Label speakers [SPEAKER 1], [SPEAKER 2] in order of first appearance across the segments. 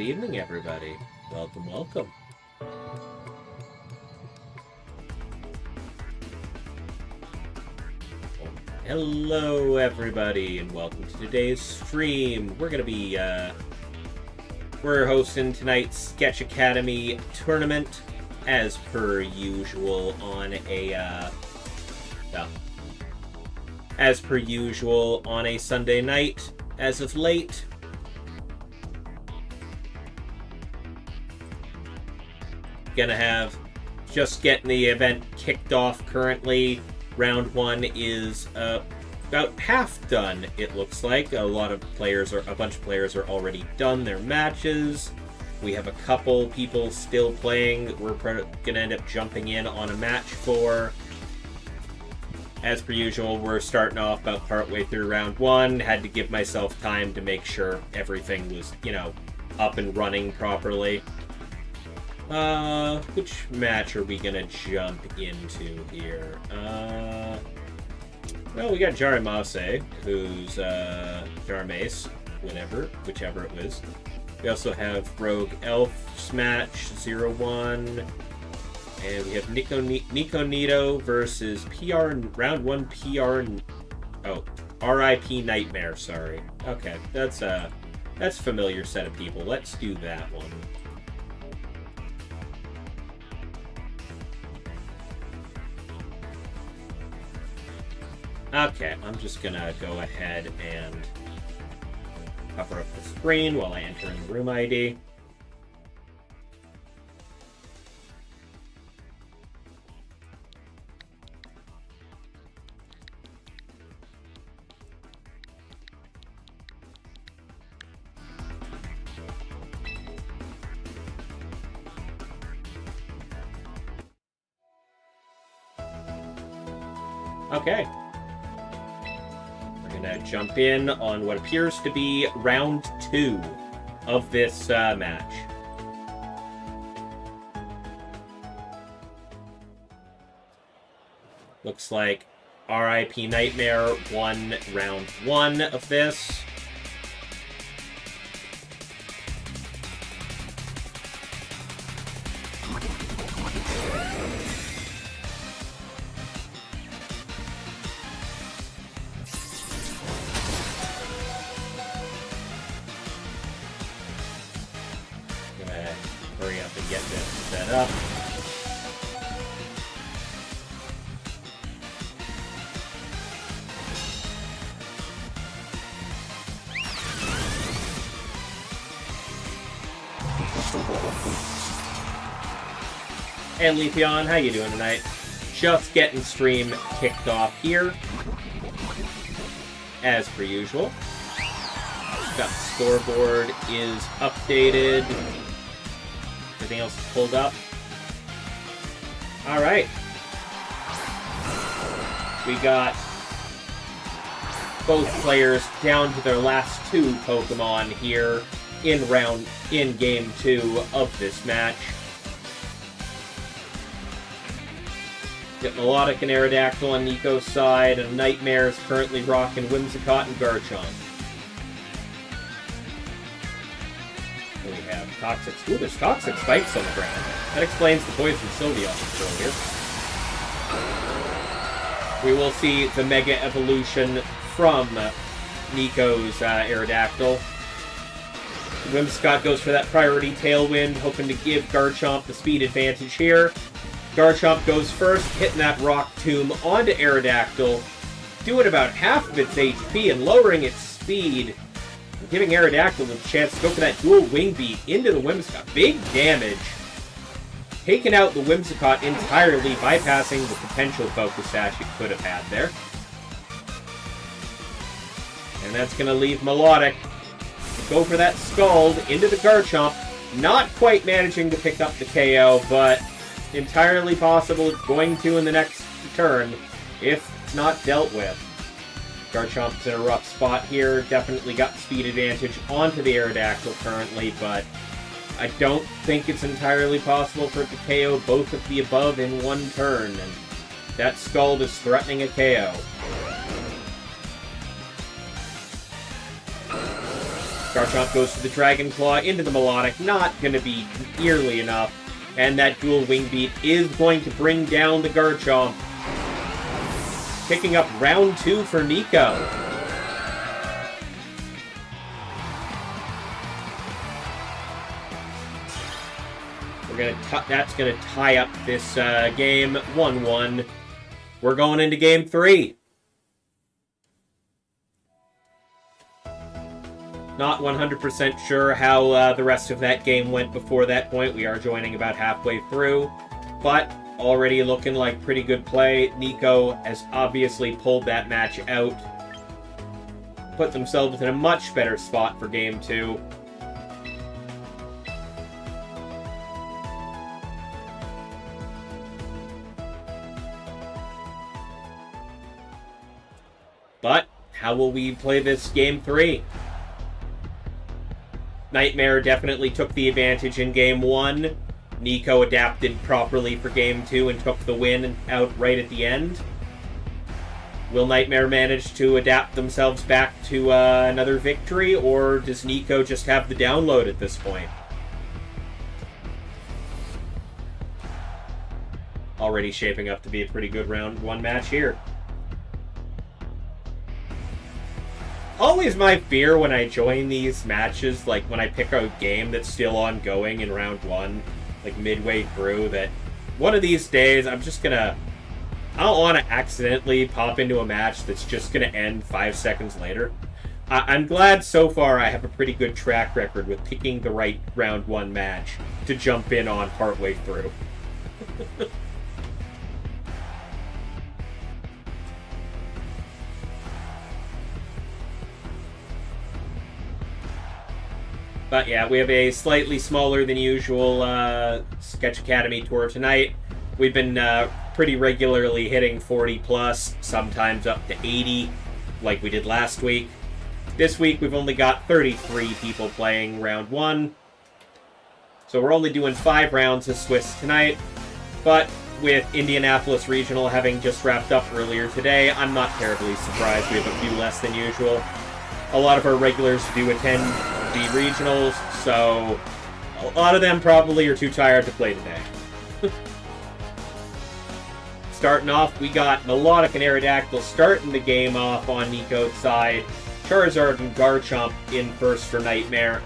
[SPEAKER 1] Good evening, everybody. Welcome, welcome. Hello, everybody, and welcome to today's stream. We're gonna be, we're hosting tonight's Sketch Academy tournament, as per usual, on a, Sunday night, as of late. Gonna have just getting the event kicked off currently. Round one is about half done, it looks like. A bunch of players are already done their matches. We have a couple people still playing. We're gonna end up jumping in on a match for. As per usual, we're starting off about partway through round one. Had to give myself time to make sure everything was, up and running properly. Which match are we gonna jump into here? Well, we got Jarimase, who's, Jarmace, whichever it was. We also have Rogue Elf's match, 0-1. And we have Nico Nito versus round 1 RIP Nightmare, sorry. Okay, that's a familiar set of people. Let's do that one. Okay, I'm just gonna go ahead and cover up the screen while I enter in the room ID. Okay. Jump in on what appears to be round 2 of this match. Looks like RIP Nightmare won round 1 of this. Hey Leafeon, how you doing tonight? Just getting stream kicked off here, as per usual. Got the scoreboard is updated. Everything else is pulled up. Alright. We got both players down to their last 2 Pokemon here in game 2 of this match. Got Melodic and Aerodactyl on Nico's side, and Nightmare is currently rocking Whimsicott and Garchomp. We have Toxic. Ooh, there's Toxic Spikes on the ground. That explains the Poison Sylveon earlier. We will see the Mega Evolution from Nico's Aerodactyl. Whimsicott goes for that priority Tailwind, hoping to give Garchomp the speed advantage here. Garchomp goes first, hitting that Rock Tomb onto Aerodactyl, doing about half of its HP and lowering its speed, and giving Aerodactyl the chance to go for that dual Wing Beat into the Whimsicott. Big damage. Taking out the Whimsicott entirely, bypassing the potential Focus Sash it could have had there. And that's going to leave Melodic to go for that Scald into the Garchomp. Not quite managing to pick up the KO, but entirely possible it's going to in the next turn if it's not dealt with. Garchomp's in a rough spot here. Definitely got speed advantage onto the Aerodactyl currently, but I don't think it's entirely possible for it to KO both of the above in one turn, and that Scald is threatening a KO. Garchomp goes to the Dragon Claw into the Melodic. Not going to be nearly enough. And that dual Wing Beat is going to bring down the Garchomp. Picking up round 2 for Nico. That's gonna tie up this game 1-1. We're going into game 3. Not 100% sure how the rest of that game went before that point. We are joining about halfway through, but already looking like pretty good play. Nico has obviously pulled that match out. Put themselves in a much better spot for game 2. But how will we play this game 3? Nightmare definitely took the advantage in game 1. Nico adapted properly for game 2 and took the win out right at the end. Will Nightmare manage to adapt themselves back to another victory, or does Nico just have the download at this point? Already shaping up to be a pretty good round 1 match here. Always my fear when I join these matches, like when I pick a game that's still ongoing in round 1, like midway through, that one of these days I'm just gonna... I don't want to accidentally pop into a match that's just gonna end 5 seconds later. I'm glad so far I have a pretty good track record with picking the right round 1 match to jump in on partway through. But yeah, we have a slightly smaller than usual Sketch Academy tour tonight. We've been pretty regularly hitting 40 plus, sometimes up to 80, like we did last week. This week we've only got 33 people playing round 1. So we're only doing 5 rounds of Swiss tonight. But with Indianapolis Regional having just wrapped up earlier today, I'm not terribly surprised we have a few less than usual. A lot of our regulars do attend the regionals, so a lot of them probably are too tired to play today. Starting off, we got Melodic and Aerodactyl starting the game off on Nico's side. Charizard and Garchomp in first for Nightmare.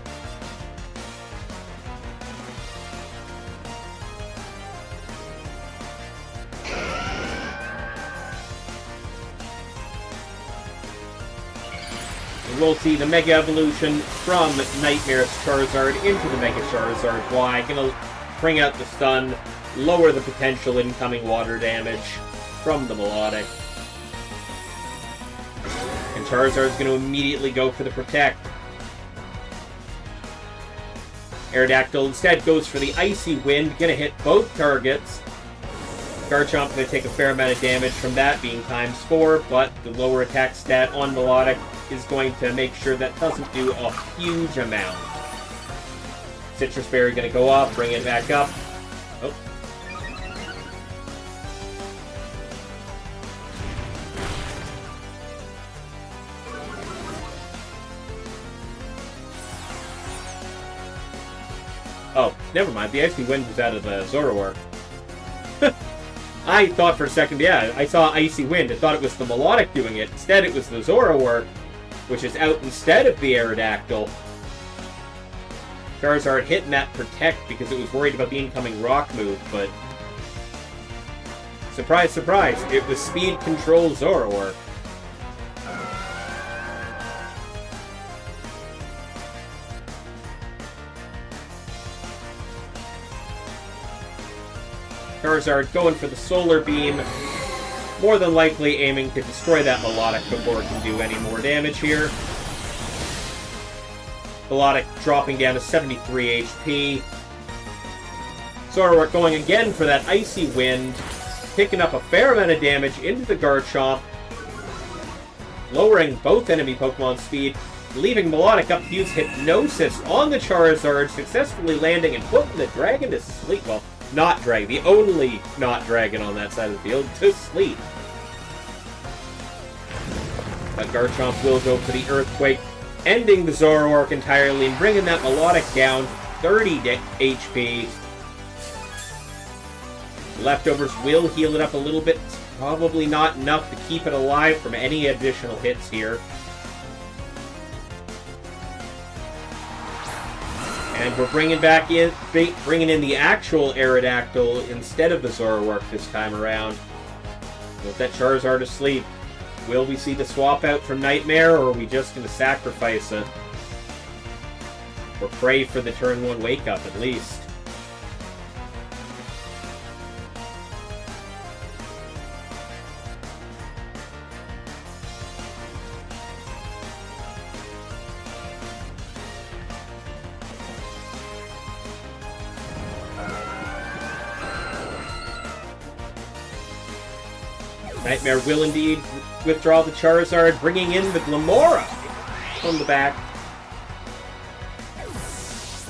[SPEAKER 1] We'll see the Mega Evolution from Nightmare's Charizard into the Mega Charizard Y. Gonna bring out the stun, lower the potential incoming water damage from the Melodic. And Charizard's gonna immediately go for the Protect. Aerodactyl instead goes for the Icy Wind, gonna hit both targets. Garchomp gonna take a fair amount of damage from that, being ×4, but the lower attack stat on Melodic is going to make sure that doesn't do a huge amount. Citrus Berry gonna go off, bring it back up. Oh. Oh, never mind. The Icy Wind was out of the Zoroark. I thought for a second, yeah, I saw Icy Wind. I thought it was the Melodic doing it. Instead, it was the Zoroark, which is out instead of the Aerodactyl. Charizard hitting that Protect because it was worried about the incoming Rock move, but... surprise, surprise, it was Speed Control Zoroark. Charizard going for the Solar Beam, more than likely aiming to destroy that Melodic before it can do any more damage here. Melodic dropping down to 73 HP. Zoroark going again for that Icy Wind, picking up a fair amount of damage into the Garchomp, lowering both enemy Pokemon speed, leaving Melodic up to use Hypnosis on the Charizard, successfully landing and putting the Dragon to sleep. Well, not Dragon, the only not Dragon on that side of the field, to sleep. But Garchomp will go for the Earthquake, ending the Zoroark entirely and bringing that Melodic down 30 HP. Leftovers will heal it up a little bit. It's probably not enough to keep it alive from any additional hits here. And we're bringing in the actual Aerodactyl instead of the Zoroark this time around. With that Charizard asleep, will we see the swap out from Nightmare, or are we just going to sacrifice it? Or pray for the turn 1 wake up at least. Nightmare will indeed withdraw the Charizard, bringing in the Glimmora from the back.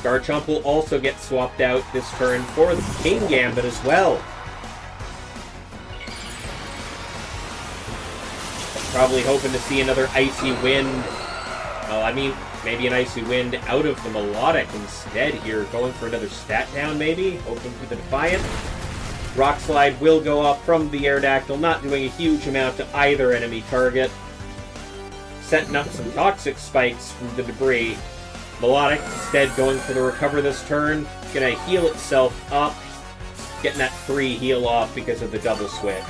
[SPEAKER 1] Garchomp will also get swapped out this turn for the Kingambit as well. Probably hoping to see another Icy Wind. Well, I mean, maybe an Icy Wind out of the Melodic instead here. Going for another stat down, maybe? Hoping for the Defiant. Rock Slide will go off from the Aerodactyl, not doing a huge amount to either enemy target. Setting up some Toxic Spikes from the debris. Melodic instead going for the Recover this turn. Gonna heal itself up. Getting that free heal off because of the double switch.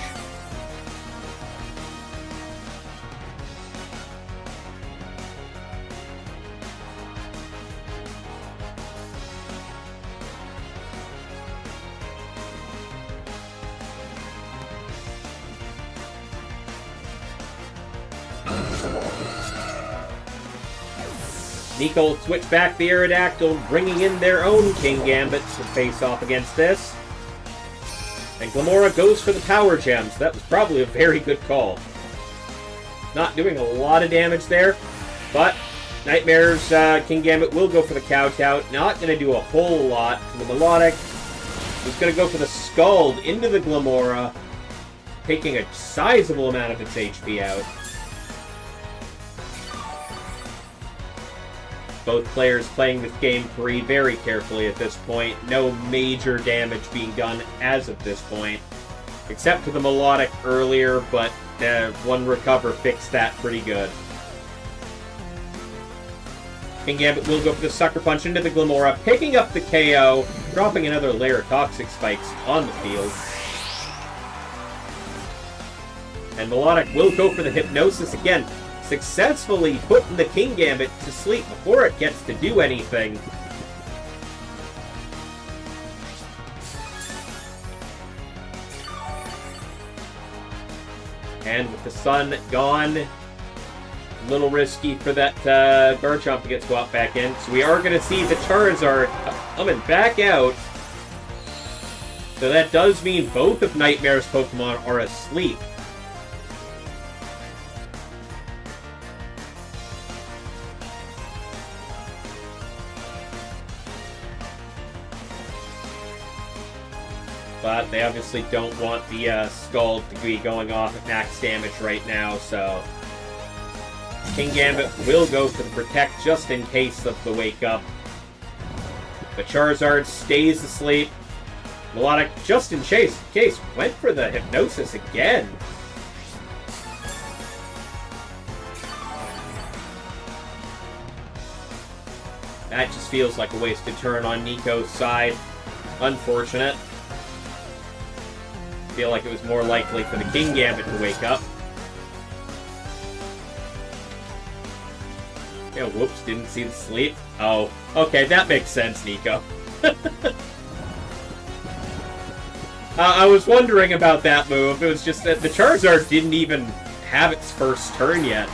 [SPEAKER 1] Nico will switch back the Aerodactyl, bringing in their own Kingambit to face off against this. And Glimmora goes for the Power Gems. That was probably a very good call. Not doing a lot of damage there, but Nightmare's Kingambit will go for the Kowtow. Not going to do a whole lot to the Melodic. He's going to go for the Scald into the Glimmora, taking a sizable amount of its HP out. Both players playing this game 3 very carefully at this point. No major damage being done as of this point. Except for the Melodic earlier, but one Recover fixed that pretty good. Kingambit will go for the Sucker Punch into the Glimmora, picking up the KO, dropping another layer of Toxic Spikes on the field. And Melodic will go for the Hypnosis again, successfully putting the Kingambit to sleep before it gets to do anything. And with the sun gone, a little risky for that Garchomp to get swapped back in. So we are going to see the Charizard coming back out. So that does mean both of Nightmare's Pokemon are asleep. But they obviously don't want the Scald to be going off at max damage right now, so Kingambit will go for the Protect just in case of the Wake Up. But Charizard stays asleep. Melodic, just in case, went for the Hypnosis again. That just feels like a wasted turn on Nico's side. Unfortunate. Feel like it was more likely for the Kingambit to wake up. Yeah, whoops, didn't see the sleep. Oh, okay, that makes sense, Nico. I was wondering about that move. It was just that the Charizard didn't even have its first turn yet.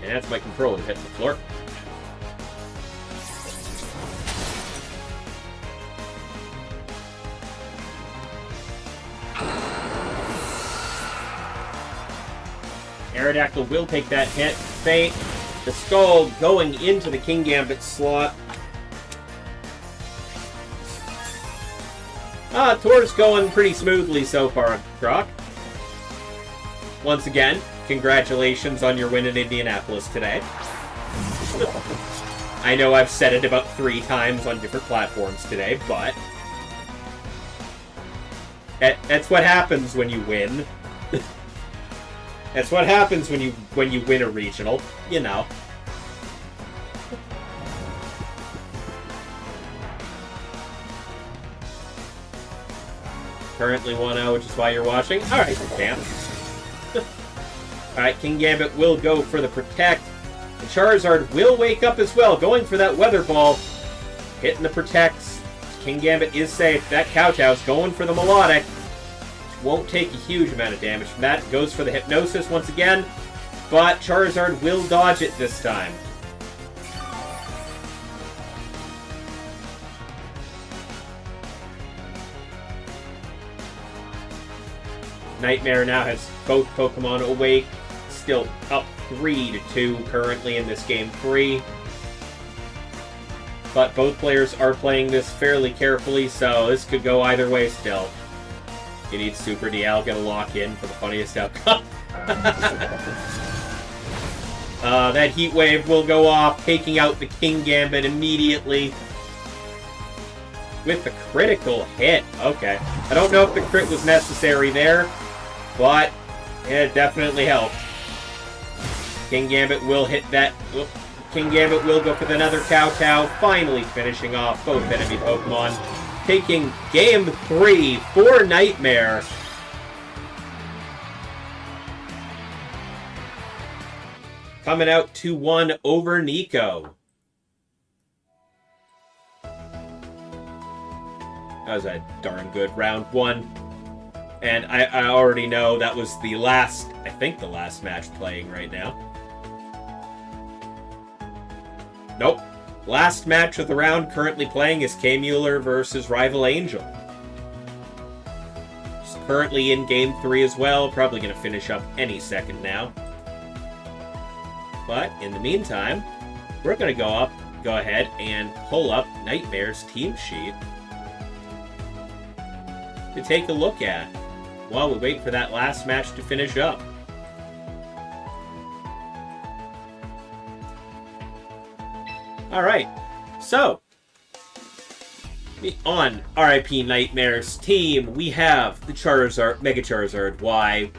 [SPEAKER 1] And that's my controller hitting the floor. Aerodactyl will take that hit. Feint. The Scald going into the Kingambit slot. Tour's going pretty smoothly so far, Croc. Once again, Congratulations on your win in Indianapolis today. I know I've said it about 3 times on different platforms today, but that's what happens when you win. That's what happens when you win a regional, you know. Currently 1-0, which is why you're watching. Alright, champ. Alright, King Gambit will go for the protect. And Charizard will wake up as well, going for that weather ball. Hitting the protects. King Gambit is safe. That Kowtow's going for the melodic. Won't take a huge amount of damage from that. Goes for the hypnosis once again. But Charizard will dodge it this time. Nightmare now has both Pokemon awake. Still up 3-2 currently in this game 3. But both players are playing this fairly carefully, so this could go either way still. You need Super DL, gonna lock in for the funniest outcome. That Heat Wave will go off, taking out the King Gambit immediately. With the critical hit. Okay. I don't know if the crit was necessary there, but it definitely helped. King Gambit will hit that. King Gambit will go for another Kowtow, finally finishing off both enemy Pokemon. Taking Game 3 for Nightmare. Coming out 2-1 over Nico. That was a darn good round 1. And I already know that was the last, I think the last match playing right now. Nope. Last match of the round currently playing is K. Mueller versus Rival Angel. It's currently in Game 3 as well. Probably going to finish up any second now. But in the meantime, we're going to go ahead and pull up Nightmare's team sheet to take a look at while we wait for that last match to finish up. Alright, so on RIP Nightmare's team, we have the Charizard, Mega Charizard Y.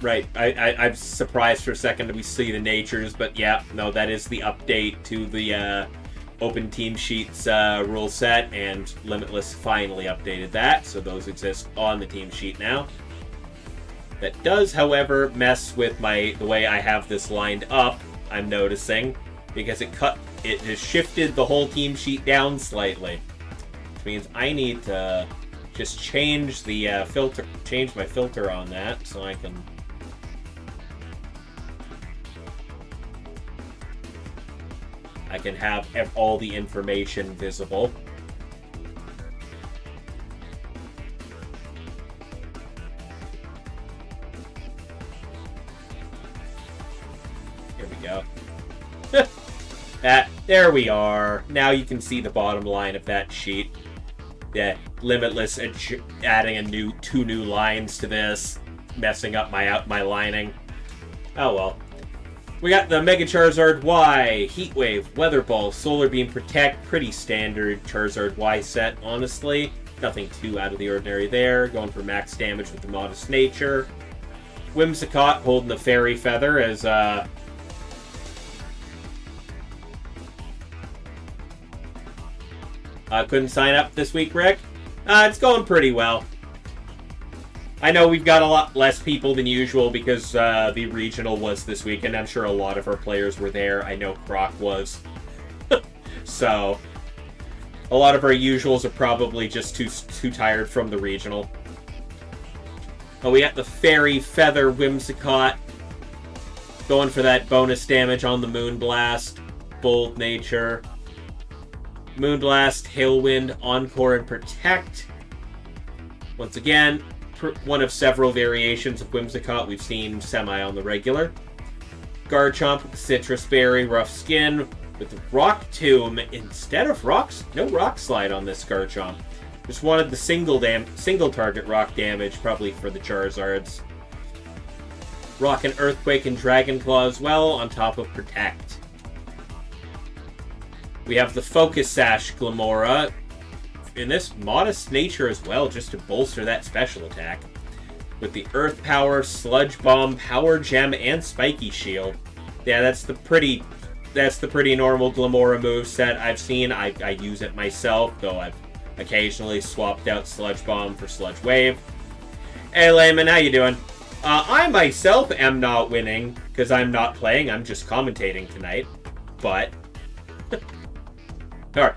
[SPEAKER 1] Right, I'm surprised for a second that we see the natures, but yeah, no, that is the update to the Open Team Sheets rule set, and Limitless finally updated that, so those exist on the team sheet now. That does, however, mess with the way I have this lined up, I'm noticing, because it has shifted the whole team sheet down slightly. Which means I need to just change the filter, change my filter on that so I can have all the information visible. Here we go. There we are. Now you can see the bottom line of that sheet. Yeah, Limitless adding 2 new lines to this, messing up my lining. Oh well. We got the Mega Charizard Y, Heat Wave, Weather Ball, Solar Beam, Protect. Pretty standard Charizard Y set, honestly. Nothing too out of the ordinary there. Going for max damage with the Modest Nature. Whimsicott holding the Fairy Feather as couldn't sign up this week, Rick. It's going pretty well. I know we've got a lot less people than usual because the regional was this week, and I'm sure a lot of our players were there. I know Croc was. So, a lot of our usuals are probably just too tired from the regional. But we got the Fairy Feather Whimsicott going for that bonus damage on the Moonblast. Bold Nature. Moonblast, Hailwind, Encore, and Protect. Once again, one of several variations of Whimsicott we've seen semi on the regular. Garchomp with Citrus Berry, Rough Skin, with Rock Tomb instead of no Rock Slide on this Garchomp. Just wanted the single target rock damage, probably for the Charizards. Rock and Earthquake and Dragon Claw as well, on top of Protect. We have the Focus Sash Glamora in this modest nature as well, just to bolster that special attack. With the Earth Power, Sludge Bomb, Power Gem, and Spiky Shield. Yeah, that's the pretty normal Glamora moveset I've seen. I use it myself, though I've occasionally swapped out Sludge Bomb for Sludge Wave. Hey Layman, how you doing? I myself am not winning, because I'm not playing, I'm just commentating tonight. But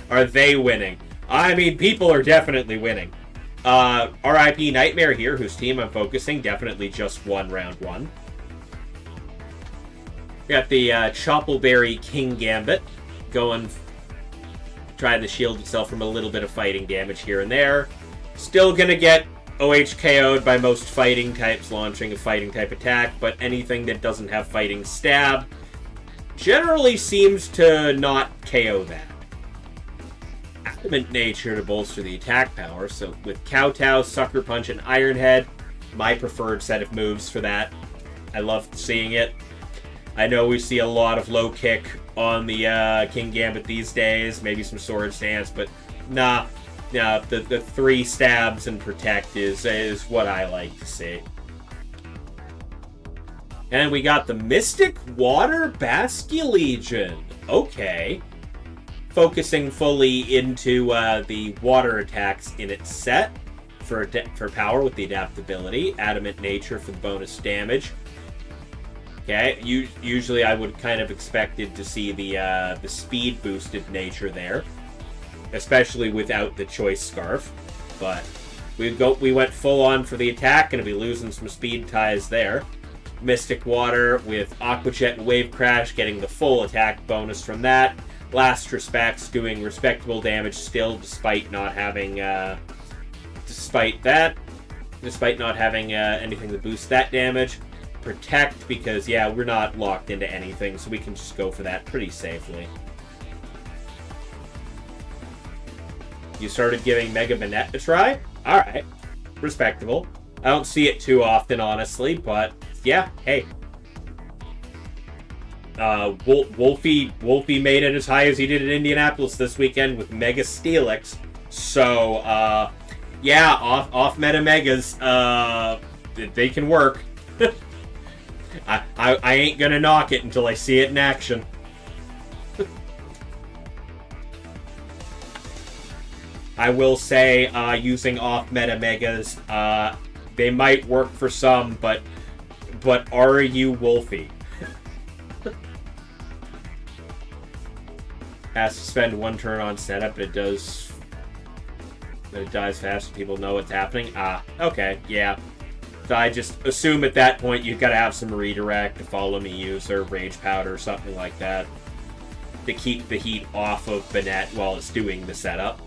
[SPEAKER 1] are they winning? I mean, people are definitely winning. RIP Nightmare here, whose team I'm focusing, definitely just won round 1. Got the Choppleberry King Gambit going, trying to shield itself from a little bit of fighting damage here and there. Still gonna get OHKO'd by most fighting types launching a fighting type attack, but anything that doesn't have fighting stab generally seems to not KO that. Adamant Nature to bolster the attack power, so with Kowtow, Sucker Punch, and Iron Head, my preferred set of moves for that. I love seeing it. I know we see a lot of low kick on the King Gambit these days, maybe some Sword Stance, but nah, the 3 stabs and protect is what I like to see. And we got the Mystic Water Basculegion. Okay. Focusing fully into the water attacks in its set for power with the adaptability. Adamant Nature for the bonus damage. Okay, usually I would kind of expected to see the speed boosted nature there, especially without the choice scarf. But we went full on for the attack, and be losing some speed ties there. Mystic Water with Aqua Jet and Wave Crash, getting the full attack bonus from that. Last Respects doing respectable damage still, despite not having anything to boost that damage. Protect, because yeah, we're not locked into anything, so we can just go for that pretty safely. You started giving Mega Banette a try? Alright. Respectable. I don't see it too often, honestly, but yeah, hey. Wolfie made it as high as he did in Indianapolis this weekend with Mega Steelix. So, yeah, off Meta Megas, they can work. I ain't gonna knock it until I see it in action. I will say, using off-meta megas, they might work for some, but are you Wolfie? Has to spend 1 turn on setup, but it dies fast so people know what's happening. Okay, yeah. So I just assume at that point you've got to have some redirect to follow me user, Rage Powder, or something like that, to keep the heat off of Banette while it's doing the setup.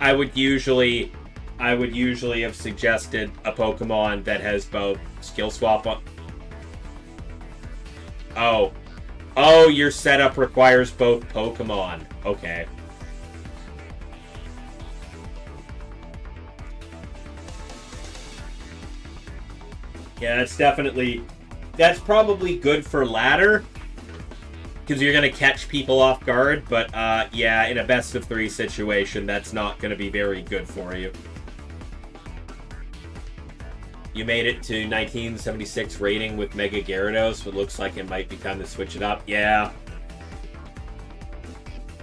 [SPEAKER 1] I would usually have suggested a Pokemon that has both skill swap on. Oh, your setup requires both Pokemon. Okay. Yeah, that's probably good for ladder, because you're going to catch people off guard, but yeah, in a best of 3 situation, that's not going to be very good for you. You made it to 1976 rating with Mega Gyarados, so it looks like it might be time to switch it up. Yeah.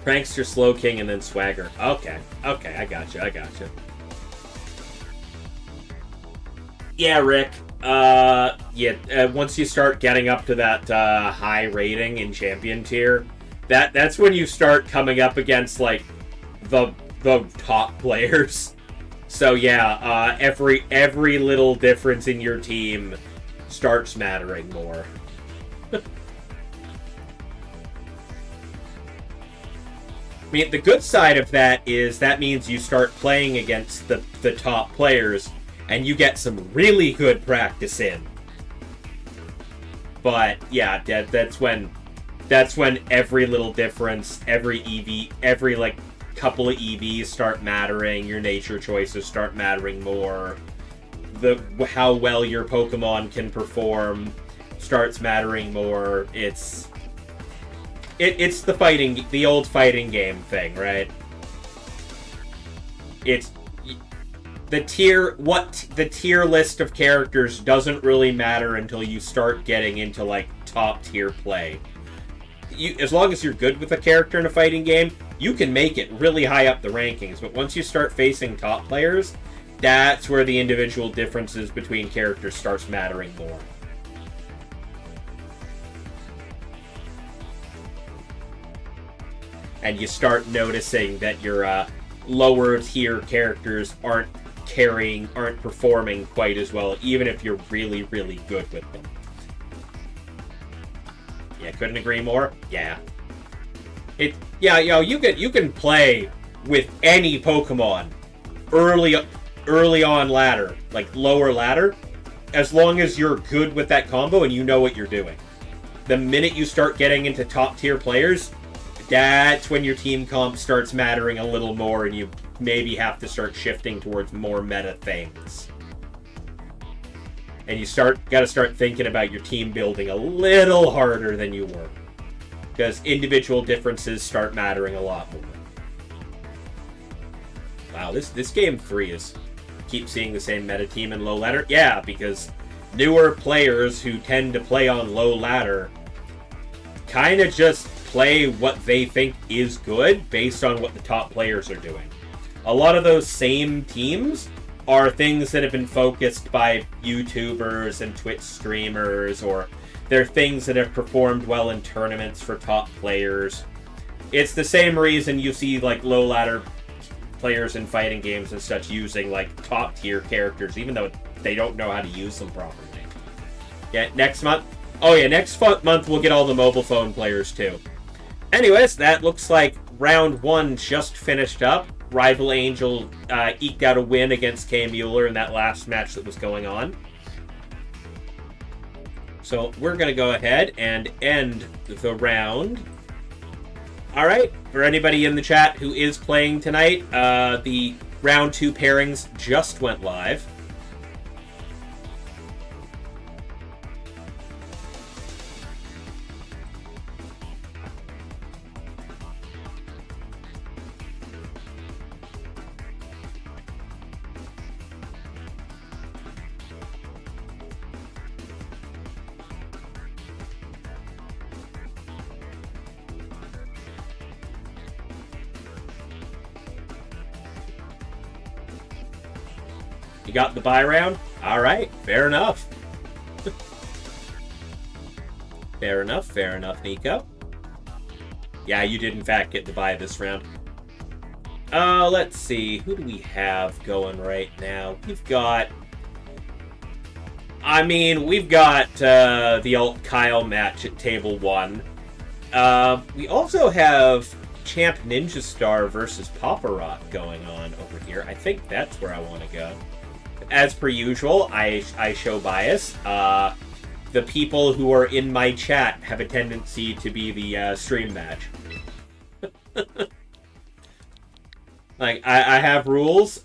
[SPEAKER 1] Prankster, Slowking, and then Swagger. Okay, I gotcha. Yeah, Rick. Once you start getting up to that high rating in Champion tier, that's when you start coming up against, like, the top players. So yeah, every little difference in your team starts mattering more. I mean, the good side of that is that means you start playing against the top players, and you get some really good practice in. But yeah, that's when every little difference, every EV, every like couple of EVs start mattering, your nature choices start mattering more, how well your Pokemon can perform starts mattering more. It's the old fighting game thing, right? It's the tier list of characters doesn't really matter until you start getting into like top tier play. As long as you're good with a character in a fighting game, you can make it really high up the rankings, but once you start facing top players, that's where the individual differences between characters starts mattering more. And you start noticing that your lower tier characters aren't performing quite as well, even if you're really, really good with them. Yeah, couldn't agree more. Yeah. You can play with any Pokemon early on ladder, like lower ladder, as long as you're good with that combo and you know what you're doing. The minute you start getting into top tier players, that's when your team comp starts mattering a little more and you maybe have to start shifting towards more meta things. And you got to start thinking about your team building a little harder than you were. Because individual differences start mattering a lot more. Wow, this game 3 is... Keep seeing the same meta team in low ladder? Yeah, because newer players who tend to play on low ladder kind of just play what they think is good based on what the top players are doing. A lot of those same teams are things that have been focused by YouTubers and Twitch streamers, or they're things that have performed well in tournaments for top players. It's the same reason you see like low ladder players in fighting games and such using like top tier characters, even though they don't know how to use them properly. Yeah, next month. Oh yeah, next month we'll get all the mobile phone players too. Anyways, that looks like round 1 just finished up. Rival Angel eked out a win against K. Mueller in that last match that was going on. So we're going to go ahead and end the round. Alright, for anybody in the chat who is playing tonight, the round 2 pairings just went live. You got the buy round? Alright, fair enough. Fair enough, Nico. Yeah, you did in fact get the buy this round. Let's see. Who do we have going right now? We've got the Alt Kyle match at table 1. We also have Champ Ninja Star versus Paparot going on over here. I think that's where I want to go. As per usual, I show bias. The people who are in my chat have a tendency to be the stream match. Like, I have rules.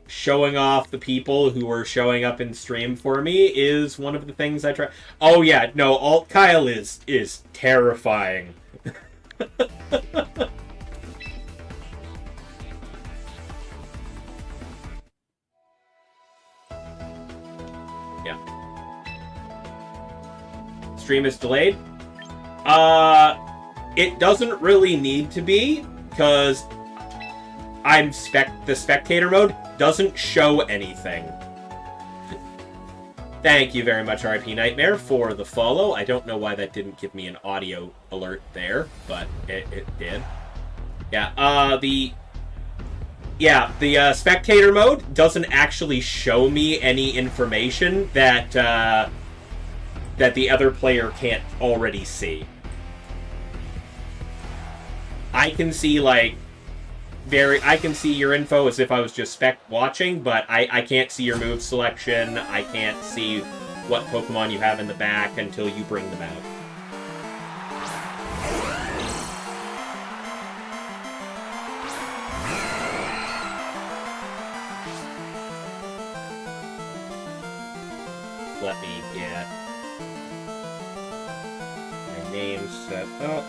[SPEAKER 1] Showing off the people who are showing up in stream for me is one of the things I try. Oh yeah, no, Alt Kyle is terrifying. Yeah. Stream is delayed. It doesn't really need to be, because the spectator mode doesn't show anything. Thank you very much, RIP Nightmare, for the follow. I don't know why that didn't give me an audio alert there, but it did. Yeah, the spectator mode doesn't actually show me any information that the other player can't already see. I can see, like, I can see your info as if I was just watching, but I can't see your move selection. I can't see what Pokemon you have in the back until you bring them out. let me get my name set up.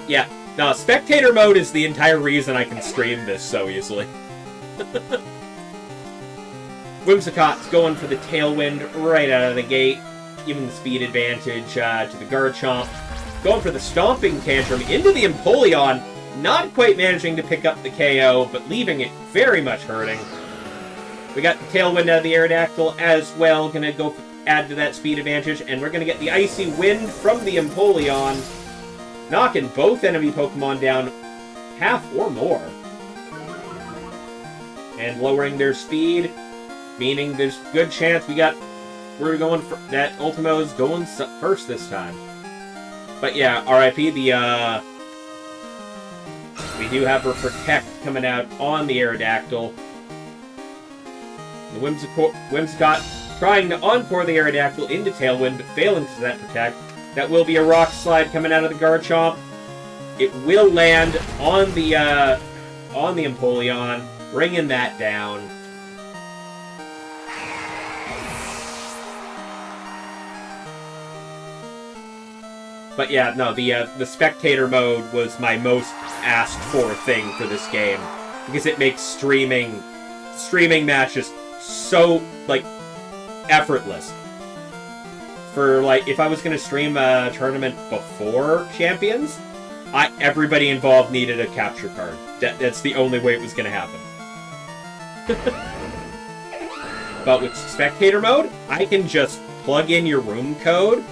[SPEAKER 1] Yeah, no, spectator mode is the entire reason I can stream this so easily. Whimsicott's going for the Tailwind right out of the gate, giving the speed advantage to the Garchomp. Going for the Stomping Tantrum into the Empoleon, not quite managing to pick up the KO, but leaving it very much hurting. We got the Tailwind out of the Aerodactyl as well, gonna go add to that speed advantage, and we're gonna get the Icy Wind from the Empoleon, knocking both enemy Pokemon down half or more. And lowering their speed, meaning there's a good chance we're going for that Ultimo's going first this time. But yeah, RIP, we do have our Protect coming out on the Aerodactyl. The Whimsicott trying to Encore the Aerodactyl into Tailwind, but failing to that Protect. That will be a Rock Slide coming out of the Garchomp. It will land on the Empoleon, bringing that down. But yeah, no, the spectator mode was my most asked for thing for this game, because it makes streaming matches so, like, effortless. For, like, if I was going to stream a tournament before Champions, everybody involved needed a capture card. That's the only way it was going to happen. But with spectator mode, I can just plug in your room code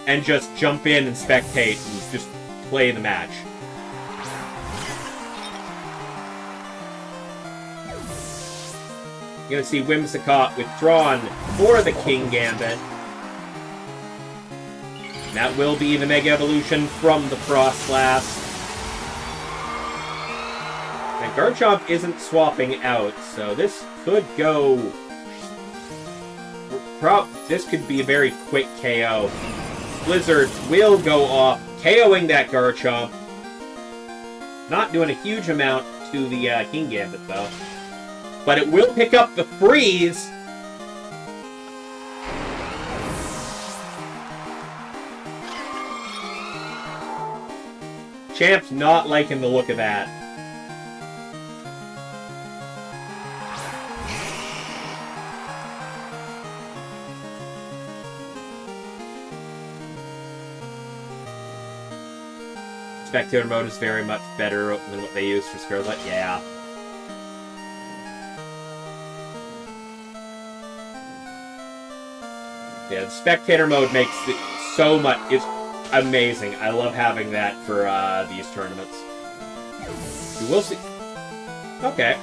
[SPEAKER 1] and just jump in and spectate and just play the match. You're going to see Whimsicott withdrawn for the King Gambit. That will be the Mega Evolution from the Frostlass. And Garchomp isn't swapping out, so this could go... This could be a very quick KO. Blizzard will go off, KOing that Garchomp. Not doing a huge amount to the King Gambit, though. But it will pick up the freeze. Champ's not liking the look of that. Spectator mode is very much better than what they use for Scarlet. Yeah. Yeah, the spectator mode makes it so much... It's amazing. I love having that for these tournaments. We will see... Okay.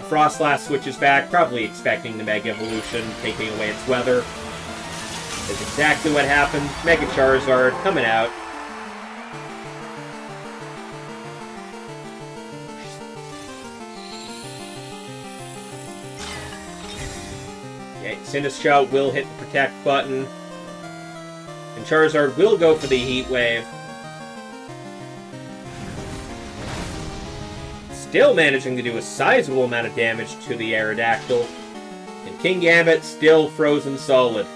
[SPEAKER 1] Frostlass switches back, probably expecting the Mega Evolution, taking away its weather. That's exactly what happened. Mega Charizard coming out. Okay, Sinistcha will hit the Protect button. And Charizard will go for the Heat Wave. Still managing to do a sizable amount of damage to the Aerodactyl. And King Gambit still frozen solid.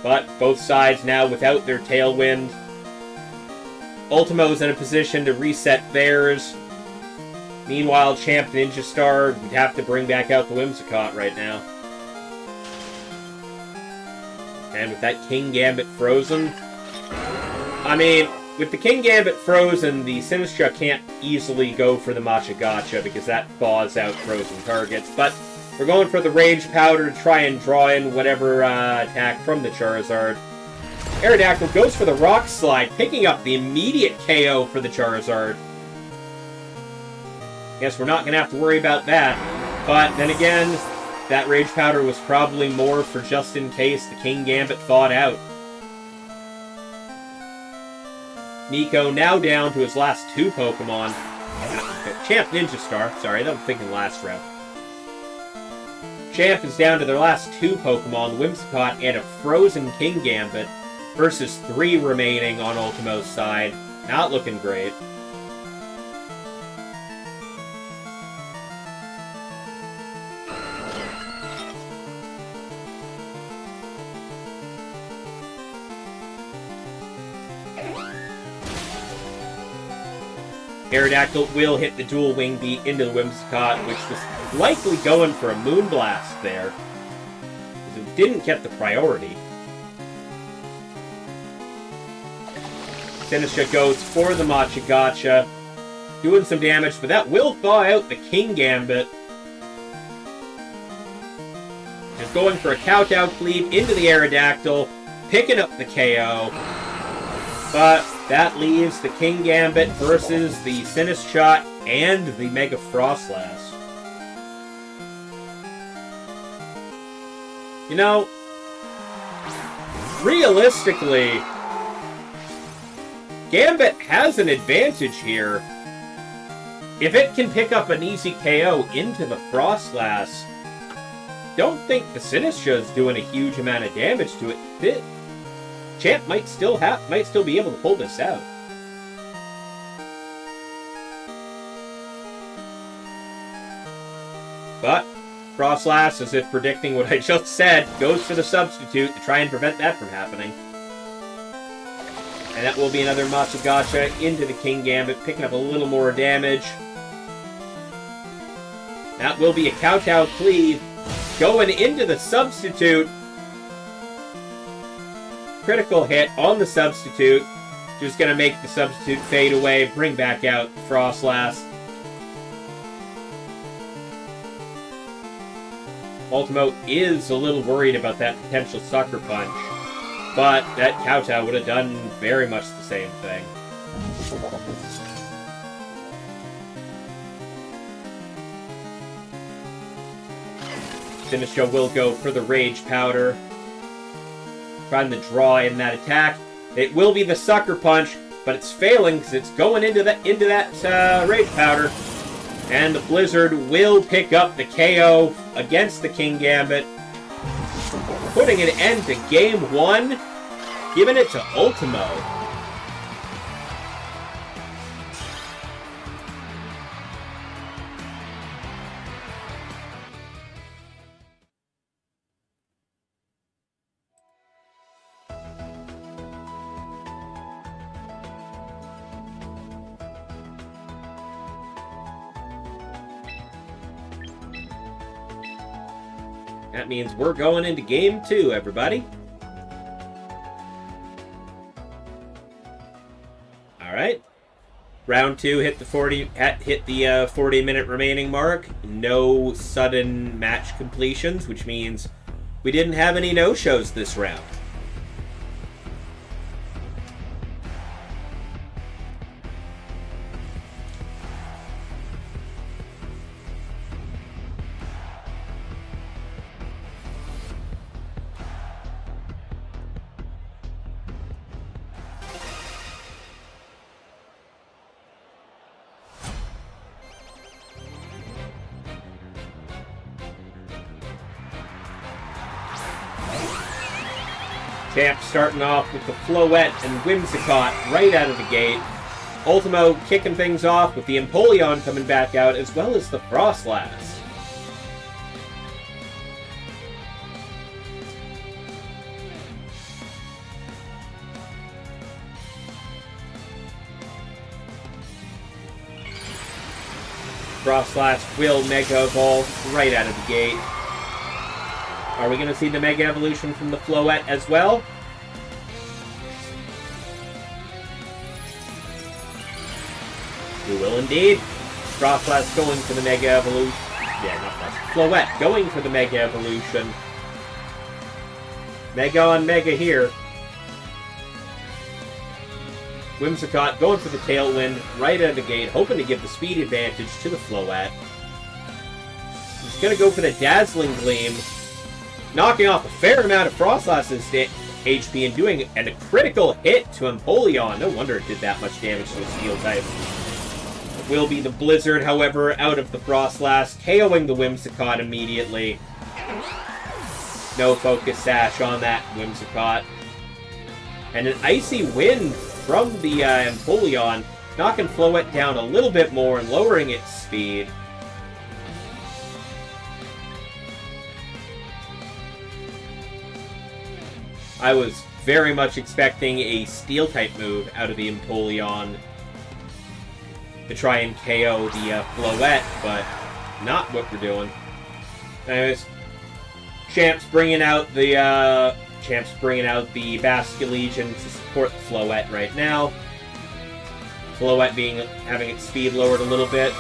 [SPEAKER 1] But both sides now without their Tailwind. Ultimo's in a position to reset theirs. Meanwhile, Champ Ninja Star would have to bring back out the Whimsicott right now. And with that King Gambit frozen... I mean, with the King Gambit frozen, the Sinistcha can't easily go for the Machagacha because that thaws out frozen targets. But we're going for the Rage Powder to try and draw in whatever attack from the Charizard. Aerodactyl goes for the Rock Slide, picking up the immediate KO for the Charizard. Guess we're not going to have to worry about that. But then again, that Rage Powder was probably more for just in case the King Gambit thawed out. Nico now down to his last two Pokemon. Champ Ninja Star. Sorry, I'm thinking last round. Champ is down to their last two Pokemon, Whimsicott and a frozen King Gambit. versus 3 remaining on Ultimo's side. Not looking great. Aerodactyl will hit the dual wing beat into the Whimsicott, which was likely going for a Moonblast there, because it didn't get the priority. Sinistra goes for the Machigacha, doing some damage, but that will thaw out the King Gambit. Just going for a Kowtow Cleave into the Aerodactyl, picking up the KO, but that leaves the King Gambit versus the Sinistcha and the Mega Frostlass. You know, realistically, Gambit has an advantage here. If it can pick up an easy KO into the Frostlass, don't think the Sinistcha is doing a huge amount of damage to it. Champ might still be able to pull this out. But Frostlass, as if predicting what I just said, goes for the substitute to try and prevent that from happening. And that will be another Machigacha into the King Gambit, picking up a little more damage. That will be a Kowtow Cleave going into the substitute. Critical hit on the substitute. Just going to make the substitute fade away, bring back out Frostlass. Ultimo is a little worried about that potential Sucker Punch, but that Kowtow would have done very much the same thing. Sinistra will go for the Rage Powder, trying to draw in that attack. It will be the Sucker Punch, but it's failing because it's going into that Rage Powder. And the Blizzard will pick up the KO against the King Gambit, putting an end to Game 1, giving it to Ultimo. That means we're going into Game 2, everybody. All right. Round 2 hit the 40-minute remaining mark. No sudden match completions, which means we didn't have any no-shows this round. Champ starting off with the Floette and Whimsicott right out of the gate. Ultimo kicking things off with the Empoleon coming back out, as well as the Frostlass. Frostlass will Mega Evolve right out of the gate. Are we going to see the Mega Evolution from the Floette as well? We will indeed. Frostlass going for the Mega Evolution. Yeah, not Frostlass. Floette going for the Mega Evolution. Mega on Mega here. Whimsicott going for the Tailwind right out of the gate, hoping to give the speed advantage to the Floette. He's going to go for the Dazzling Gleam, knocking off a fair amount of Frostlass's HP and doing a critical hit to Empoleon. No wonder it did that much damage to a Steel type. It will be the Blizzard, however, out of the Frostlass, KOing the Whimsicott immediately. No Focus Sash on that Whimsicott. And an icy wind from the Empoleon, knocking Floette down a little bit more and lowering its speed. I was very much expecting a Steel-type move out of the Empoleon to try and KO the Floette, but not what we're doing. Anyways, Champ's bringing out the Basculegion to support the Floette right now. Floette having its speed lowered a little bit.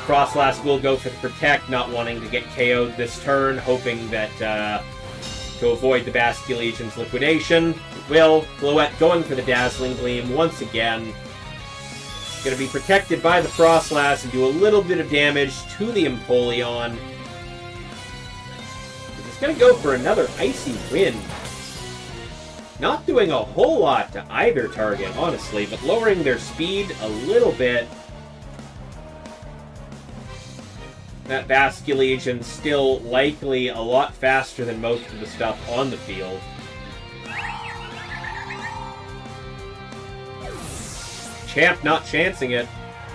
[SPEAKER 1] Frostlass will go for the Protect, not wanting to get KO'd this turn, hoping that to avoid the Basculegion's liquidation. It will. Floette going for the Dazzling Gleam once again. Going to be protected by the Frostlass and do a little bit of damage to the Empoleon. It's going to go for another Icy Wind. Not doing a whole lot to either target, honestly, but lowering their speed a little bit. That Basculegion still likely a lot faster than most of the stuff on the field. Champ not chancing it.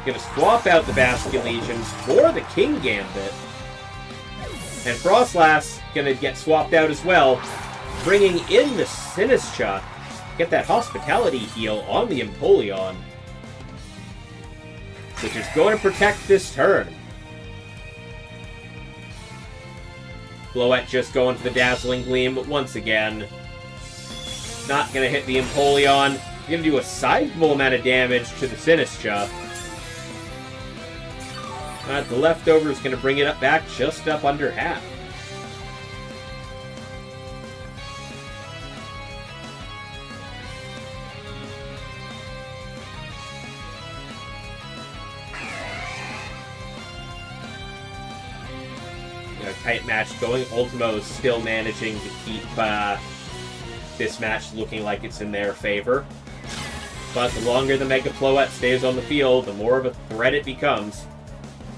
[SPEAKER 1] Gonna swap out the Basculegions for the King Gambit. And Frostlass gonna get swapped out as well, bringing in the Sinistcha. Get that Hospitality heal on the Empoleon, which is going to protect this turn. Floette just going for the Dazzling Gleam once again. Not going to hit the Empoleon. Going to do a sizable amount of damage to the Sinistcha. The leftover is going to bring it up back just up under half. Tight match going. Ultimo's still managing to keep this match looking like it's in their favor. But the longer the Mega Floette stays on the field, the more of a threat it becomes.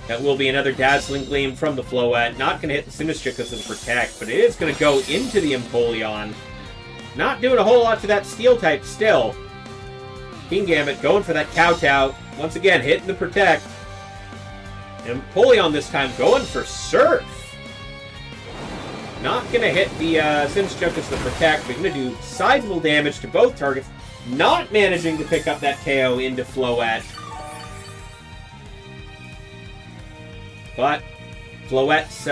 [SPEAKER 1] That will be another Dazzling Gleam from the Floette. Not going to hit the Sinistcha because of the Protect, but it is going to go into the Empoleon. Not doing a whole lot to that Steel type still. King Gambit going for that Kowtow. Once again, hitting the Protect. Empoleon this time going for Surf. Not going to hit the Sinistcha because of the Protect, but going to do sizable damage to both targets. Not managing to pick up that KO into Floette. But Floette's...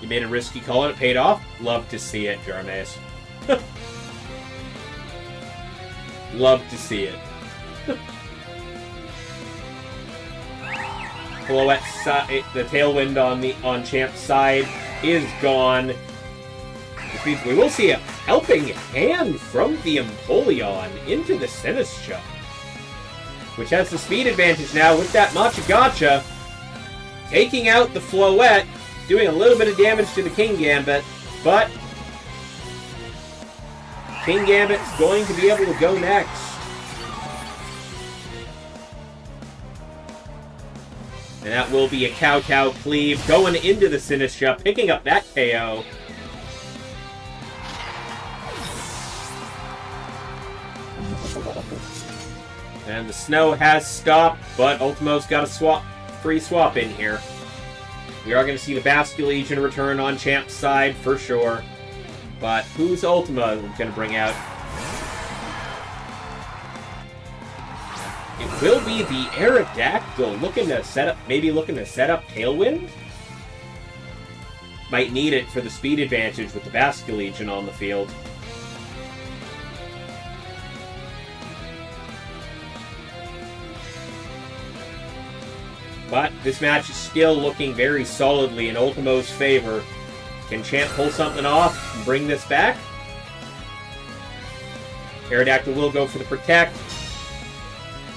[SPEAKER 1] you made a risky call and it paid off. Love to see it, Jarmes. Love to see it. Floette's the Tailwind on Champ's side is gone. Which means we will see a helping hand from the Empoleon into the Sinistcha, which has the speed advantage now with that Machagacha, taking out the Floette, doing a little bit of damage to the King Gambit, but King Gambit's going to be able to go next. And that will be a Kowtow Cleave going into the Sinistcha, picking up that KO. And the snow has stopped, but Ultimo's got a free swap in here. We are going to see the Basculegion return on Champ's side for sure. But who's Ultima going to bring out? It will be the Aerodactyl looking to set up Tailwind. Might need it for the speed advantage with the Basculegion on the field. But this match is still looking very solidly in Ultimo's favor. Can Champ pull something off and bring this back? Aerodactyl will go for the Protect,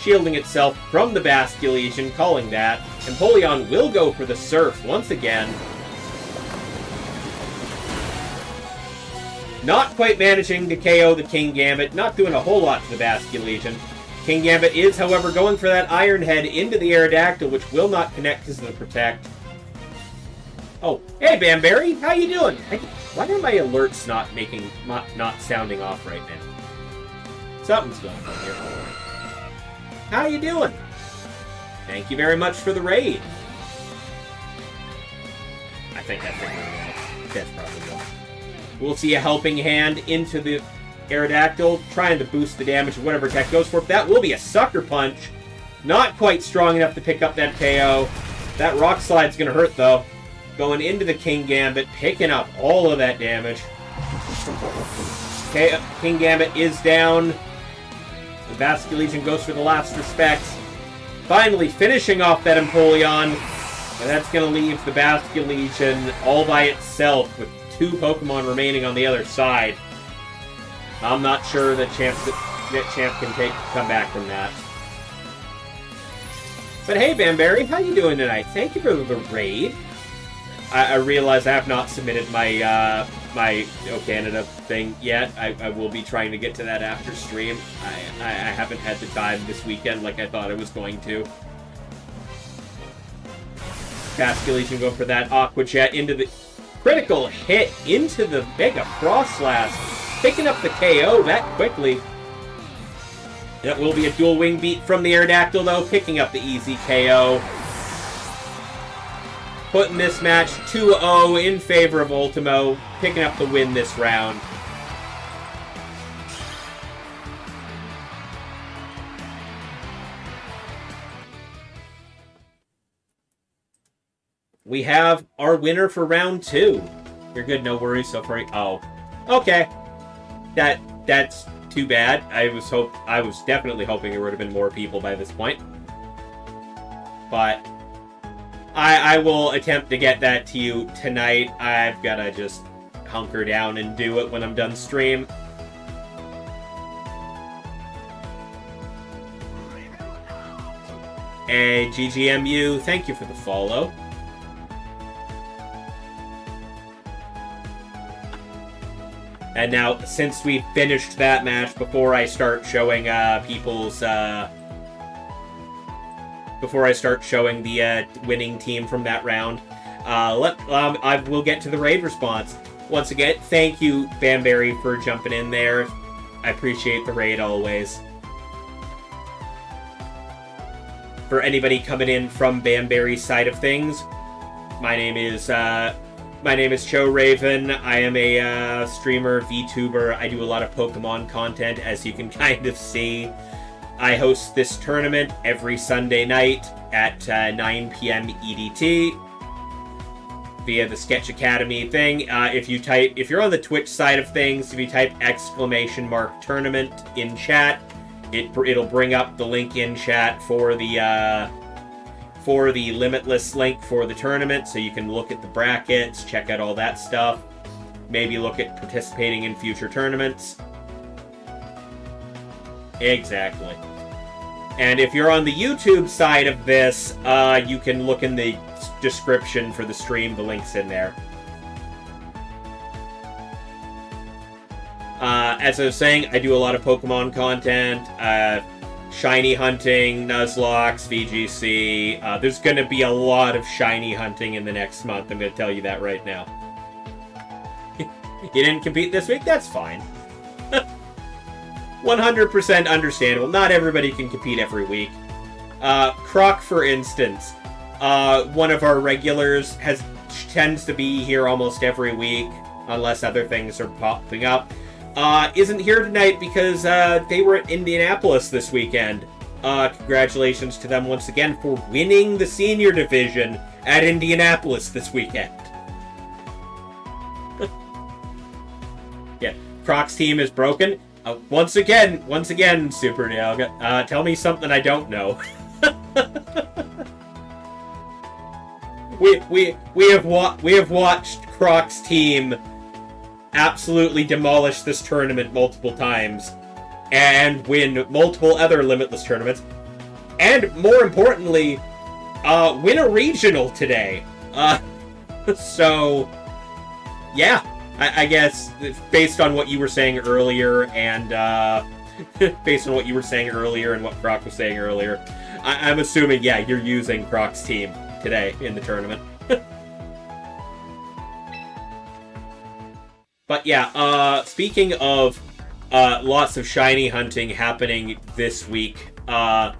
[SPEAKER 1] shielding itself from the Basculegion, calling that. Empoleon will go for the Surf once again. Not quite managing to KO the King Gambit, not doing a whole lot to the Basculegion. King Gambit is, however, going for that Iron Head into the Aerodactyl, which will not connect because of the Protect. Oh, hey Bamberry, how you doing? Why are my alerts not sounding off right now? Something's going on here. How you doing? Thank you very much for the raid. I think I figured it out. That's probably good. We'll see a helping hand into the Aerodactyl, trying to boost the damage of whatever tech goes for it. That will be a sucker punch. Not quite strong enough to pick up that KO. That rock slide's going to hurt, though. Going into the King Gambit, picking up all of that damage. Okay, King Gambit is down. The Basculegion goes for the last respects. Finally finishing off that Empoleon. And that's going to leave the Basculegion all by itself with 2 Pokemon remaining on the other side. I'm not sure that Champ can come back from that. But hey, Banberry, how you doing tonight? Thank you for the raid. I realize I have not submitted my my Canada thing yet. I will be trying to get to that after stream. I haven't had the time this weekend like I thought I was going to. Basculegion go for that Aqua Jet into the critical hit into the Mega Frostlass, picking up the KO that quickly. That will be a dual wing beat from the Aerodactyl, though, picking up the easy KO. Putting this match 2-0 in favor of Ultimo, picking up the win this round. We have our winner for round 2. You're good, no worries so far. Oh, okay. That's too bad. I was definitely hoping there would have been more people by this point. But I will attempt to get that to you tonight. I've got to just hunker down and do it when I'm done stream. Hey, GGMU, thank you for the follow. And now, since we finished that match, before I start showing before I start showing the winning team from that round, I will get to the raid response. Once again, thank you, Banberry, for jumping in there. I appreciate the raid always. For anybody coming in from Banberry's side of things, my name is ChouRaven. I am a streamer, VTuber. I do a lot of Pokemon content, as you can kind of see. I host this tournament every Sunday night at 9 p.m. EDT via the Sketch Academy thing. If you're on the Twitch side of things, if you type !tournament in chat, it'll bring up the link in chat for the Limitless link for the tournament, so you can look at the brackets, check out all that stuff, maybe look at participating in future tournaments. Exactly. And if you're on the YouTube side of this, you can look in the description for the stream, the link's in there. As I was saying, I do a lot of Pokemon content, shiny hunting, Nuzlocke, VGC. There's going to be a lot of shiny hunting in the next month. I'm going to tell you that right now. You didn't compete this week? That's fine. 100% understandable. Not everybody can compete every week. Croc, for instance, one of our regulars, tends to be here almost every week, unless other things are popping up. Isn't here tonight because they were at Indianapolis this weekend. Congratulations to them once again for winning the senior division at Indianapolis this weekend. Yeah, Croc's team is broken. Once again, Super Dialga. Tell me something I don't know. we have watched Croc's team absolutely demolish this tournament multiple times and win multiple other Limitless tournaments, and more importantly, win a regional today. So yeah, I guess based on what you were saying earlier and what Croc was saying earlier, I'm assuming, yeah, you're using Croc's team today in the tournament. But yeah, speaking of lots of shiny hunting happening this week. I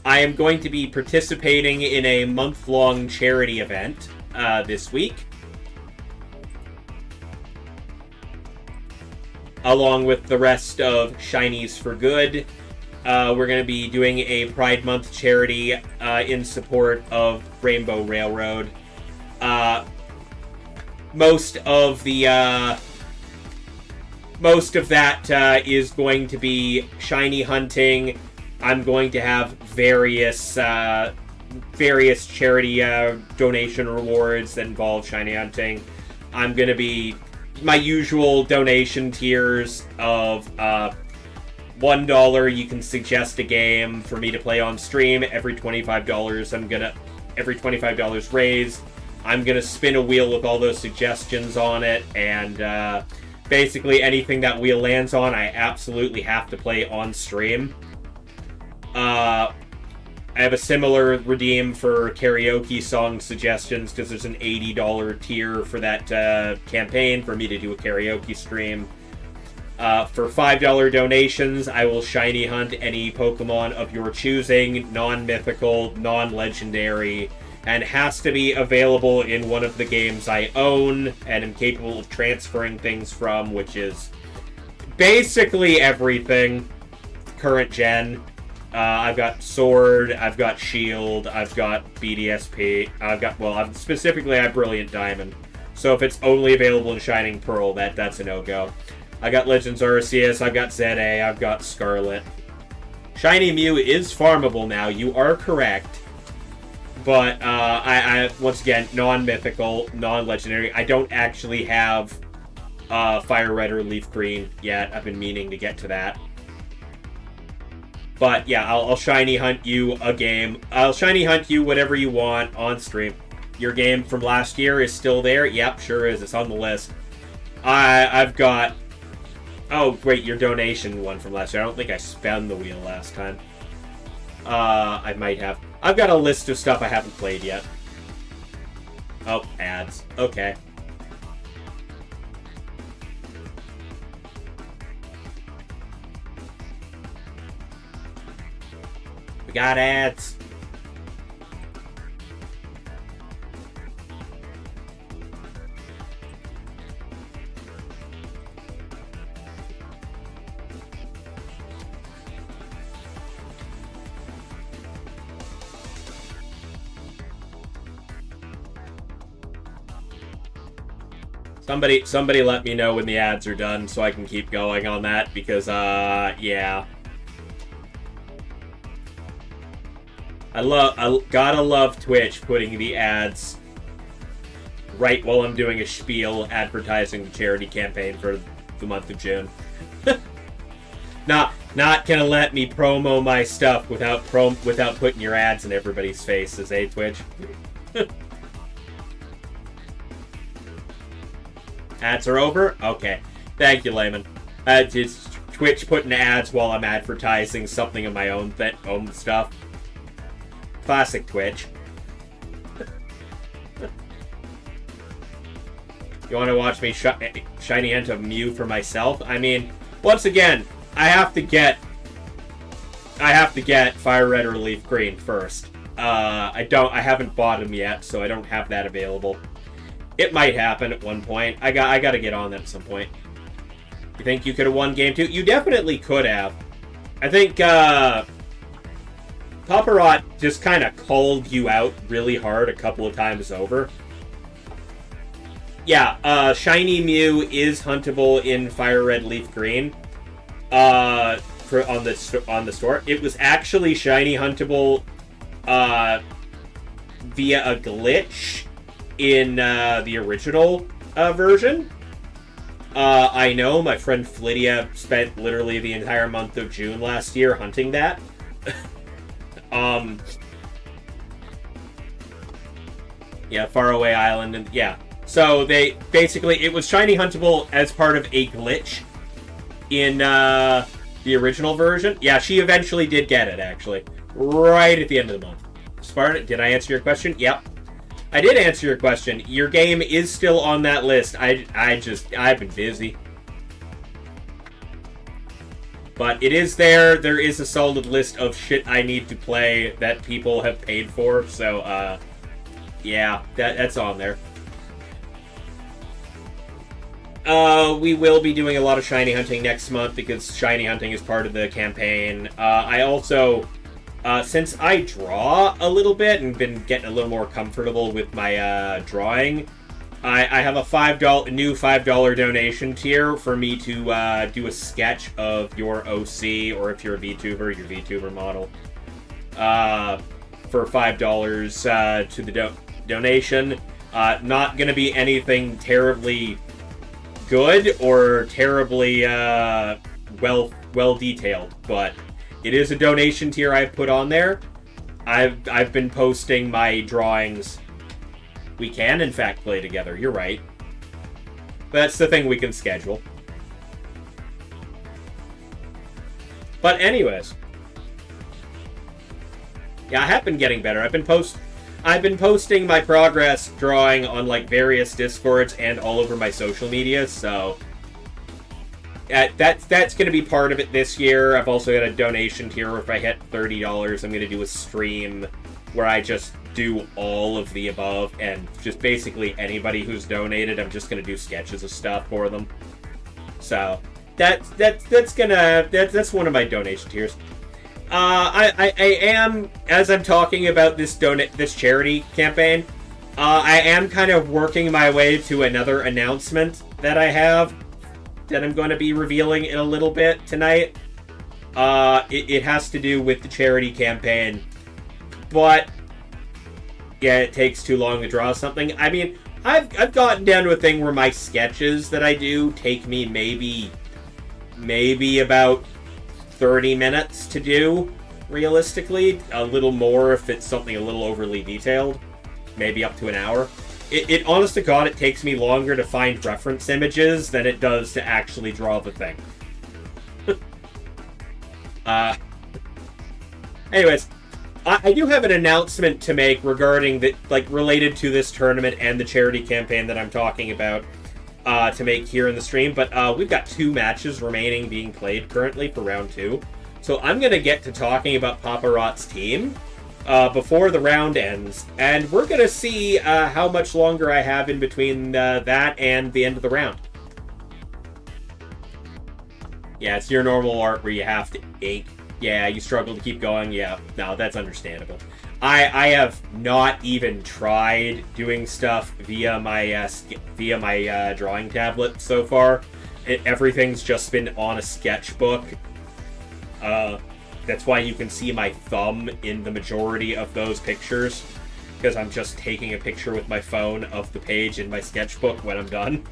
[SPEAKER 1] am going to be participating in a month-long charity event this week, along with the rest of Shinies for Good. We're going to be doing a Pride Month charity in support of Rainbow Railroad. Most of that is going to be shiny hunting. I'm going to have various charity donation rewards that involve shiny hunting. I'm going to be my usual donation tiers of $1, you can suggest a game for me to play on stream. Every $25 raised, I'm gonna spin a wheel with all those suggestions on it, and basically anything that wheel lands on, I absolutely have to play on stream. I have a similar redeem for karaoke song suggestions, because there's an $80 tier for that campaign for me to do a karaoke stream. For $5 donations, I will shiny hunt any Pokemon of your choosing, non-mythical, non-legendary, and has to be available in one of the games I own and am capable of transferring things from, which is basically everything current gen. I've got Sword, I've got Shield, I've got BDSP, I have Brilliant Diamond. So if it's only available in Shining Pearl, that's a no-go. I got Legends Arceus, I've got ZA, I've got Scarlet. Shiny Mew is farmable now, you are correct. But, I once again, non-mythical, non-legendary. I don't actually have Fire Red or Leaf Green yet. I've been meaning to get to that. But, yeah, I'll shiny hunt you a game. I'll shiny hunt you whatever you want on stream. Your game from last year is still there? Yep, sure is. It's on the list. I've got... Oh, wait, your donation one from last year. I don't think I spun the wheel last time. I might have. I've got a list of stuff I haven't played yet. Oh, ads. Okay. We got ads. Somebody let me know when the ads are done so I can keep going on that, because, yeah. I gotta love Twitch putting the ads right while I'm doing a spiel advertising the charity campaign for the month of June. Not gonna let me promo my stuff without putting your ads in everybody's faces, eh, Twitch? Ads are over? Okay. Thank you, Layman. It's Twitch putting ads while I'm advertising something of my own stuff. Classic Twitch. You want to watch me shiny hunt a Mew for myself? I mean, once again, I have to get Fire Red or Leaf Green first. I haven't bought them yet, so I don't have that available. It might happen at one point. I got to get on that at some point. You think you could have won game 2? You definitely could have. I think Paparot just kind of called you out really hard a couple of times over. Yeah, Shiny Mew is huntable in Fire Red Leaf Green. On the store. It was actually shiny huntable via a glitch in the original version. I know my friend Flydia spent literally the entire month of June last year hunting that. Yeah, Faraway Island, and yeah. So they basically, it was shiny huntable as part of a glitch in the original version. Yeah, she eventually did get it, actually, right at the end of the month. Spartan, did I answer your question? Yep. I did answer your question. Your game is still on that list. I've been busy. But it is there. There is a solid list of shit I need to play that people have paid for. So, yeah, that's on there. We will be doing a lot of shiny hunting next month because shiny hunting is part of the campaign. I also, since I draw a little bit and been getting a little more comfortable with my drawing, I have a new $5 donation tier for me to do a sketch of your OC, or if you're a VTuber, your VTuber model, for $5 to the donation. Not going to be anything terribly good or terribly well detailed, but it is a donation tier I've put on there. I've been posting my drawings. We can, in fact, play together. You're right. That's the thing we can schedule. But anyways. Yeah, I have been getting better. I've been posting my progress drawing on, like, various Discords and all over my social media, so that's going to be part of it this year. I've also got a donation tier. If I hit $30, I'm going to do a stream where I just do all of the above, and just basically anybody who's donated, I'm just going to do sketches of stuff for them. So that's one of my donation tiers. I am, as I'm talking about this charity campaign, I am kind of working my way to another announcement that I have that I'm going to be revealing in a little bit tonight. It has to do with the charity campaign, but yeah, it takes too long to draw something. I mean, I've gotten down to a thing where my sketches that I do take me maybe about 30 minutes to do, realistically. A little more if it's something a little overly detailed. Maybe up to an hour. It honest to God, it takes me longer to find reference images than it does to actually draw the thing. Anyways, I do have an announcement to make regarding related to this tournament and the charity campaign that I'm talking about to make here in the stream. But we've got 2 matches remaining being played currently for round 2. So I'm going to get to talking about Papa Rot's team before the round ends. And we're going to see how much longer I have in between that and the end of the round. Yeah, it's your normal art where you have to ink. Yeah, you struggle to keep going. Yeah, no, that's understandable. I have not even tried doing stuff via my drawing tablet so far. Everything's just been on a sketchbook. That's why you can see my thumb in the majority of those pictures, because I'm just taking a picture with my phone of the page in my sketchbook when I'm done.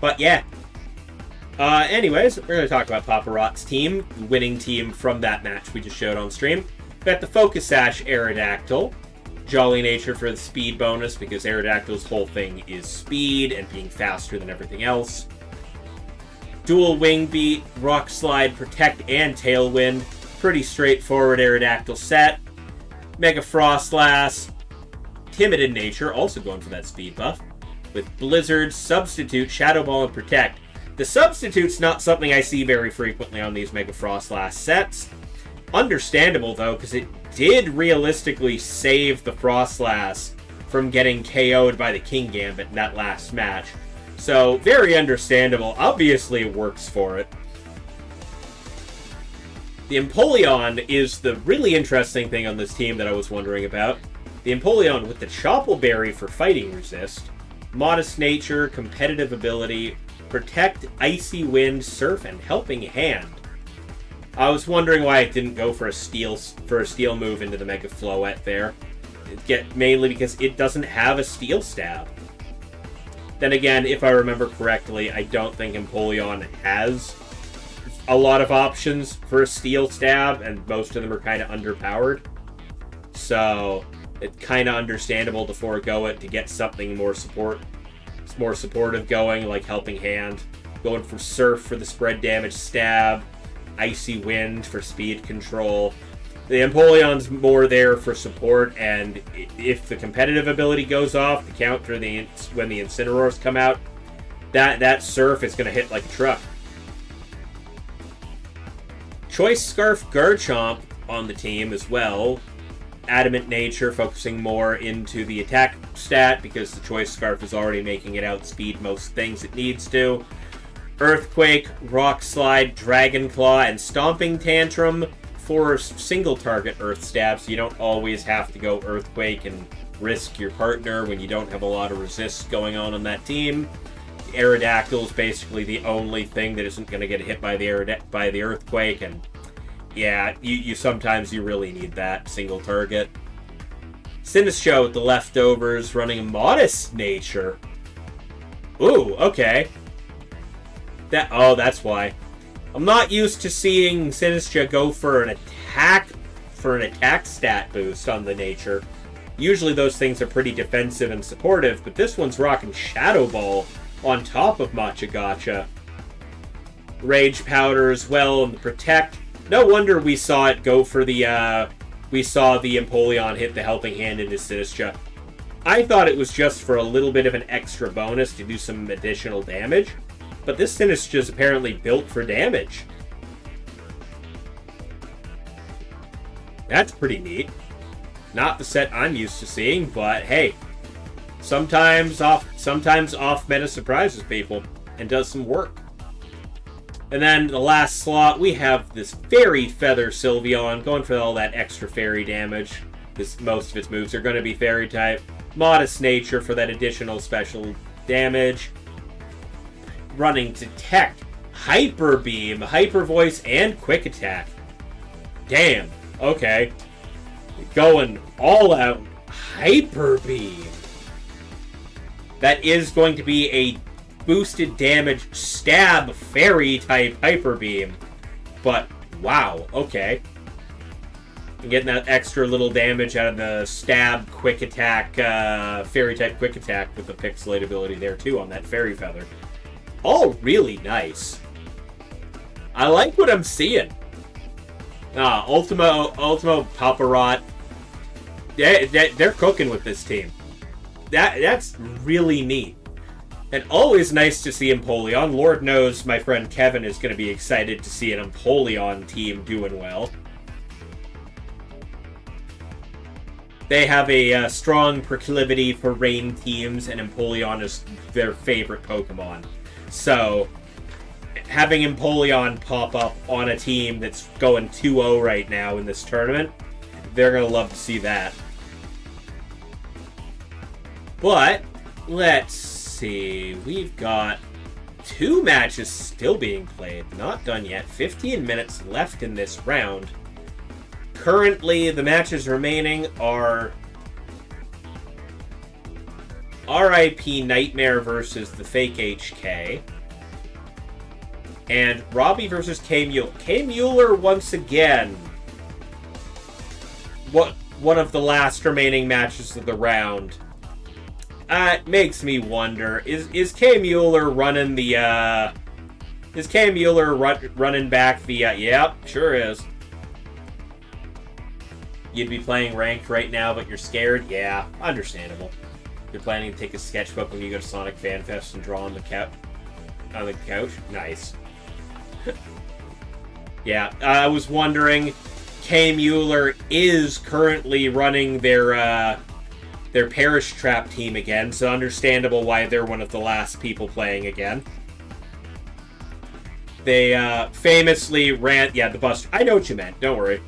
[SPEAKER 1] But yeah. Anyways, we're going to talk about Papa Rot's team, the winning team from that match we just showed on stream. We got the Focus Sash Aerodactyl, Jolly Nature for the speed bonus, because Aerodactyl's whole thing is speed and being faster than everything else. Dual Wing Beat, Rock Slide, Protect, and Tailwind. Pretty straightforward Aerodactyl set. Mega Frostlass, Timid in Nature, also going for that speed buff, with Blizzard, Substitute, Shadow Ball, and Protect. The Substitute's not something I see very frequently on these Mega Frostlass sets. Understandable, though, because it did realistically save the Frostlass from getting KO'd by the King Gambit in that last match. So, very understandable. Obviously, it works for it. The Empoleon is the really interesting thing on this team that I was wondering about. The Empoleon with the Choppleberry for fighting resist, Modest Nature, Competitive Ability, Protect, Icy Wind, Surf, and Helping Hand. I was wondering why it didn't go for a steel move into the Mega Floette there. Mainly because it doesn't have a Steel Stab. Then again, if I remember correctly, I don't think Empoleon has a lot of options for a Steel Stab, and most of them are kind of underpowered. So it's kind of understandable to forego it to get something more supportive going, like Helping Hand, going for Surf for the spread damage stab, Icy Wind for speed control. The Empoleon's more there for support, and if the competitive ability goes off, the counter when the Incineroars come out, That surf is going to hit like a truck. Choice Scarf Garchomp on the team as well. Adamant Nature focusing more into the attack stat because the Choice Scarf is already making it outspeed most things it needs to. Earthquake, Rock Slide, Dragon Claw, and Stomping Tantrum for single target Earth stabs. You don't always have to go Earthquake and risk your partner when you don't have a lot of resist going on that team. Aerodactyl is basically the only thing that isn't going to get hit by the Earthquake, and yeah, you sometimes you really need that single target. Sinistcha with the leftovers running a Modest Nature. Ooh, okay. That's why. I'm not used to seeing Sinistcha go for an attack stat boost on the Nature. Usually those things are pretty defensive and supportive, but this one's rocking Shadow Ball on top of Machagacha. Rage Powder as well and the Protect. No wonder we saw it go for the, we saw the Empoleon hit the Helping Hand into Sinistcha. I thought it was just for a little bit of an extra bonus to do some additional damage, but this Sinistcha is apparently built for damage. That's pretty neat. Not the set I'm used to seeing, but hey, sometimes off meta surprises people and does some work. And then the last slot, we have this Fairy Feather Sylveon going for all that extra fairy damage, because most of its moves are going to be fairy type. Modest Nature for that additional special damage. Running Detect, Hyper Beam, Hyper Voice, and Quick Attack. Damn, okay. Going all out Hyper Beam. That is going to be a boosted damage stab fairy type Hyper Beam. But wow, okay. I'm getting that extra little damage out of the stab quick attack, fairy type quick attack with the pixelate ability there too on that Fairy Feather. All really nice. I like what I'm seeing. Ultimo Paparot. They're cooking with this team. That's really neat. And always nice to see Empoleon. Lord knows my friend Kevin is going to be excited to see an Empoleon team doing well. They have a strong proclivity for rain teams, and Empoleon is their favorite Pokemon. So, having Empoleon pop up on a team that's going 2-0 right now in this tournament, they're going to love to see that. But, let's see. We've got 2 matches still being played. Not done yet. 15 minutes left in this round. Currently, the matches remaining are RIP Nightmare versus the Fake HK. And Robbie versus K. Mueller. K. Mueller, once again, one of the last remaining matches of the round. It makes me wonder, is K. Mueller running the, is K. Mueller running back the, yep, sure is. You'd be playing ranked right now, but you're scared? Yeah, understandable. You're planning to take a sketchbook when you go to Sonic Fan Fest and draw on the couch? Nice. Yeah, I was wondering, K. Mueller is currently running their Parish Trap team again, so understandable why they're one of the last people playing again. They famously ran... Yeah, the Buster. I know what you meant. Don't worry.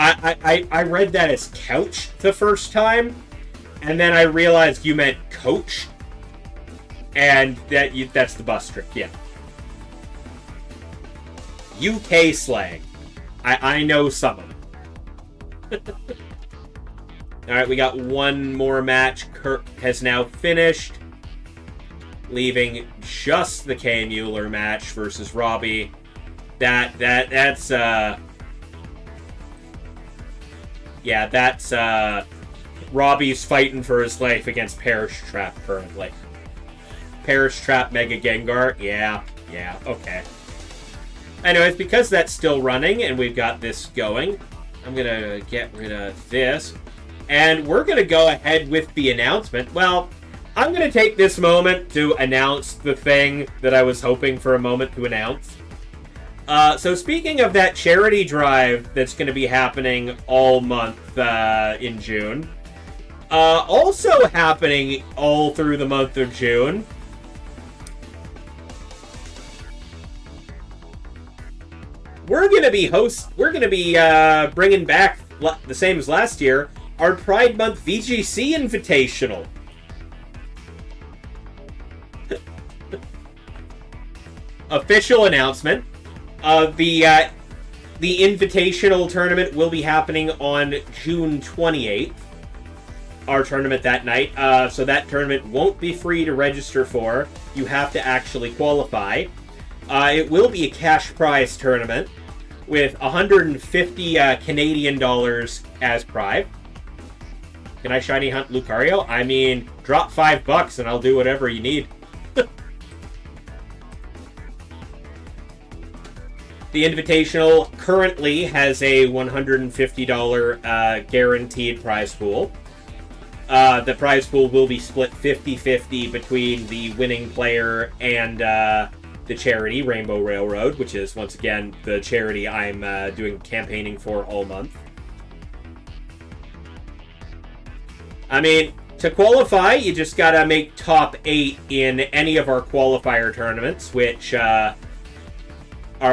[SPEAKER 1] I read that as couch the first time, and then I realized you meant coach, and that's the bus trick, yeah. UK slang. I know some of it. Alright, we got one more match. Kirk has now finished, leaving just the K. Mueller match versus Robbie. That's Robbie's fighting for his life against Parish Trap currently. Parish Trap Mega Gengar? Yeah, okay. Anyways, because that's still running and we've got this going, I'm gonna get rid of this. And we're gonna go ahead with the announcement. Well, I'm going to take this moment to announce the thing that I was hoping for a moment to announce. So speaking of that charity drive that's going to be happening all month in June, also happening all through the month of June, we're going to be bringing back the same as last year, our Pride Month VGC Invitational. Official announcement. The Invitational tournament will be happening on June 28th. Our tournament that night. So that tournament won't be free to register for. You have to actually qualify. It will be a cash prize tournament with 150 Canadian dollars as prize. Can I shiny hunt Lucario? I mean, drop $5 and I'll do whatever you need. The Invitational currently has a $150 guaranteed prize pool. The prize pool will be split 50-50 between the winning player and the charity, Rainbow Railroad, which is, once again, the charity I'm doing campaigning for all month. I mean, to qualify, you just gotta make top 8 in any of our qualifier tournaments, which are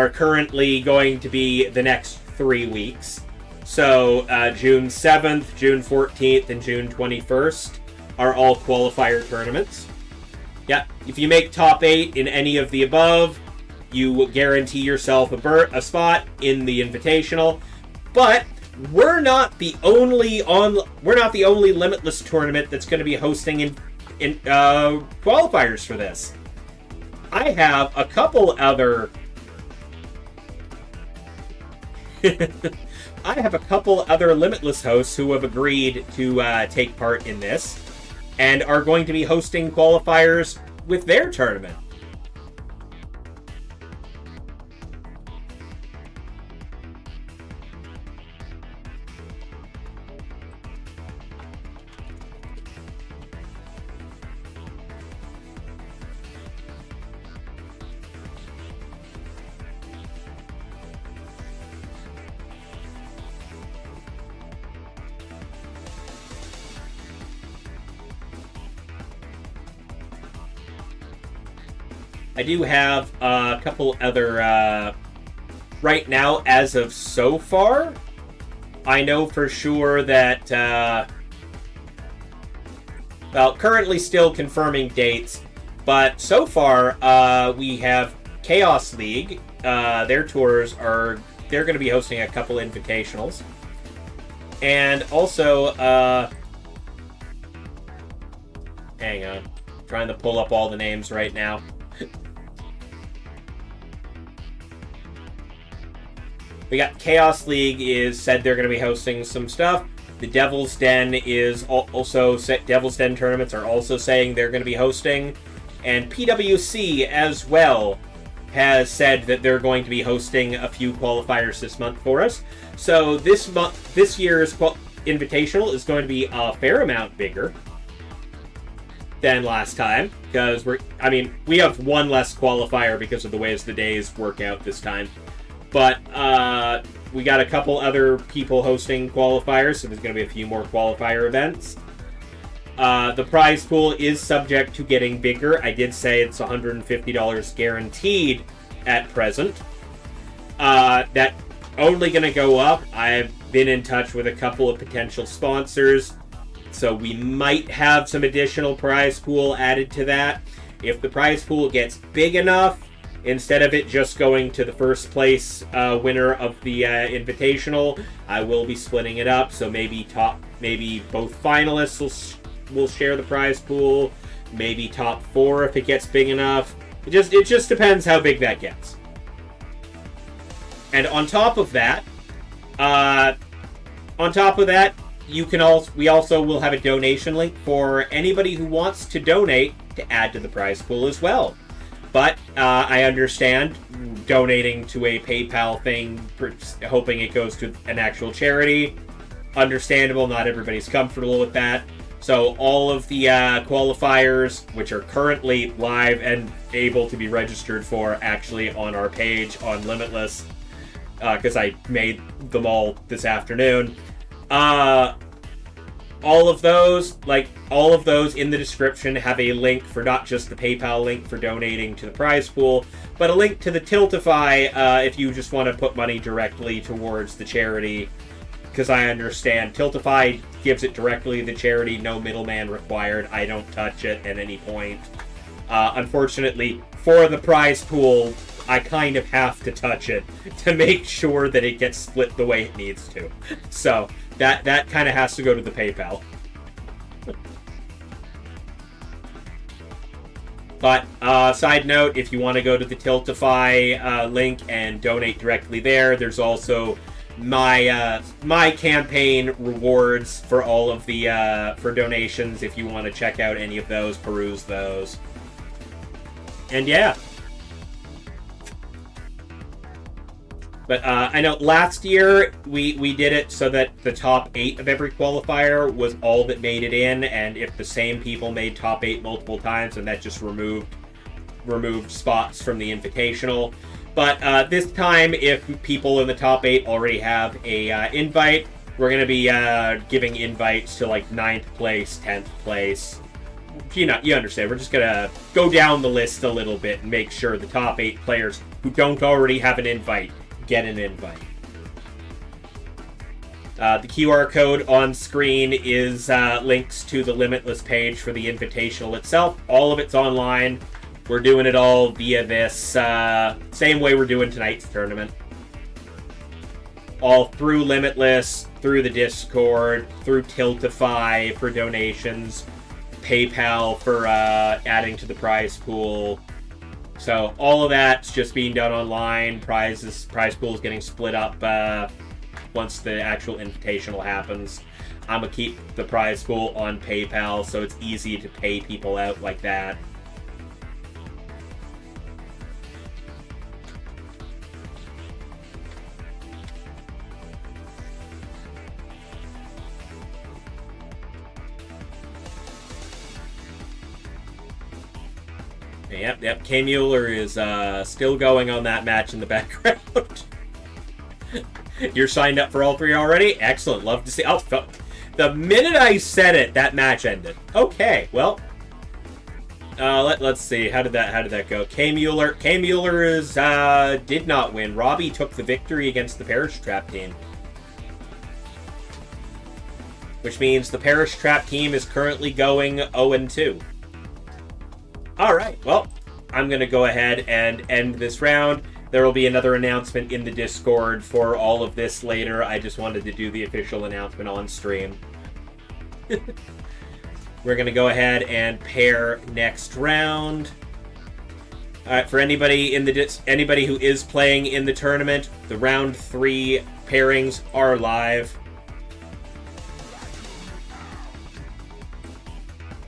[SPEAKER 1] currently going to be the next 3 weeks. So June 7th, June 14th, and June 21st are all qualifier tournaments. Yeah, if you make top 8 in any of the above, you guarantee yourself a spot in the Invitational. But we're not the only Limitless tournament that's going to be hosting in qualifiers for this. I have a couple other Limitless hosts who have agreed to take part in this and are going to be hosting qualifiers with their tournament. I do have a couple other, right now, as of so far, I know for sure that, currently still confirming dates, but so far, we have Chaos League. Their tours they're going to be hosting a couple invitationals. And also, hang on, trying to pull up all the names right now. We got Chaos League said they're going to be hosting some stuff. The Devil's Den Devil's Den tournaments are also saying they're going to be hosting. And PWC as well has said that they're going to be hosting a few qualifiers this month for us. So this year's Invitational is going to be a fair amount bigger than last time, because we have one less qualifier because of the ways the days work out this time. But we got a couple other people hosting qualifiers, so there's going to be a few more qualifier events. The prize pool is subject to getting bigger. I did say it's $150 guaranteed at present. That only going to go up. I've been in touch with a couple of potential sponsors, so we might have some additional prize pool added to that. If the prize pool gets big enough, instead of it just going to the first place winner of the Invitational, I will be splitting it up. So maybe both finalists will share the prize pool. Maybe top 4 if it gets big enough. It just depends how big that gets. And on top of that, we also will have a donation link for anybody who wants to donate to add to the prize pool as well. But I understand donating to a PayPal thing, hoping it goes to an actual charity. Understandable, not everybody's comfortable with that. So all of the qualifiers, which are currently live and able to be registered for, actually on our page on Limitless, because I made them all this afternoon. All of those in the description have a link for not just the PayPal link for donating to the prize pool, but a link to the Tiltify if you just want to put money directly towards the charity. Because I understand Tiltify gives it directly to the charity, no middleman required. I don't touch it at any point. Unfortunately, for the prize pool, I kind of have to touch it to make sure that it gets split the way it needs to. So that kind of has to go to the PayPal. But side note, if you want to go to the Tiltify link and donate directly there, there's also my campaign rewards for all of the for donations. If you want to check out any of those, peruse those. And yeah. But I know last year we did it so that the top 8 of every qualifier was all that made it in, and if the same people made top 8 multiple times, then that just removed spots from the Invitational. But this time, if people in the top 8 already have a invite, we're going to be giving invites to like 9th place, 10th place. You understand. We're just going to go down the list a little bit and make sure the top 8 players who don't already have an invite get an invite. The QR code on screen is links to the Limitless page for the Invitational itself. All of it's online. We're doing it all via this same way we're doing tonight's tournament. All through Limitless, through the Discord, through Tiltify for donations, PayPal for adding to the prize pool. So all of that's just being done online. Prize pool is getting split up once the actual Invitational happens. I'm going to keep the prize pool on PayPal so it's easy to pay people out like that. Yep. K. Mueller is still going on that match in the background. You're signed up for all 3 already? Excellent. Love to see. Oh, the minute I said it, that match ended. Okay, well, let's see. How did that go? K. Mueller is did not win. Robbie took the victory against the Parish Trap team, which means the Parish Trap team is currently going 0-2. Alright, well, I'm going to go ahead and end this round. There will be another announcement in the Discord for all of this later. I just wanted to do the official announcement on stream. We're going to go ahead and pair next round. Alright, for anybody who is playing in the tournament, the round 3 pairings are live.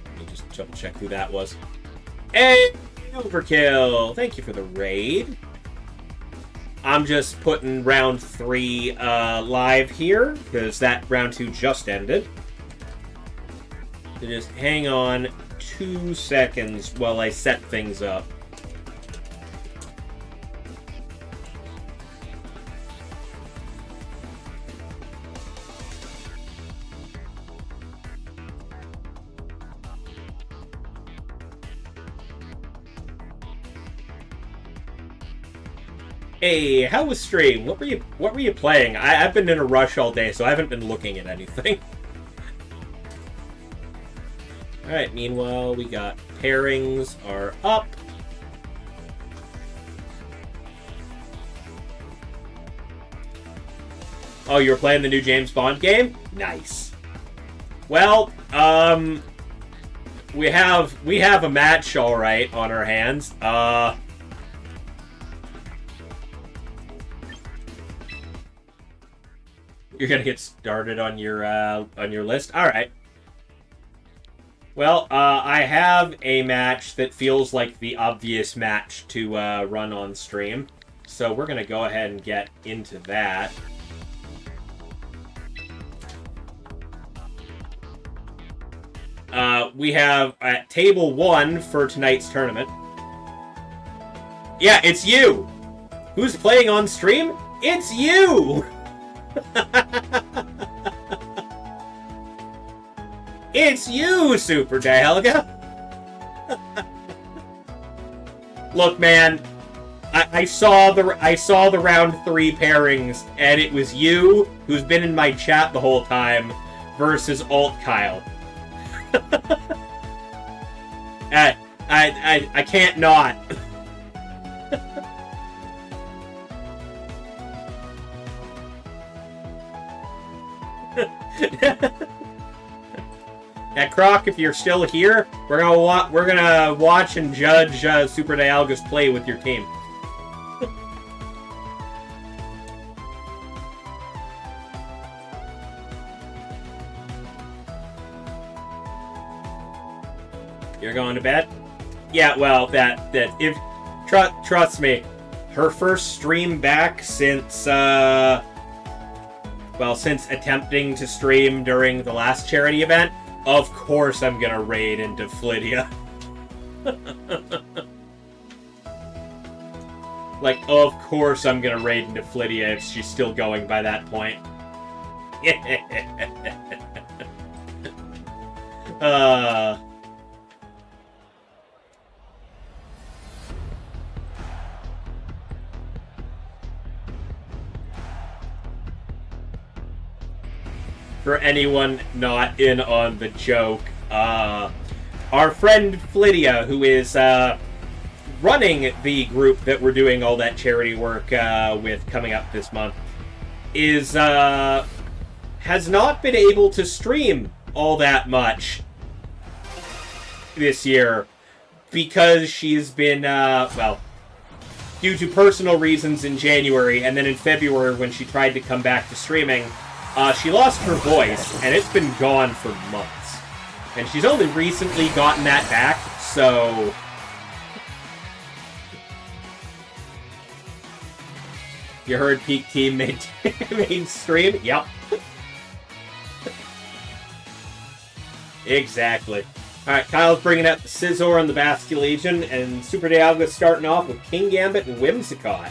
[SPEAKER 1] Let me just double check who that was. Hey, Overkill! Thank you for the raid. I'm just putting round 3 live here, because that round 2 just ended. So just hang on 2 seconds while I set things up. Hey, how was stream? What were you playing? I've been in a rush all day, so I haven't been looking at anything. Alright, meanwhile, we got pairings are up. Oh, you were playing the new James Bond game? Nice. Well, we have a match, alright, on our hands. You're gonna get started on your list? Alright. Well, I have a match that feels like the obvious match to run on stream. So we're gonna go ahead and get into that. We have at table 1 for tonight's tournament. Yeah, it's you! Who's playing on stream? It's you! It's you, Super Dialga! Look, man, I saw the round 3 pairings, and it was you, who's been in my chat the whole time, versus Alt Kyle. I can't not. Yeah, Croc, if you're still here, we're gonna watch and judge Super Dialga's play with your team. You're going to bed? Yeah, well, trust me, her first stream back since attempting to stream during the last charity event, of course I'm gonna raid into Flydia. Like, of course I'm gonna raid into Flydia if she's still going by that point. For anyone not in on the joke, our friend Flydia, who is running the group that we're doing all that charity work with coming up this month, has not been able to stream all that much this year because she's been, due to personal reasons in January, and then in February when she tried to come back to streaming, she lost her voice, and it's been gone for months. And she's only recently gotten that back, so... You heard Peak Team mainstream? Yep. Exactly. Alright, Kyle's bringing out the Scizor and the Basculegion, and Super Dialga's starting off with Kingambit and Whimsicott.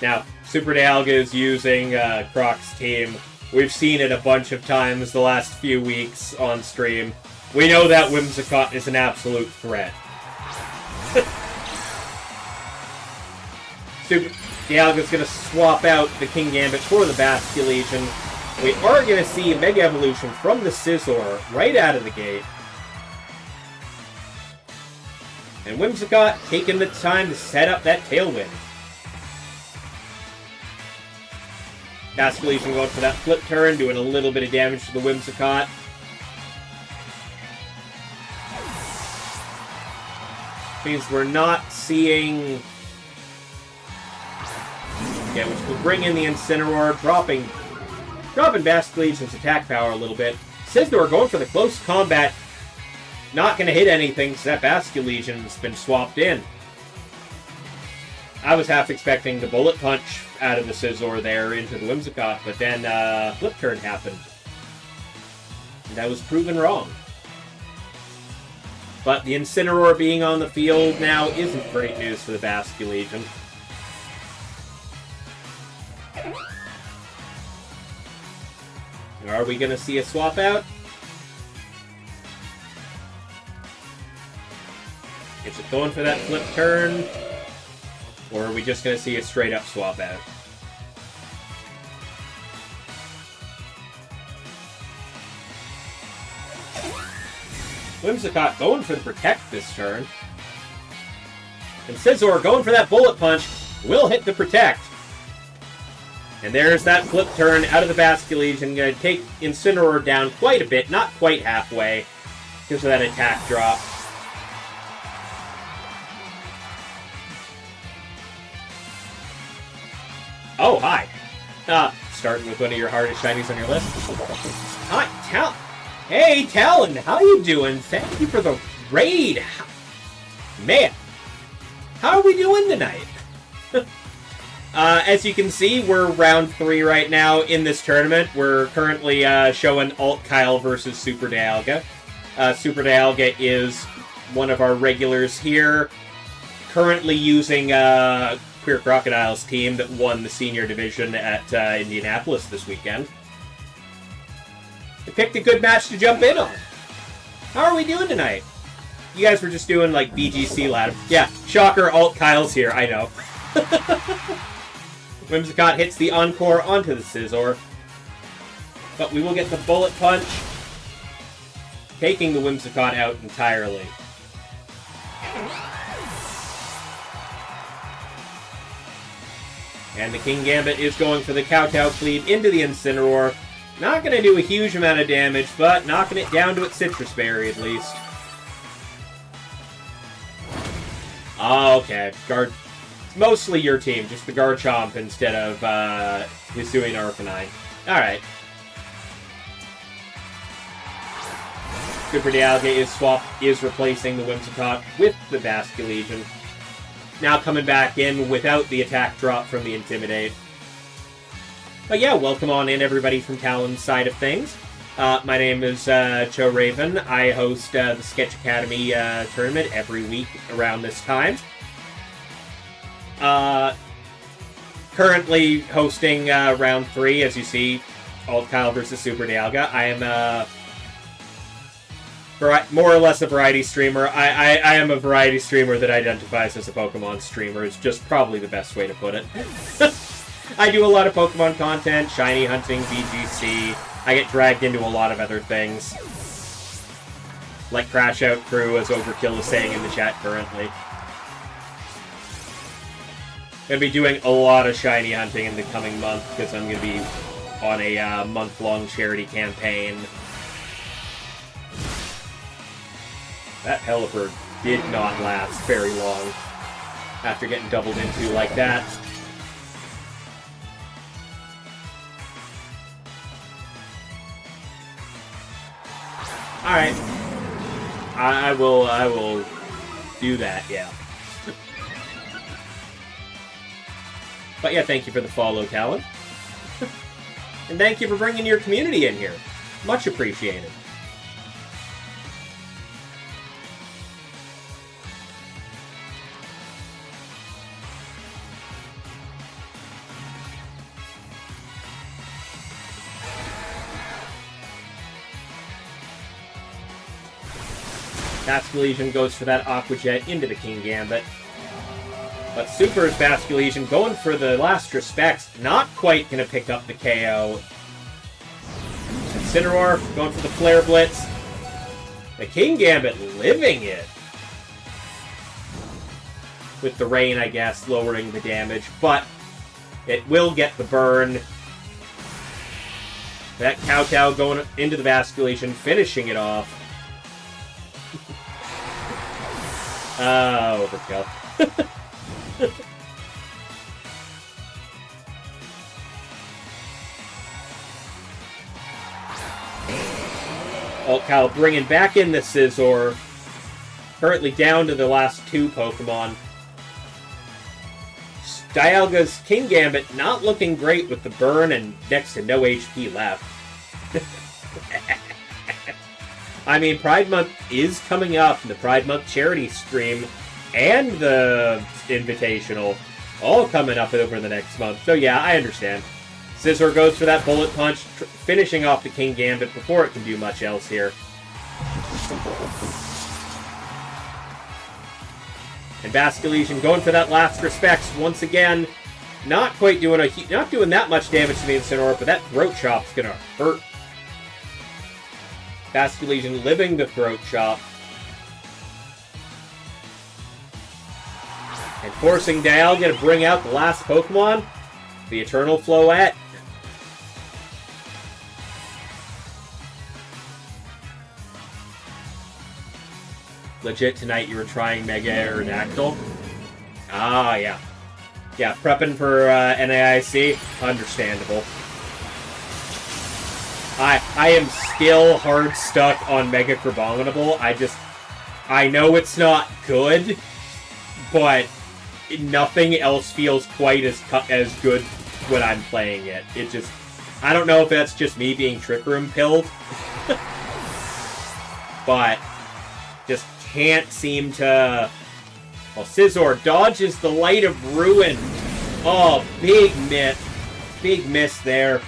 [SPEAKER 1] Now, Super Dialga is using Croc's team. We've seen it a bunch of times the last few weeks on stream. We know that Whimsicott is an absolute threat. Super Dialga's going to swap out the Kingambit for the Basculegion. We are going to see a Mega Evolution from the Scizor right out of the gate. And Whimsicott taking the time to set up that Tailwind. Basculegion going for that flip turn, doing a little bit of damage to the Whimsicott. Means we're not seeing... Yeah, which will bring in the Incineroar, dropping Basculegion's attack power a little bit. Scizor going for the close combat. Not going to hit anything because that Basculegion's been swapped in. I was half expecting the Bullet Punch out of the Scizor there into the Whimsicott, but then Flip Turn happened. And I was proven wrong. But the Incineroar being on the field now isn't great news for the Basculegion. Are we going to see a swap out? Is it going for that Flip Turn? Or are we just going to see a straight-up swap out? Whimsicott going for the Protect this turn. And Scizor going for that Bullet Punch will hit the Protect. And there's that Flip Turn out of the Basculegion. Going to take Incineroar down quite a bit, not quite halfway, because of that attack drop. Oh, hi. Starting with one of your hardest shinies on your list. Hi, Hey, Talon, how you doing? Thank you for the raid. Man. How are we doing tonight? As you can see, we're round 3 right now in this tournament. We're currently showing Alt Kyle versus Super Dialga. Super Dialga is one of our regulars here, currently using Queer Crocodile's team that won the senior division at Indianapolis this weekend. They picked a good match to jump in on. How are we doing tonight? You guys were just doing, like, VGC ladder. Yeah, shocker, Alt Kyle's here, I know. Whimsicott hits the Encore onto the Scizor. But we will get the Bullet Punch, taking the Whimsicott out entirely. And the Kingambit is going for the Kowtow Cleave into the Incineroar. Not going to do a huge amount of damage, but knocking it down to its Citrus Berry at least. Oh, okay. Guard. It's mostly your team, just the Garchomp instead of Hisuian Arcanine. Alright. Super Dialga is replacing the Whimsicott with the Basculegion. Now coming back in without the attack drop from the Intimidate. But yeah, welcome on in everybody from Talon's side of things. My name is ChouRaven. I host the Sketch Academy tournament every week around this time. Currently hosting round 3, as you see, Alt Kyle versus Super Dialga. I am more or less a variety streamer. I am a variety streamer that identifies as a Pokemon streamer. Is just probably the best way to put it. I do a lot of Pokemon content, shiny hunting, VGC. I get dragged into a lot of other things. Like Crash Out Crew, as Overkill is saying in the chat currently. Gonna be doing a lot of shiny hunting in the coming month, because I'm gonna be on a month-long charity campaign. That Pelipper did not last very long after getting doubled into like that. Alright. I will do that, yeah. But yeah, thank you for the follow, Talon. And thank you for bringing your community in here. Much appreciated. Basculegion goes for that Aqua Jet into the Kingambit. But Super's Basculegion going for the last respects. Not quite going to pick up the KO. Incineroar going for the Flare Blitz. The Kingambit living it. With the rain, I guess, lowering the damage. But it will get the burn. That Kowtow going into the Basculegion, finishing it off. Overkill. Alt Kyle bringing back in the Scizor. Currently down to the last 2 Pokemon. Dialga's Kingambit not looking great with the burn and next to no HP left. I mean, Pride Month is coming up. The Pride Month charity stream and the Invitational all coming up over the next month. So yeah, I understand. Scizor goes for that Bullet Punch, finishing off the Kingambit before it can do much else here. And Basculegion going for that last respects once again. Not quite doing not doing that much damage to the Incineroar, but that Throat Chop's gonna hurt. Basculegion living the Throat Chop. And forcing Dialga to bring out the last Pokemon, the Eternal Floette. Legit, tonight you were trying Mega Aerodactyl? Ah, yeah. Yeah, prepping for NAIC? Understandable. I am still hard stuck on Mega Crabominable. I know it's not good, but nothing else feels quite as good when I'm playing it. It just... I don't know if that's just me being Trick Room pilled. But just can't seem to... Well, Scizor dodges the Light of Ruin. Oh, big miss. Big miss there.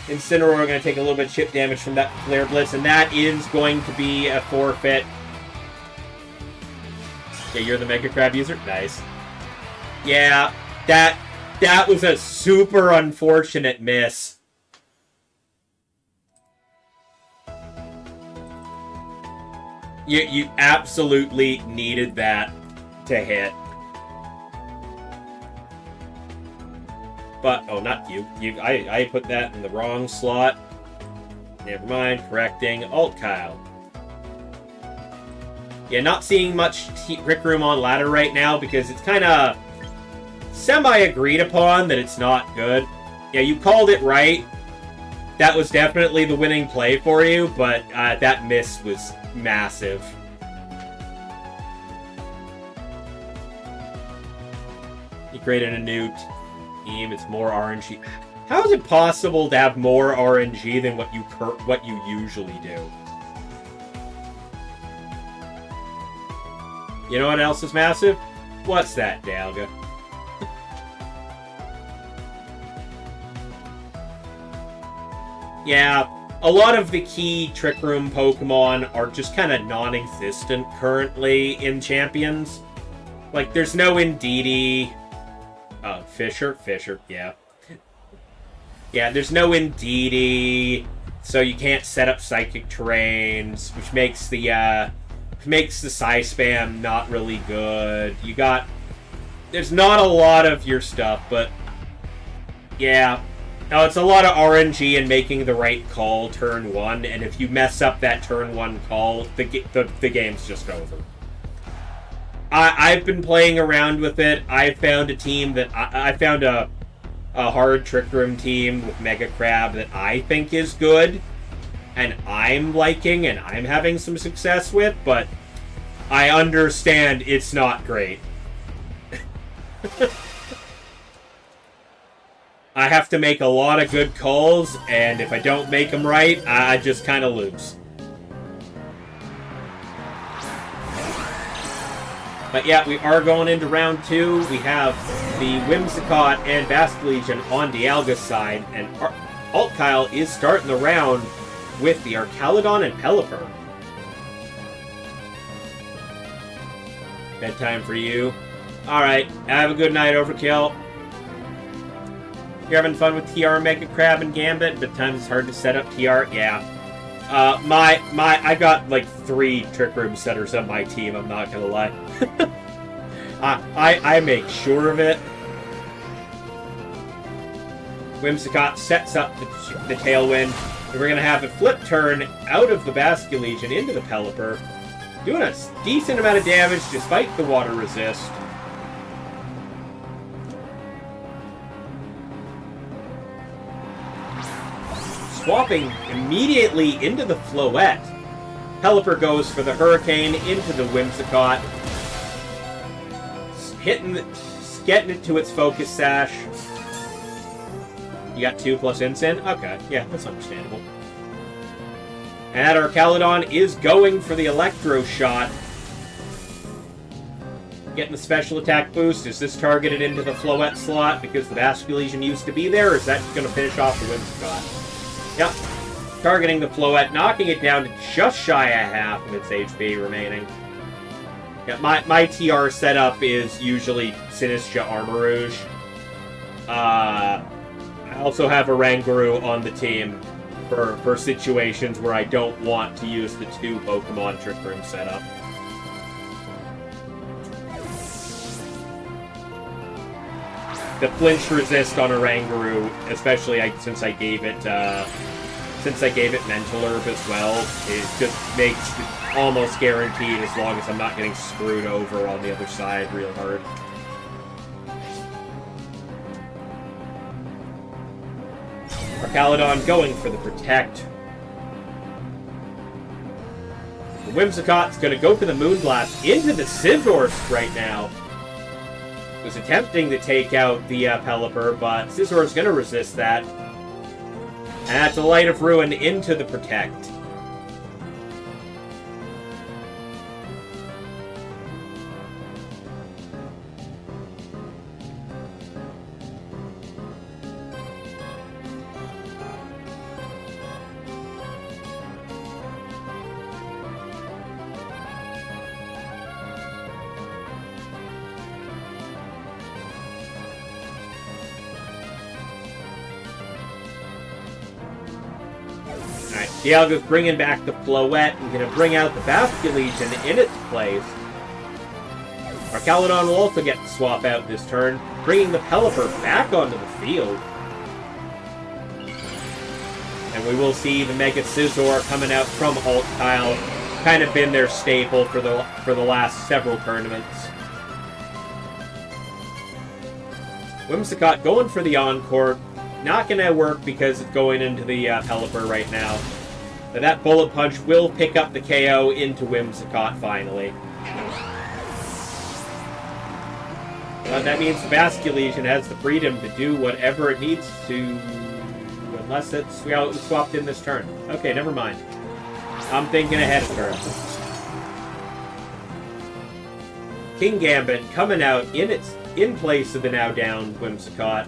[SPEAKER 1] Incineroar going to take a little bit of chip damage from that Flare Blitz, and that is going to be a forfeit. Yeah, you're the Mega Crab user? Nice. Yeah, that was a super unfortunate miss. You absolutely needed that to hit. But, oh, not you. I put that in the wrong slot. Never mind. Correcting. Alt Kyle. Yeah, not seeing much Trick Room on ladder right now because it's kind of semi-agreed upon that it's not good. Yeah, you called it right. That was definitely the winning play for you, but that miss was massive. You created a new team. It's more RNG. How is it possible to have more RNG than what you usually do? You know what else is massive? What's that, Dalga? Yeah, a lot of the key Trick Room Pokemon are just kind of non-existent currently in Champions. Like, there's no Indeedee. Fisher, yeah. Yeah, there's no Indeedee, so you can't set up Psychic Terrains, which makes the Psy-Spam not really good. There's not a lot of your stuff, but yeah. No, it's a lot of RNG and making the right call turn 1, and if you mess up that turn 1 call, the game's just over. I've been playing around with it. I found a team that... I found a hard Trick Room team with Mega Crab that I think is good, and I'm liking, and I'm having some success with, but I understand it's not great. I have to make a lot of good calls, and if I don't make them right, I just kind of lose. But yeah, we are going into round 2. We have the Whimsicott and Basculegion on Dialga's side, and Alt Kyle is starting the round with the Archaludon and Pelipper. Bedtime for you. Alright, have a good night, Overkill. You're having fun with TR, Mega Crab, and Gambit, but times it's hard to set up TR. Yeah. I got like 3 Trick Room setters on my team, I'm not gonna lie. I make sure of it. Whimsicott sets up the Tailwind, and we're gonna have a flip turn out of the Basculegion into the Pelipper, doing a decent amount of damage despite the water resist. Swapping immediately into the Floette. Pelipper goes for the Hurricane into the Whimsicott. Getting it to its Focus Sash. You got 2 plus Incin? Okay, yeah, that's understandable. And Archaludon is going for the Electro Shot. Getting the special attack boost. Is this targeted into the Floette slot because the Basculegion used to be there, or is that going to finish off the Whimsicott? Yep. Targeting the Floette, knocking it down to just shy of half of its HP remaining. Yeah, my TR setup is usually Sinistcha Armarouge. I also have a Oranguru on the team for situations where I don't want to use the 2 Pokemon Trick Room setup. The flinch resist on Oranguru, especially since I gave it Mental Herb as well, it just makes it almost guaranteed as long as I'm not getting screwed over on the other side real hard. Archaludon going for the Protect. Whimsicott's going to go for the Moonblast into the Scizor right now. Was attempting to take out the Pelipper, but Scizor's going to resist that. And that's a Light of Ruin into the Protect. Dialga's bringing back the Floette and going to bring out the Basculegion in its place. Archaludon will also get to swap out this turn, bringing the Pelipper back onto the field. And we will see the Mega Scizor coming out from Alt Tile. Kind of been their staple for the last several tournaments. Whimsicott going for the Encore. Not going to work because it's going into the Pelipper right now. But that Bullet Punch will pick up the KO into Whimsicott finally. But that means Basculegion has the freedom to do whatever it needs to, unless it's swapped in this turn. Okay, never mind. I'm thinking ahead of turn. King Gambit coming out in place of the now down Whimsicott.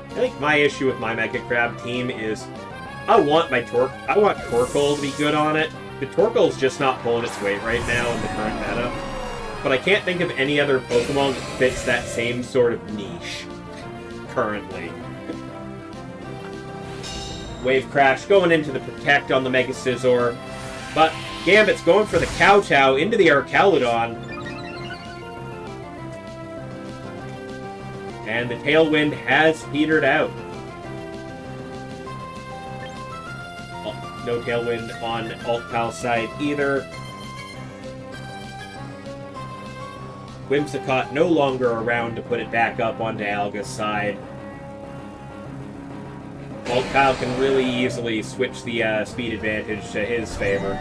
[SPEAKER 1] I think my issue with my Mega Crab team is I want Torkoal to be good on it. The Torkoal's just not pulling its weight right now in the current meta. But I can't think of any other Pokemon that fits that same sort of niche currently. Wave Crash going into the Protect on the Mega Scizor. But Gambit's going for the Kowtow into the Archaludon. And the Tailwind has petered out. No Tailwind on Alt Tile's side either. Whimsicott no longer around to put it back up onto Alga's side. Alt Tile can really easily switch the speed advantage to his favor.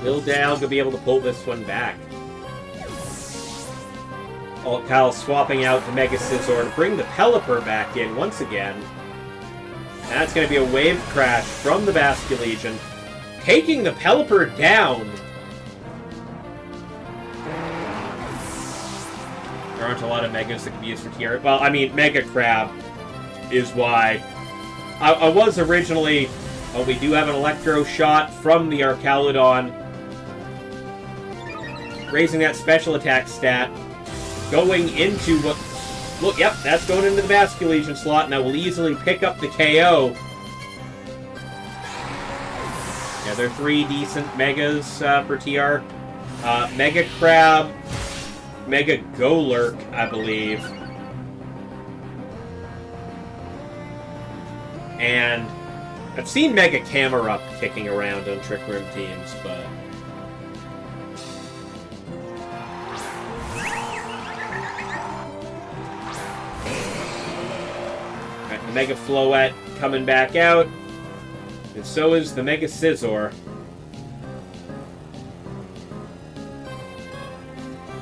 [SPEAKER 1] Will Dialga be able to pull this one back? Alt Tile swapping out the Mega Scizor to bring the Pelipper back in once again. That's going to be a Wave Crash from the Basculegion, taking the Pelipper down. There aren't a lot of Megas that can be used for TR. Well, I mean, Mega Crab is why. I was originally... Oh, we do have an Electro Shot from the Archaludon. Raising that special attack stat. Going into what... Look, yep, that's going into the Basculegion slot, and I will easily pick up the KO. Yeah, there are 3 decent Megas for TR. Mega Crab, Mega Golurk, I believe. And I've seen Mega Camerupt kicking around on Trick Room teams, but... Alright, the Mega Floette coming back out. And so is the Mega Scizor.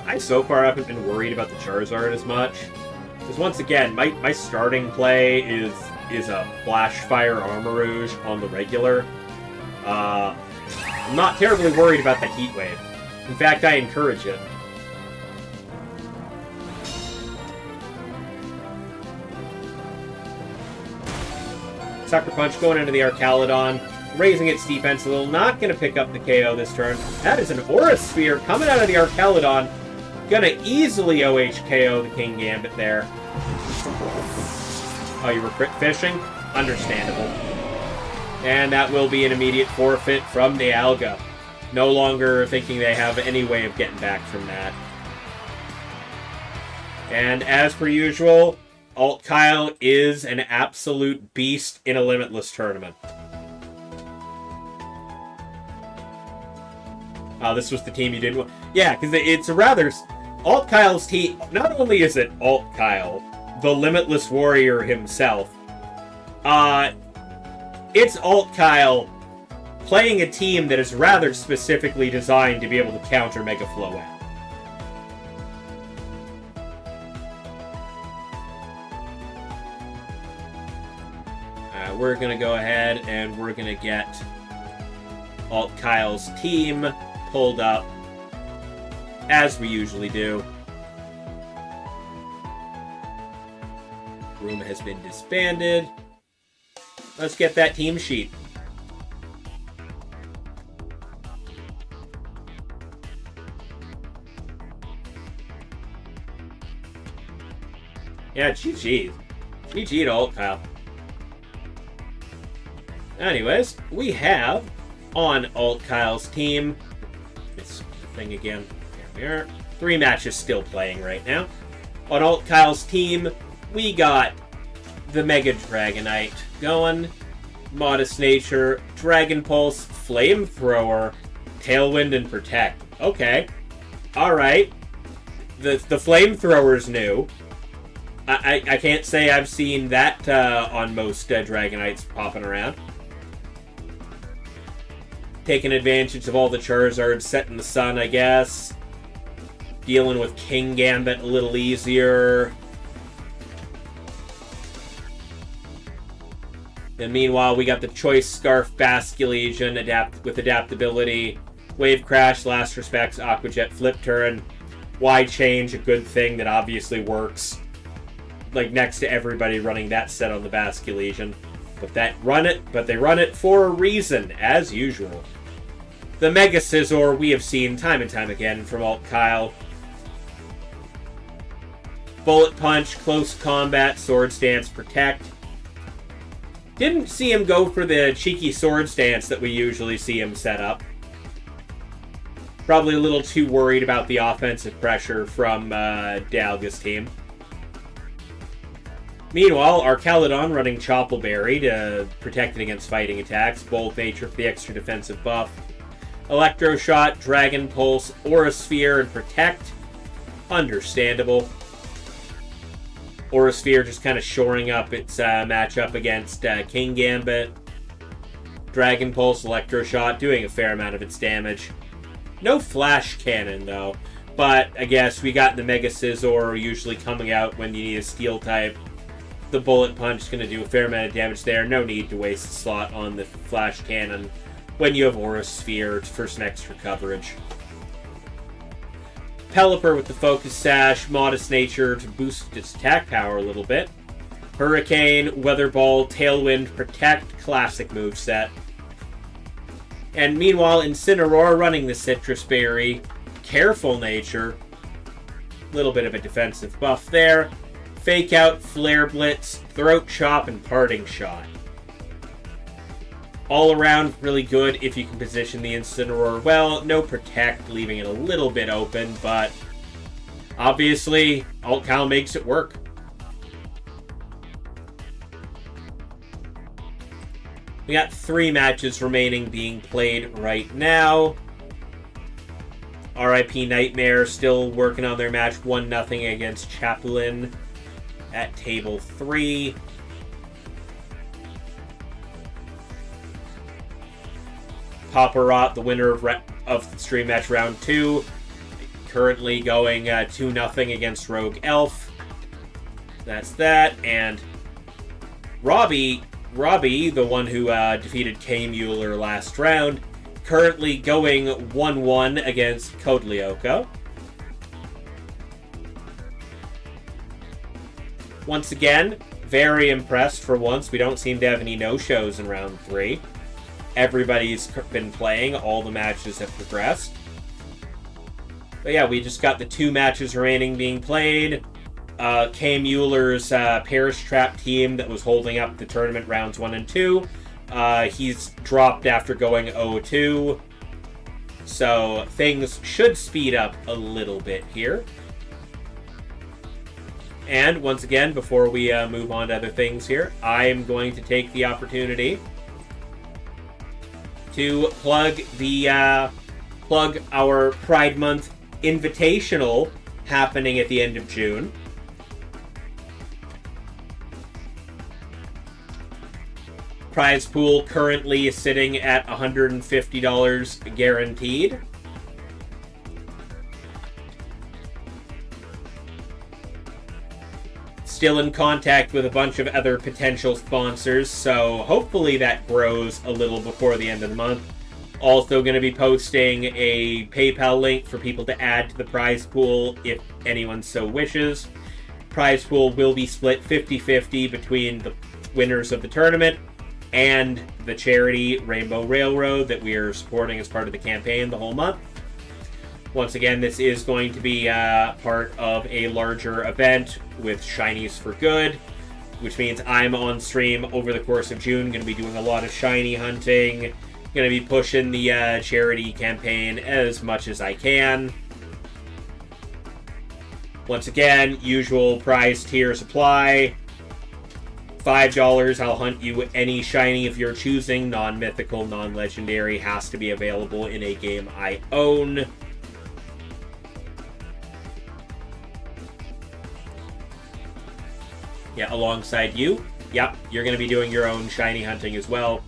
[SPEAKER 1] I so far haven't been worried about the Charizard as much. Because once again, my starting play is a Flash Fire Armarouge on the regular. I'm not terribly worried about the Heat Wave. In fact, I encourage it. Sucker Punch going into the Archaludon, raising its defense a little. Not going to pick up the KO this turn. That is an Aura Sphere coming out of the Archaludon. Gonna easily OHKO the King Gambit there. Oh, you were crit fishing? Understandable. And that will be an immediate forfeit from Dialga. No longer thinking they have any way of getting back from that. And as per usual, Alt Kyle is an absolute beast in a Limitless tournament. Oh, this was the team you didn't want. Yeah, because it's a rather... Alt Kyle's team... Not only is it Alt Kyle, the Limitless Warrior himself, it's Alt Kyle playing a team that is rather specifically designed to be able to counter Mega Flow out. We're going to go ahead and we're going to get Alt Kyle's team pulled up as we usually do. Room has been disbanded. Let's get that team sheet. Yeah, GG. GG to Alt Kyle. Anyways, we have on Alt Kyle's team, it's the thing again, there we are, 3 matches still playing right now. On Alt Kyle's team, we got the Mega Dragonite going, Modest Nature, Dragon Pulse, Flamethrower, Tailwind, and Protect. Okay. Alright. The Flamethrower's new. I can't say I've seen that on most Dragonites popping around. Taking advantage of all the Charizards set in the sun, I guess. Dealing with King Gambit a little easier. And meanwhile, we got the Choice Scarf, Basculegion, with adaptability. Wave Crash, Last Respects, Aqua Jet, Flip Turn. Why change a good thing that obviously works? Like next to everybody running that set on the Basculegion. But they run it for a reason, as usual. The Mega Scizor we have seen time and time again from Alt Kyle. Bullet Punch, Close Combat, Sword Stance, Protect. Didn't see him go for the cheeky Sword Stance that we usually see him set up. Probably a little too worried about the offensive pressure from Dialga's team. Meanwhile, Archaludon running Choppleberry to protect it against fighting attacks. Bold Nature for the extra defensive buff. Electro Shot, Dragon Pulse, Aura Sphere, and Protect. Understandable. Aura Sphere just kind of shoring up its matchup against King Gambit. Dragon Pulse, Electro Shot, doing a fair amount of its damage. No Flash Cannon, though. But I guess we got the Mega Scizor usually coming out when you need a Steel type. The Bullet Punch is going to do a fair amount of damage there. No need to waste a slot on the Flash Cannon when you have Aura Sphere for some extra coverage. Pelipper with the Focus Sash, Modest Nature to boost its attack power a little bit. Hurricane, Weather Ball, Tailwind, Protect, classic moveset. And meanwhile, Incineroar running the Citrus Berry, Careful Nature, little bit of a defensive buff there. Fake Out, Flare Blitz, Throat Chop, and Parting Shot. All around really good if you can position the Incineroar well. No Protect, leaving it a little bit open, but obviously Alt Kyle makes it work. We got 3 matches remaining being played right now. RIP Nightmare still working on their match 1-0 against Chaplin at table 3. Paparot, the winner of the Stream Match Round 2, currently going 2-0 against Rogue Elf. That's that. And Robbie, the one who defeated K. Mueller last round, currently going 1-1 against Kodlioko. Once again, very impressed for once. We don't seem to have any no-shows in round 3. Everybody's been playing. All the matches have progressed. But yeah, we just got the 2 matches remaining being played. K. Mueller's Parish Trap team that was holding up the tournament rounds 1 and 2. He's dropped after going 0-2. So things should speed up a little bit here. And once again, before we move on to other things here, I am going to take the opportunity to plug our Pride Month Invitational happening at the end of June. Prize pool currently sitting at $150 guaranteed. Still in contact with a bunch of other potential sponsors, so hopefully that grows a little before the end of the month. Also going to be posting a PayPal link for people to add to the prize pool if anyone so wishes. Prize pool will be split 50-50 between the winners of the tournament and the charity Rainbow Railroad that we are supporting as part of the campaign the whole month. Once again, this is going to be part of a larger event with Shinies for Good, which means I'm on stream over the course of June, going to be doing a lot of shiny hunting, going to be pushing the charity campaign as much as I can. Once again, usual prize tier supply. $5, I'll hunt you any shiny of your choosing. Non-mythical, non-legendary has to be available in a game I own. Yeah, alongside you. Yep, you're going to be doing your own shiny hunting as well.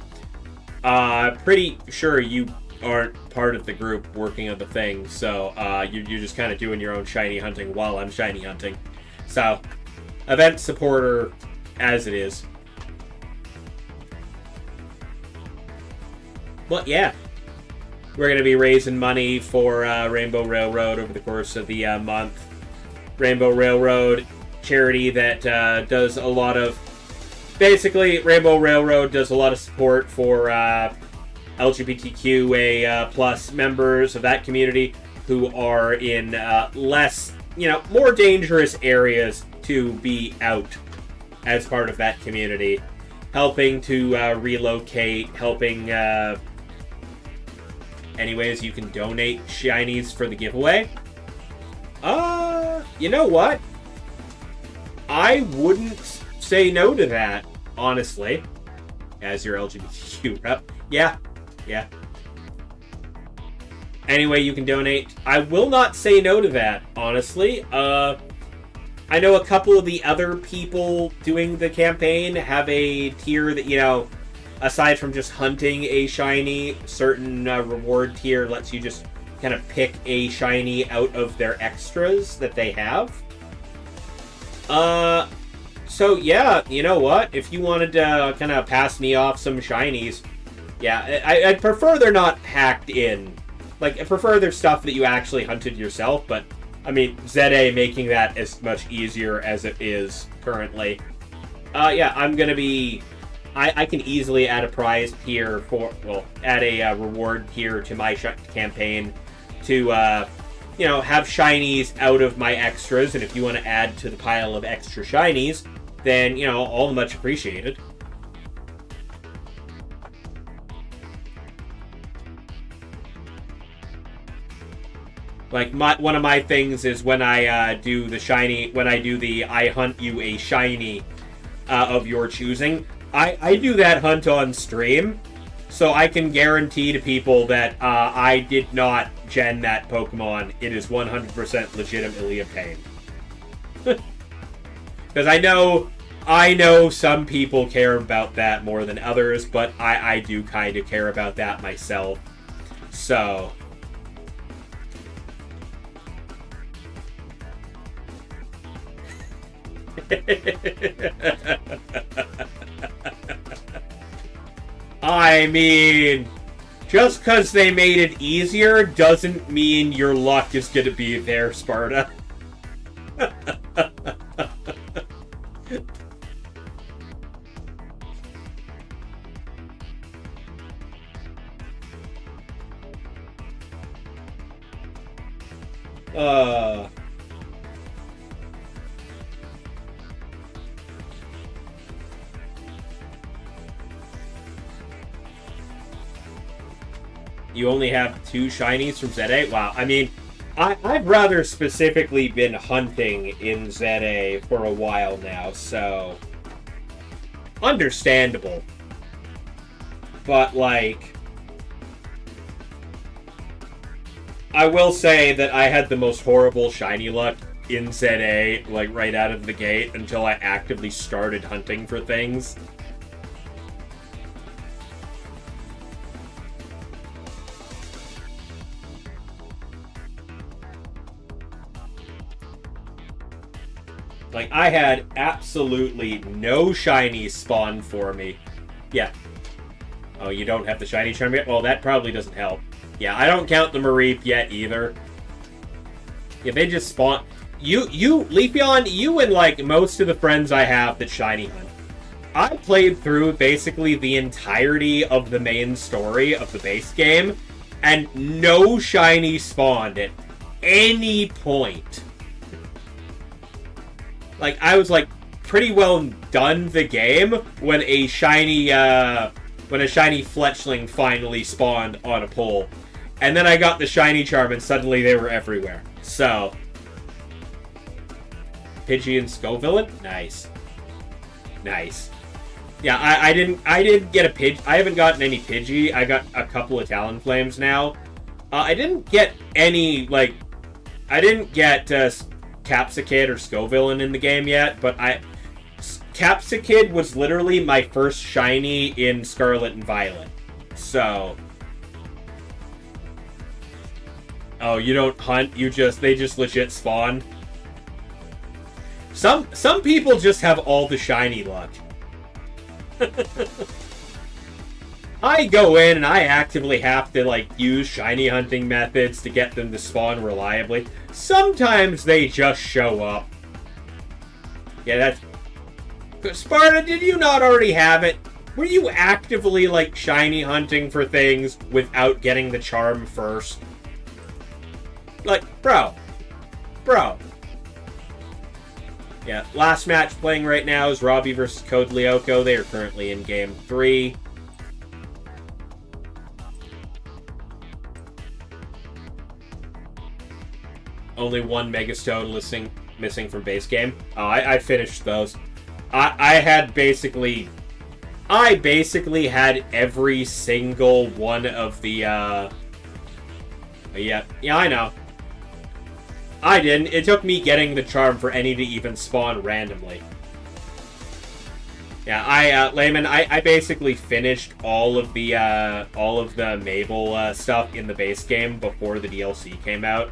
[SPEAKER 1] Pretty sure you aren't part of the group working on the thing, so you're just kind of doing your own shiny hunting while I'm shiny hunting. So, event supporter as it is. But yeah, we're going to be raising money for Rainbow Railroad over the course of the month. Rainbow Railroad, charity that does a lot of... Basically, Rainbow Railroad does a lot of support for LGBTQA plus members of that community who are in less, more dangerous areas to be out as part of that community. Helping to relocate, helping... Anyways, you can donate shinies for the giveaway. You know what? I wouldn't say no to that, honestly. As your LGBTQ rep. Yeah. Anyway, you can donate. I will not say no to that, honestly. I know a couple of the other people doing the campaign have a tier that, aside from just hunting a shiny, certain reward tier lets you just kind of pick a shiny out of their extras that they have. So yeah, you know what? If you wanted to kind of pass me off some shinies, yeah, I'd prefer they're not hacked in. Like, I prefer their stuff that you actually hunted yourself, but, I mean, ZA making that as much easier as it is currently. Yeah, I'm gonna be... I can easily add a prize tier add a reward tier to my campaign to, have shinies out of my extras, and if you want to add to the pile of extra shinies, then, all much appreciated. Like, one of my things is when I do the I hunt you a shiny of your choosing, I do that hunt on stream, so I can guarantee to people that I did not gen that Pokemon. It is 100% legitimately obtained. Because I know some people care about that more than others, but I do kind of care about that myself. So... I mean, just because they made it easier doesn't mean your luck is going to be there, Sparta. You only have 2 shinies from ZA? Wow, I mean, I've rather specifically been hunting in ZA for a while now, so... understandable. But, like... I will say that I had the most horrible shiny luck in ZA, like, right out of the gate, until I actively started hunting for things. Like, I had absolutely no shinies spawn for me. Yeah. Oh, you don't have the shiny charm yet? Well, that probably doesn't help. Yeah, I don't count the Mareep yet, either. Yeah, they just spawn... Leafeon, you and, like, most of the friends I have that shiny hunt. I played through basically the entirety of the main story of the base game, and no shiny spawned at any point. Like, I was, like, pretty well done the game when a shiny Fletchling finally spawned on a pole. And then I got the shiny charm and suddenly they were everywhere. So... Pidgey and Scovillain? Nice. Nice. Yeah, I didn't get a Pidgey. I haven't gotten any Pidgey. I got a couple of Talonflames now. I didn't get any, like... I didn't get... Capsakid or Scovillain in the game yet, but Capsakid was literally my first shiny in Scarlet and Violet. So... Oh, you don't hunt, they just legit spawn? Some people just have all the shiny luck. I go in and I actively have to, like, use shiny hunting methods to get them to spawn reliably. Sometimes they just show up. Yeah, that's... Sparta, did you not already have it? Were you actively, like, shiny hunting for things without getting the charm first? Like, bro. Yeah, last match playing right now is Robbie versus Code Lyoko. They are currently in Game 3. Only 1 Megastone missing from base game. Oh, I finished those. I basically had every single one of the, Yeah, I know. I didn't. It took me getting the charm for any to even spawn randomly. Yeah, Layman, I basically finished all of the Mabel stuff in the base game before the DLC came out.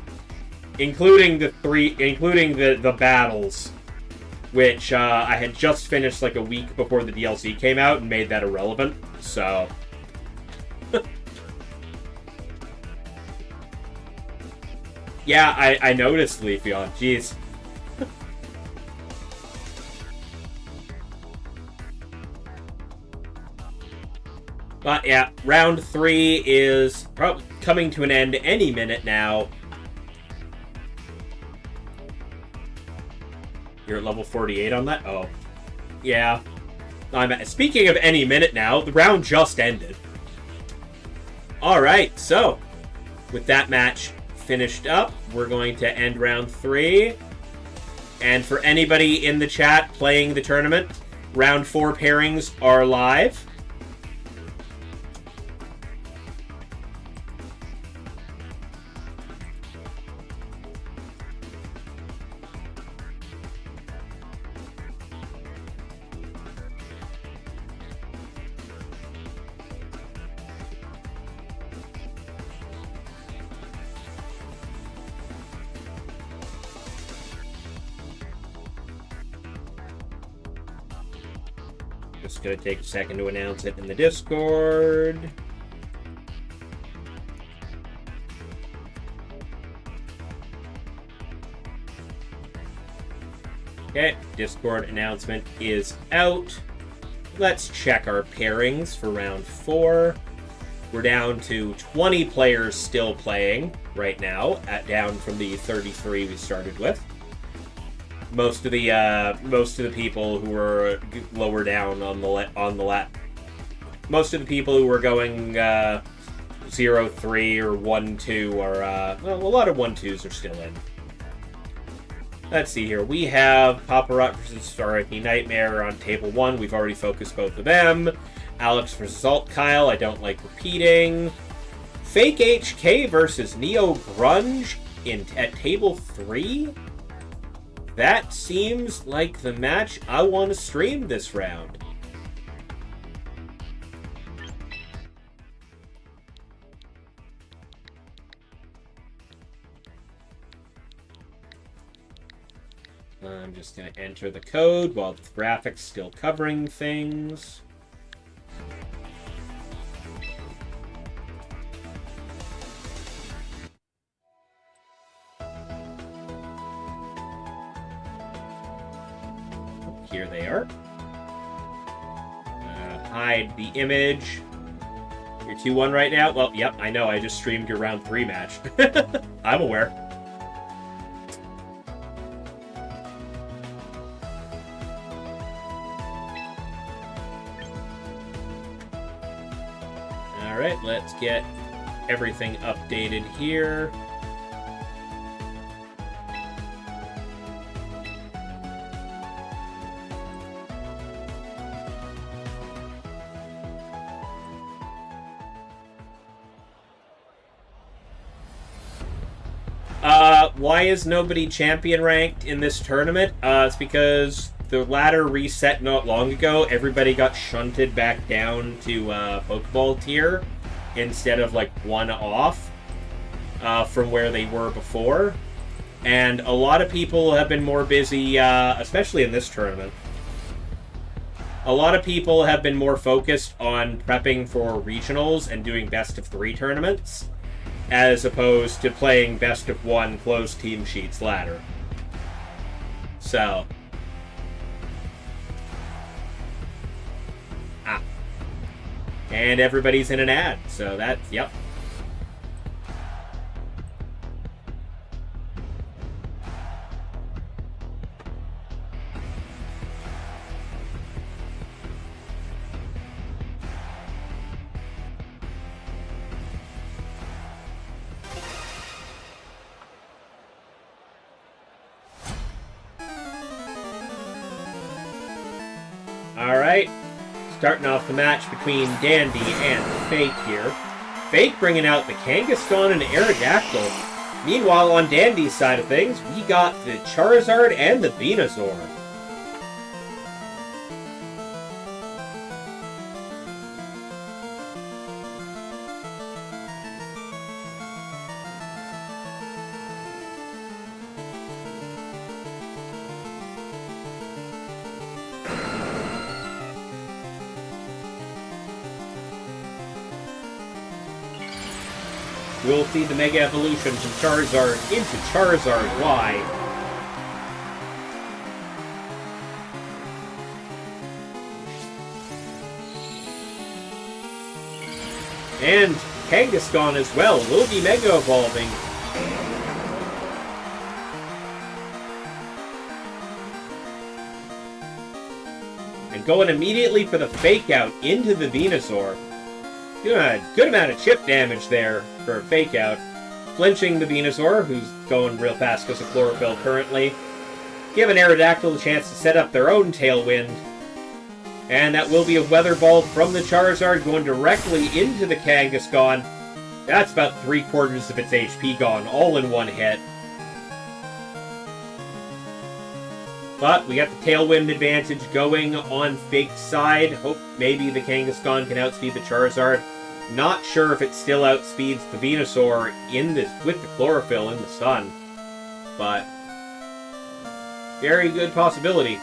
[SPEAKER 1] Including the battles, which I had just finished like a week before the DLC came out and made that irrelevant, so... Yeah, I noticed, Leafeon, jeez. But yeah, round 3 is probably coming to an end any minute now. You're at level 48 on that? Oh. Yeah. Speaking of any minute now, the round just ended. Alright, so, with that match finished up, we're going to end round 3. And for anybody in the chat playing the tournament, round 4 pairings are live. Just gonna take a second to announce it in the Discord. Okay, Discord announcement is out. Let's check our pairings for round 4. We're down to 20 players still playing right now, down from the 33 we started with. Most of the people who were lower down on the most of the people who were going 0-3 or 1-2 are, well, a lot of 1-2s are still in. Let's see here. We have Paparazzi versus Starkey Nightmare on table 1. We've already focused both of them. Alex versus Alt Kyle. I don't like repeating. Fake HK versus Neo Grunge at table 3. That seems like the match I want to stream this round. I'm just going to enter the code while the graphics still covering things. Here they are. Hide the image. You're 2-1 right now? Well, yep, I know. I just streamed your round 3 match. I'm aware. Alright, let's get everything updated here. Why is nobody champion ranked in this tournament? It's because the ladder reset not long ago. Everybody got shunted back down to Pokeball tier instead of like one off from where they were before. And a lot of people have been more busy, especially in this tournament. A lot of people have been more focused on prepping for regionals and doing best of 3 tournaments, as opposed to playing best of 1 closed team sheets ladder. So. And everybody's in an ad, so that's, yep. Alright, starting off the match between Dandy and Fake here. Fake bringing out the Kangaskhan and Aerodactyl. Meanwhile, on Dandy's side of things, we got the Charizard and the Venusaur. We'll see the Mega Evolution from Charizard into Charizard Y. And Kangaskhan as well will be Mega Evolving. And going immediately for the Fake Out into the Venusaur. Good amount of chip damage there for a Fake Out. Flinching the Venusaur, who's going real fast because of Chlorophyll currently. Giving Aerodactyl a chance to set up their own Tailwind. And that will be a Weather Ball from the Charizard going directly into the Kangaskhan. That's about 3/4 of its HP gone, all in one hit. But we got the Tailwind advantage going on Fake's side. Hope maybe the Kangaskhan can outspeed the Charizard. Not sure if it still outspeeds the Venusaur with the Chlorophyll in the sun. But very good possibility.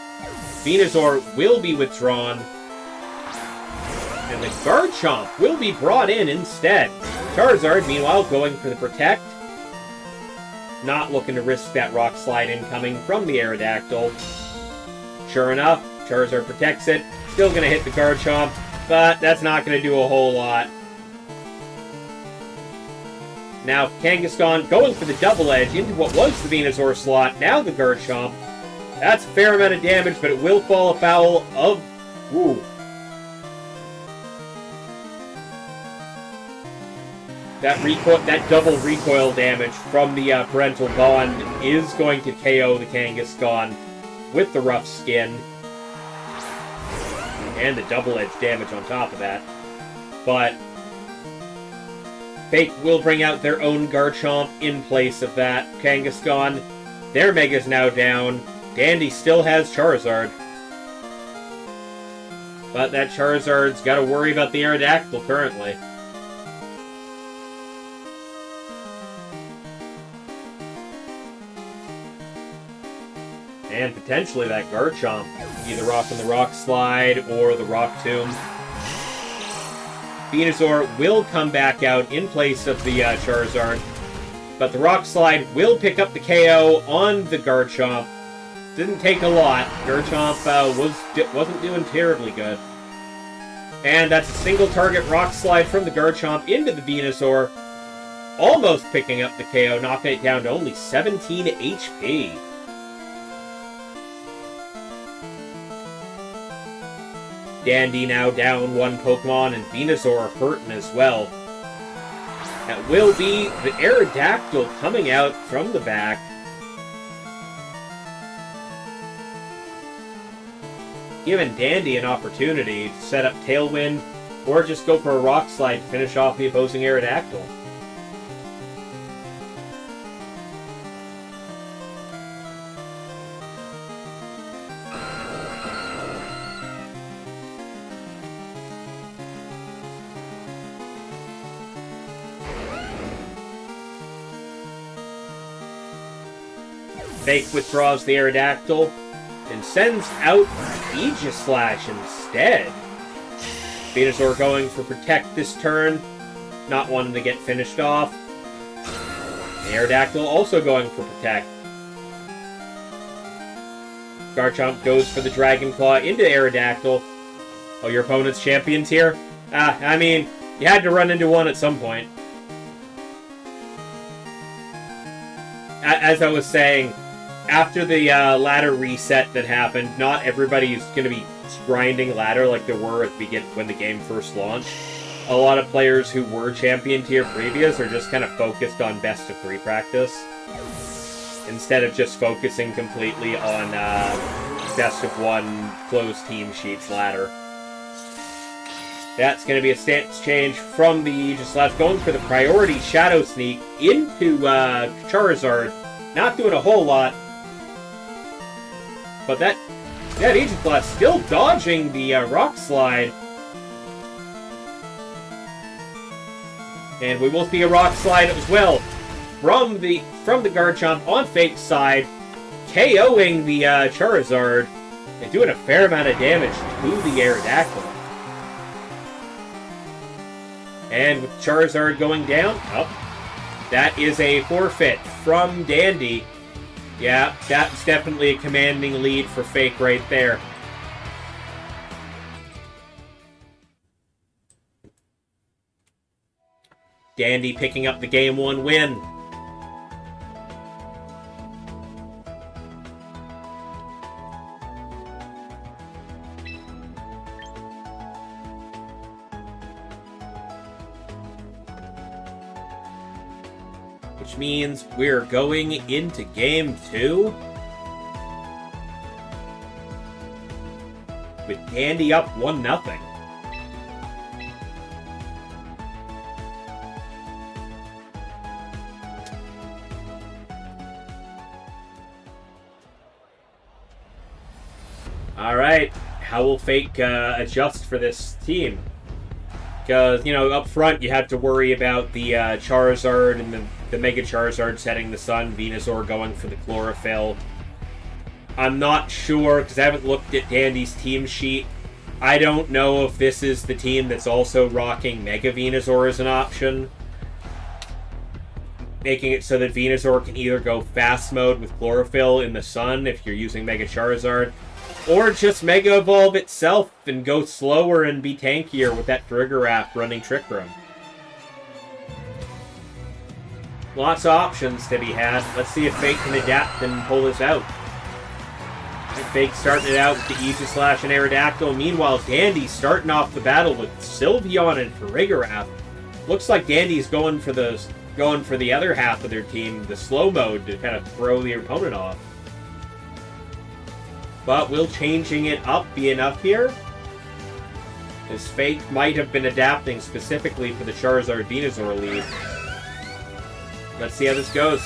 [SPEAKER 1] Venusaur will be withdrawn. And the Garchomp will be brought in instead. Charizard, meanwhile, going for the Protect. Not looking to risk that Rock Slide incoming from the Aerodactyl. Sure enough, Charizard protects it. Still going to hit the Garchomp, but that's not going to do a whole lot. Now, Kangaskhan going for the Double Edge into what was the Venusaur slot. Now the Garchomp. That's a fair amount of damage, but it will fall afoul of... Ooh. that double recoil damage from the parental bond is going to KO the Kangaskhan with the rough skin. And the double-edged damage on top of that. But Fake will bring out their own Garchomp in place of that Kangaskhan. Their Mega's now down. Dandy still has Charizard. But that Charizard's got to worry about the Aerodactyl currently. And potentially that Garchomp. Either rocking the Rock Slide or the Rock Tomb. Venusaur will come back out in place of the Charizard. But the Rock Slide will pick up the KO on the Garchomp. Didn't take a lot. Garchomp wasn't doing terribly good. And that's a single target Rock Slide from the Garchomp into the Venusaur. Almost picking up the KO, knocking it down to only 17 HP. Dandy now down one Pokemon, and Venusaur hurting as well. That will be the Aerodactyl coming out from the back. Giving Dandy an opportunity to set up Tailwind, or just go for a Rock Slide to finish off the opposing Aerodactyl. Fake withdraws the Aerodactyl and sends out Aegislash instead. Venusaur going for Protect this turn, not wanting to get finished off. The Aerodactyl also going for Protect. Garchomp goes for the Dragon Claw into Aerodactyl. Oh, your opponent's champion's here? I mean, you had to run into one at some point. As I was saying, after the ladder reset that happened, not everybody is going to be grinding ladder like there were when the game first launched. A lot of players who were champion tier previous are just kind of focused on best of 3 practice, instead of just focusing completely on best of 1 closed team sheets ladder. That's going to be a stance change from the Aegislash, going for the priority Shadow Sneak into Charizard. Not doing a whole lot. But that Aegislash still dodging the Rock Slide. And we will see a Rock Slide as well from the Garchomp on Fake's side, KOing the Charizard and doing a fair amount of damage to the Aerodactyl. And with Charizard going down, that is a forfeit from Dandy. Yeah, that's definitely a commanding lead for Fake right there. Dandy picking up the Game 1 win. Which means we're going into Game 2 with Dandy up 1-0. Alright, how will Fake adjust for this team? Because, up front you have to worry about the Charizard and the Mega Charizard setting the sun, Venusaur going for the Chlorophyll. I'm not sure, because I haven't looked at Dandy's team sheet. I don't know if this is the team that's also rocking Mega Venusaur as an option, making it so that Venusaur can either go fast mode with Chlorophyll in the sun if you're using Mega Charizard, or just Mega Evolve itself and go slower and be tankier with that Farigiraf running Trick Room. Lots of options to be had. Let's see if Fake can adapt and pull this out. Fake starting it out with the Aegislash and Aerodactyl. Meanwhile, Dandy starting off the battle with Sylveon and Farigiraf. Looks like Dandy's going for the other half of their team, the slow mode, to kind of throw the opponent off. But will changing it up be enough here? His Fake might have been adapting specifically for the Charizard Venusaur lead. Let's see how this goes.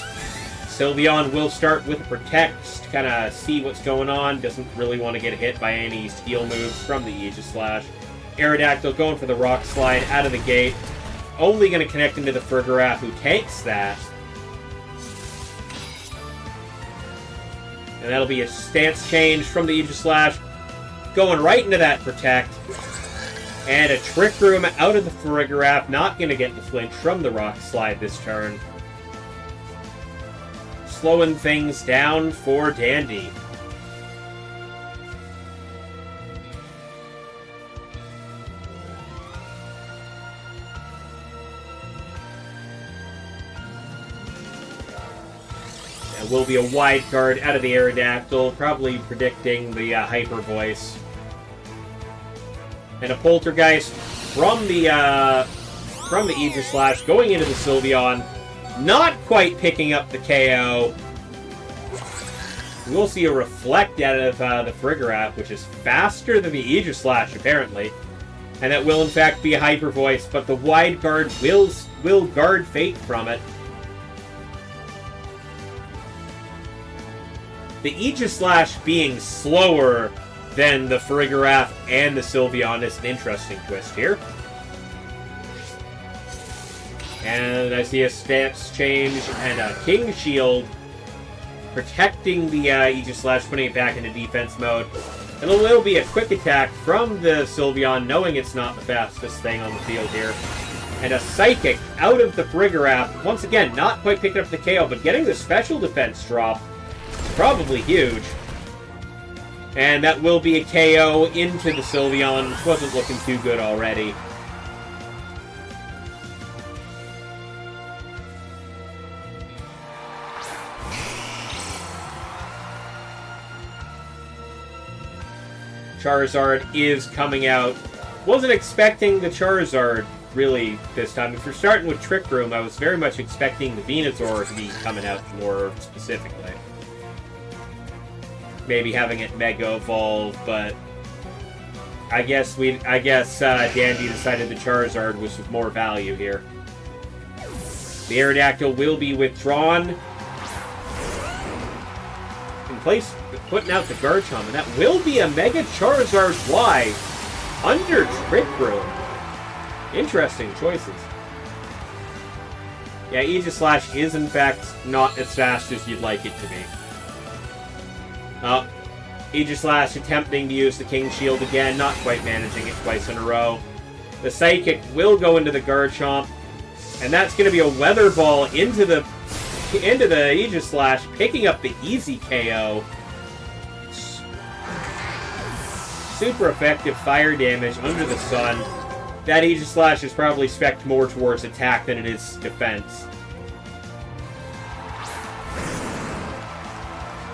[SPEAKER 1] Sylveon will start with Protect to kind of see what's going on. Doesn't really want to get hit by any steel moves from the Aegislash. Aerodactyl going for the Rock Slide out of the gate. Only going to connect into the Frigoraph, who takes that. And that'll be a stance change from the Aegislash. Going right into that Protect. And a Trick Room out of the Frigoraph. Not going to get the flinch from the Rock Slide this turn. Slowing things down for Dandy. It will be a wide guard out of the Aerodactyl, probably predicting the Hyper Voice. And a Poltergeist from the Aegislash going into the Sylveon. Not quite picking up the KO. We'll see a Reflect out of the Frigoraph, which is faster than the Aegislash, apparently. And that will, in fact, be a Hyper Voice, but the wide guard will guard Fate from it. The Aegislash being slower than the Frigoraph and the Sylveon is an interesting twist here. And I see a stance change and a King Shield protecting the Aegislash, putting it back into defense mode. And it will be a quick attack from the Sylveon, knowing it's not the fastest thing on the field here. And a Psychic out of the Frigoraph. Once again, not quite picking up the KO, but getting the special defense drop is probably huge. And that will be a KO into the Sylveon, which wasn't looking too good already. Charizard is coming out. Wasn't expecting the Charizard, really, this time. If you're starting with Trick Room, I was very much expecting the Venusaur to be coming out more specifically. Maybe having it Mega Evolve, but I guess Dandy decided the Charizard was of more value here. The Aerodactyl will be withdrawn. In place, putting out the Garchomp, and that will be a Mega Charizard Y under Trick Room. Interesting choices. Yeah, Aegislash is in fact not as fast as you'd like it to be. Aegislash attempting to use the King Shield again, not quite managing it twice in a row. The Psychic will go into the Garchomp, and that's going to be a Weather Ball into the Aegislash, picking up the easy KO. Super effective fire damage under the sun. That Aegislash is probably spec'd more towards attack than it is defense.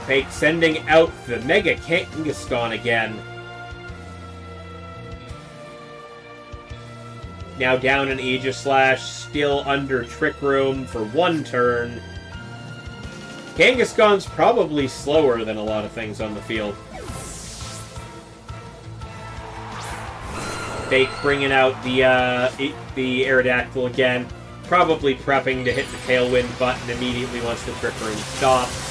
[SPEAKER 1] Fake sending out the Mega Kangaskhan again. Now down an Aegislash, still under Trick Room for one turn. Kangaskhan's probably slower than a lot of things on the field. Fake bringing out the Aerodactyl again. Probably prepping to hit the Tailwind button immediately once the Trick Room stops.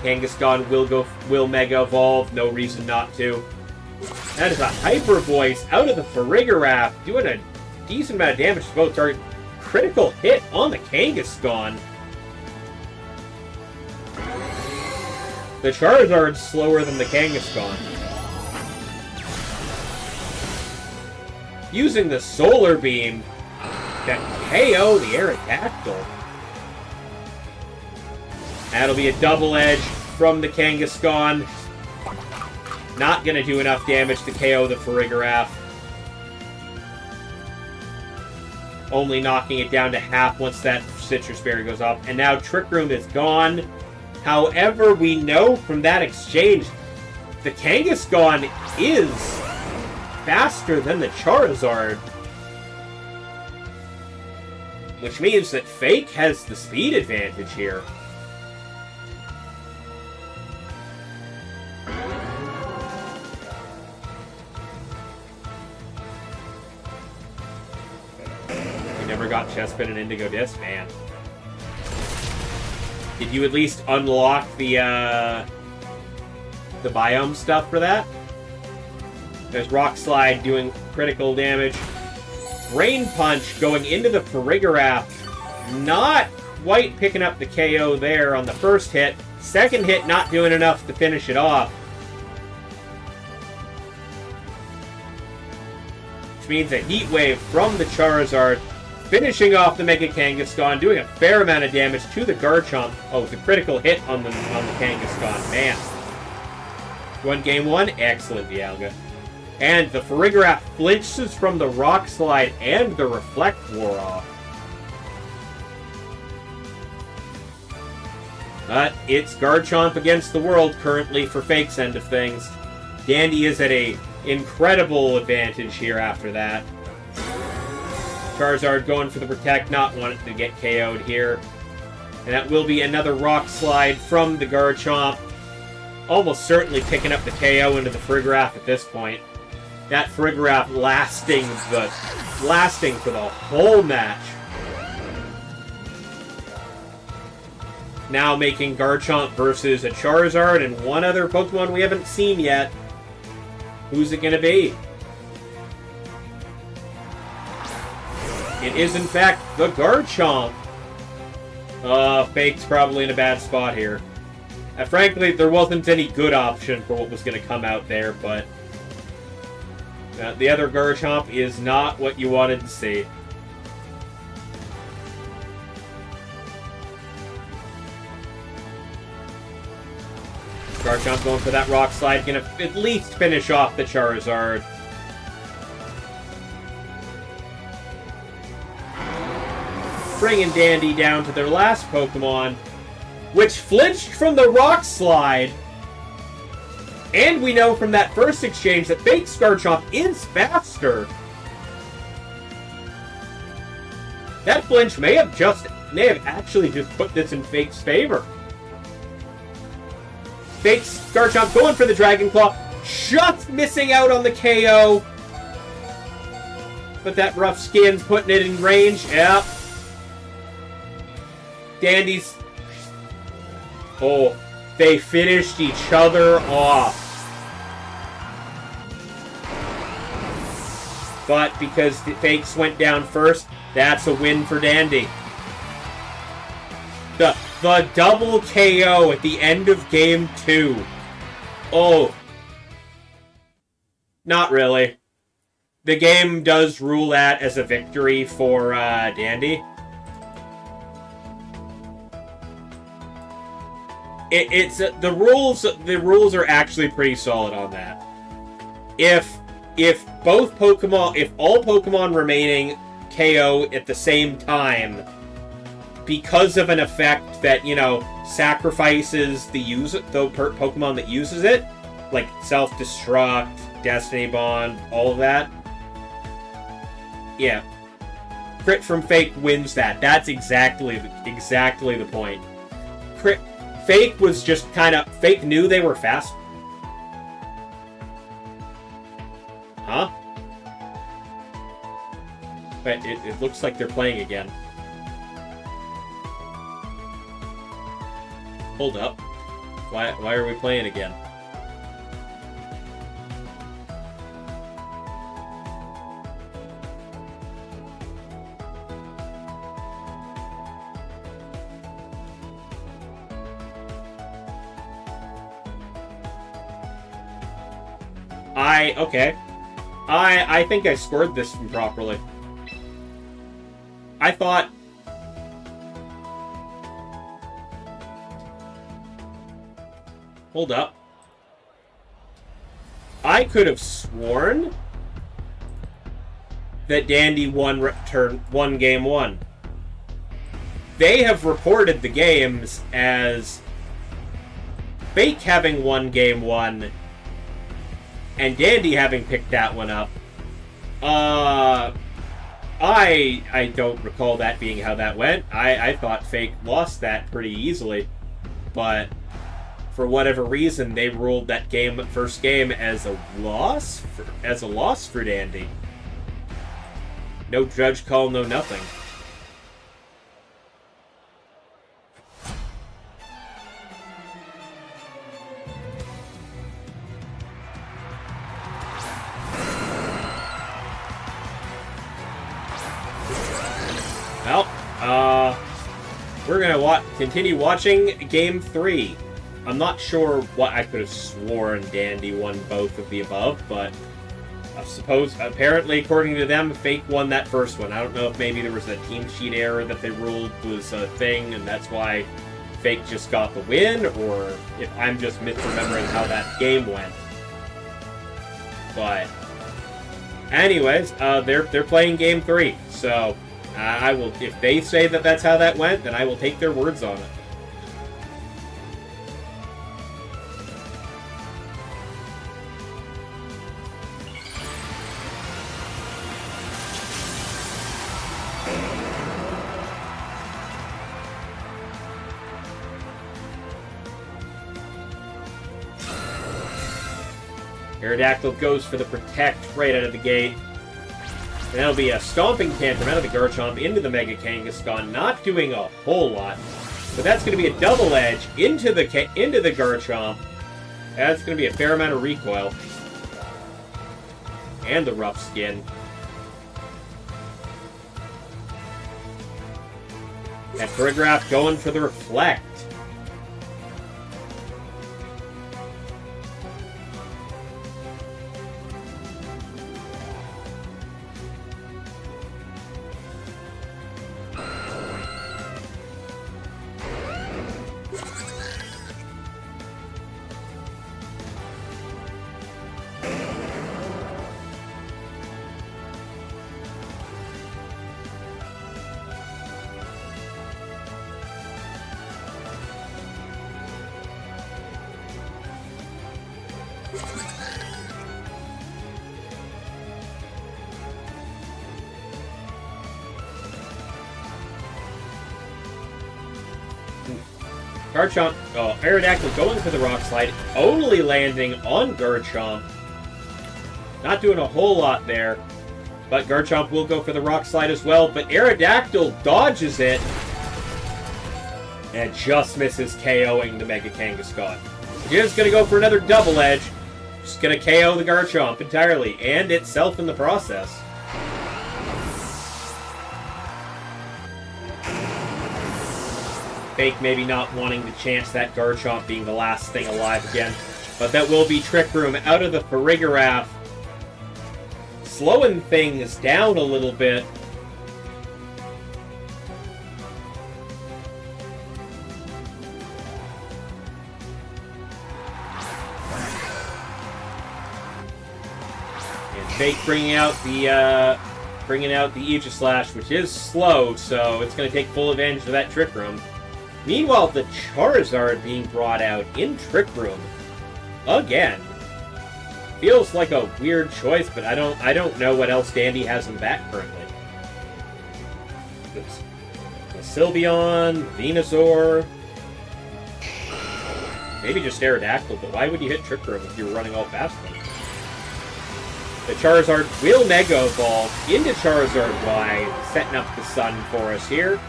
[SPEAKER 1] Kangaskhan will Mega Evolve, no reason not to. That is a Hyper Voice out of the Frigoraph, doing a decent amount of damage to both targets. Critical hit on the Kangaskhan. The Charizard's slower than the Kangaskhan. Using the Solar Beam to KO the Aerodactyl. That'll be a double edge from the Kangaskhan. Not going to do enough damage to KO the Frigoraph. Only knocking it down to half once that Citrus Berry goes off. And now Trick Room is gone. However, we know from that exchange, the Kangaskhan is faster than the Charizard. Which means that Fake has the speed advantage here. We never got Chespin and Indigo Disc, man. Did you at least unlock the biome stuff for that? There's Rock Slide doing critical damage. Rain Punch going into the Farigiraf. Not quite picking up the KO there on the first hit. Second hit not doing enough to finish it off. Which means a Heat Wave from the Charizard, finishing off the Mega Kangaskhan, doing a fair amount of damage to the Garchomp. Oh, the critical hit on the Kangaskhan. Man. Won game one. Excellent, Dialga. And the Farigiraf flinches from the Rock Slide and the Reflect wore off. But it's Garchomp against the world currently for Fake's end of things. Dandy is at a incredible advantage here after that. Charizard going for the Protect, not wanting to get KO'd here. And that will be another Rock Slide from the Garchomp. Almost certainly picking up the KO into the Farigiraf at this point. That Farigiraf lasting for the whole match. Now making Garchomp versus a Charizard and one other Pokemon we haven't seen yet. Who's it gonna be? It is in fact the Garchomp. Fake's probably in a bad spot here. Frankly, there wasn't any good option for what was going to come out there, but the other Garchomp is not what you wanted to see. Garchomp going for that Rock Slide, going to at least finish off the Charizard. Bringing Dandy down to their last Pokemon, which flinched from the Rock Slide. And we know from that first exchange that Fake's Garchomp is faster. That flinch may have actually just put this in Fake's favor. Fake's Garchomp going for the Dragon Claw, just missing out on the KO. But that Rough Skin's putting it in range. Yep. Dandy's... Oh, they finished each other off. But because the Fakes went down first, that's a win for Dandy. The double KO at the end of game 2. Oh. Not really. The game does rule that as a victory for Dandy. The rules are actually pretty solid on that. If all Pokemon remaining KO at the same time because of an effect that, you know, sacrifices the Pokemon that uses it, like self-destruct, Destiny Bond, all of that. Yeah. Crit from Fake wins that. That's exactly the point. Fake was just kind of... Fake knew they were fast. Huh? But it looks like they're playing again. Hold up. Why are we playing again? Okay. I think I scored this improperly. I thought... Hold up. I could have sworn that Dandy won game 1. They have reported the games as Fake having won game 1 and Dandy having picked that one up. I don't recall that being how that went. I thought Fake lost that pretty easily, but for whatever reason they ruled that first game as a loss for Dandy. No judge call, no nothing. Well, we're gonna continue watching Game 3. I'm not sure what I could have sworn Dandy won both of the above, but I suppose, apparently, according to them, Fake won that first one. I don't know if maybe there was a team sheet error that they ruled was a thing, and that's why Fake just got the win, or if I'm just misremembering how that game went. But, anyways, they're playing Game 3, so I will. If they say that that's how that went, then I will take their words on it. Aerodactyl goes for the Protect right out of the gate. And that'll be a Stomping Tantrum out of the Garchomp into the Mega Kangaskhan, not doing a whole lot. But that's going to be a Double Edge into the Garchomp. That's going to be a fair amount of recoil. And the Rough Skin. And Choreograph going for the Reflect. Garchomp, Aerodactyl going for the Rock Slide, only landing on Garchomp. Not doing a whole lot there, but Garchomp will go for the Rock Slide as well, but Aerodactyl dodges it, and just misses KOing the Mega Kangaskhan. Just going to go for another Double Edge, just going to KO the Garchomp entirely, and itself in the process. Fake maybe not wanting to chance that Garchomp being the last thing alive again. But that will be Trick Room out of the Farigiraf. Slowing things down a little bit. And Fake bringing out the Aegislash, which is slow, so it's going to take full advantage of that Trick Room. Meanwhile, the Charizard being brought out in Trick Room again. Feels like a weird choice, but I don't know what else Dandy has in back currently. The Sylveon, Venusaur, maybe just Aerodactyl, but why would you hit Trick Room if you were running all fast ones? The Charizard will Mega Evolve into Charizard Y, setting up the sun for us here.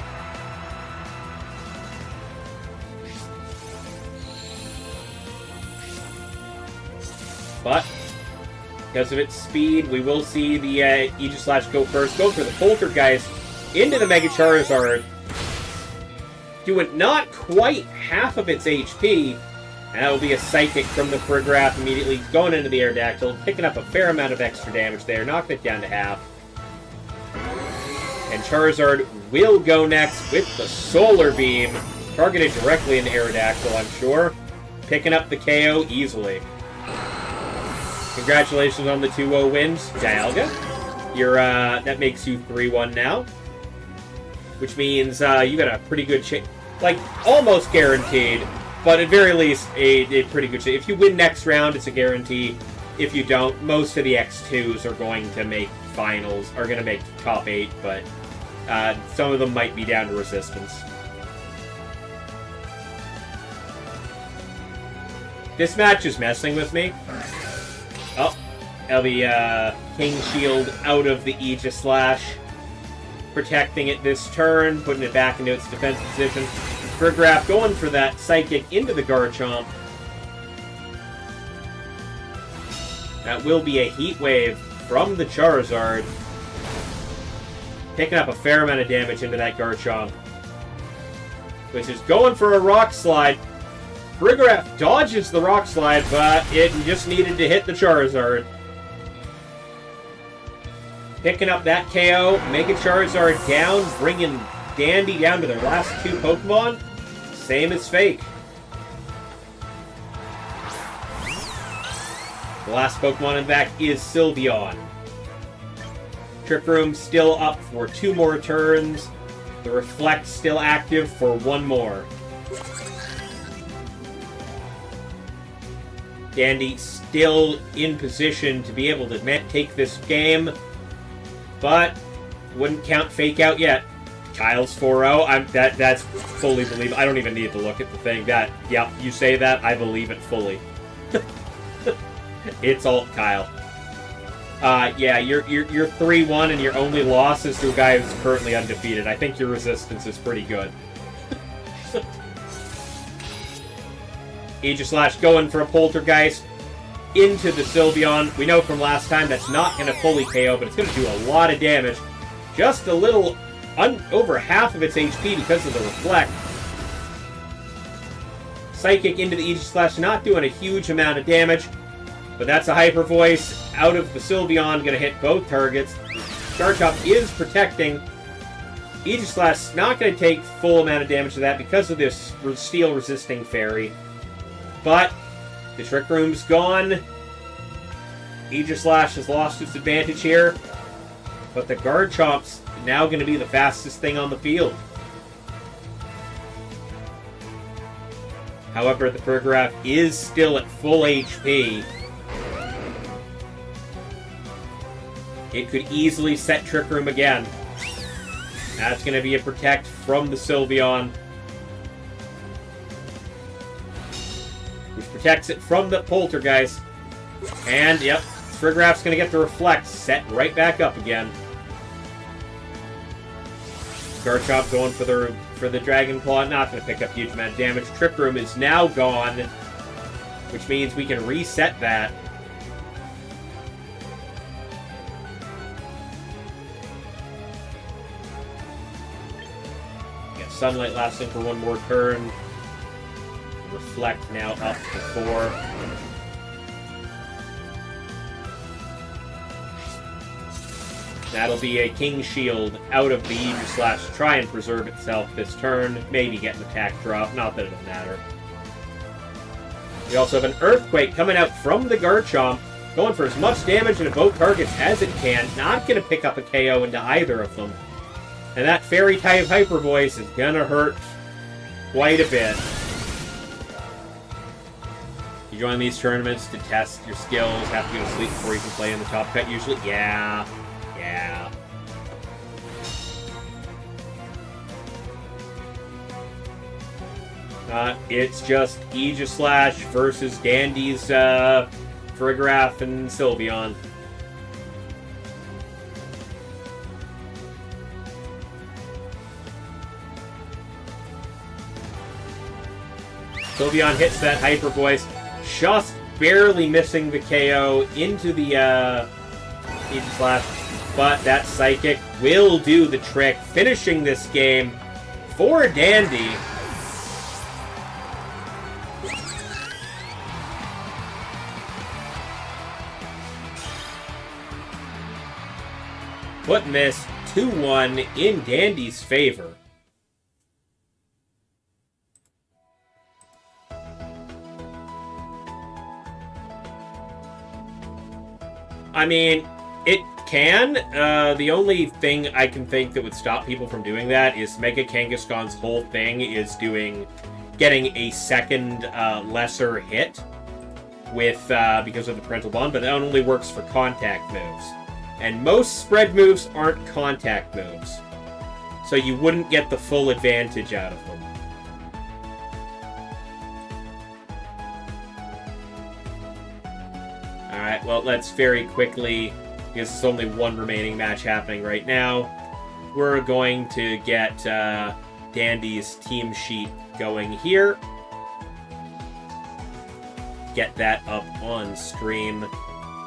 [SPEAKER 1] But because of its speed, we will see the Aegislash go first. Go for the Poltergeist into the Mega Charizard. Doing not quite half of its HP. And that will be a Psychic from the Farigiraf immediately going into the Aerodactyl. Picking up a fair amount of extra damage there. Knocking it down to half. And Charizard will go next with the Solar Beam. Targeted directly into Aerodactyl, I'm sure. Picking up the KO easily. Congratulations on the 2-0 wins, Dialga. That makes you 3-1 now. Which means you got a pretty good chance. Like, almost guaranteed, but at very least, a pretty good chance. If you win next round, it's a guarantee. if you don't, most of the X2s are going to make finals, are going to make top 8, but some of them might be down to resistance. This match is messing with me. Oh, that'll be King Shield out of the Aegis Slash. Protecting it this turn, putting it back into its defensive position. Friggraf going for that Psychic into the Garchomp. That will be a Heat Wave from the Charizard. Picking up a fair amount of damage into that Garchomp. Which is going for a Rock Slide. Friggraf dodges the Rock Slide, but it just needed to hit the Charizard. Picking up that KO, making Charizard down, bringing Dandy down to their last 2 Pokemon. Same as Fake. The last Pokemon in the back is Sylveon. Trick Room still up for 2 more turns. The Reflect still active for 1 more. Dandy still in position to be able to take this game, but wouldn't count Fake out yet. Kyle's 4-0. That's fully believable. I don't even need to look at the thing. Yeah, you say that, I believe it fully. It's all Kyle. Yeah, you're 3-1 and your only loss is to a guy who's currently undefeated. I think your resistance is pretty good. Aegis Slash going for a Poltergeist into the Sylveon. We know from last time that's not going to fully KO, but it's going to do a lot of damage. Just a little over half of its HP because of the Reflect. Psychic into the Aegis Slash, not doing a huge amount of damage, but that's a Hyper Voice out of the Sylveon, going to hit both targets. Garchomp is protecting. Aegis Slash not going to take full amount of damage to that because of this Steel Resisting Fairy. But the Trick Room's gone. Aegis Slash has lost its advantage here. But the Garchomp's now going to be the fastest thing on the field. However, the Friggraf is still at full HP. It could easily set Trick Room again. That's going to be a Protect from the Sylveon, which protects it from the Poltergeist. And, yep, Friggraf's going to get the Reflect set right back up again. Garchomp going for the Dragon Claw, not going to pick up a huge amount of damage. Trick Room is now gone, which means we can reset that. Got Sunlight lasting for 1 more turn. Reflect now up to 4. That'll be a King Shield out of the Aegis Slash to try and preserve itself this turn. Maybe get an attack drop, not that it'll matter. We also have an Earthquake coming out from the Garchomp, going for as much damage into both targets as it can. Not going to pick up a KO into either of them. And that Fairy-type Hyper Voice is going to hurt quite a bit. You join these tournaments to test your skills, have to go to sleep before you can play in the top cut usually? Yeah. It's just Aegis Slash versus Dandy's Friggraf and Sylveon. Sylveon hits that Hyper Voice, just barely missing the KO into the Aegis Slash, but that Psychic will do the trick, finishing this game for Dandy. Putting this 2-1 in Dandy's favor. I mean, it can. The only thing I can think that would stop people from doing that is Mega Kangaskhan's whole thing is getting a second lesser hit. with because of the parental bond, but it only works for contact moves. And most spread moves aren't contact moves, so you wouldn't get the full advantage out of them. Alright, well, let's very quickly, because there's only one remaining match happening right now, we're going to get Dandy's team sheet going here. Get that up on stream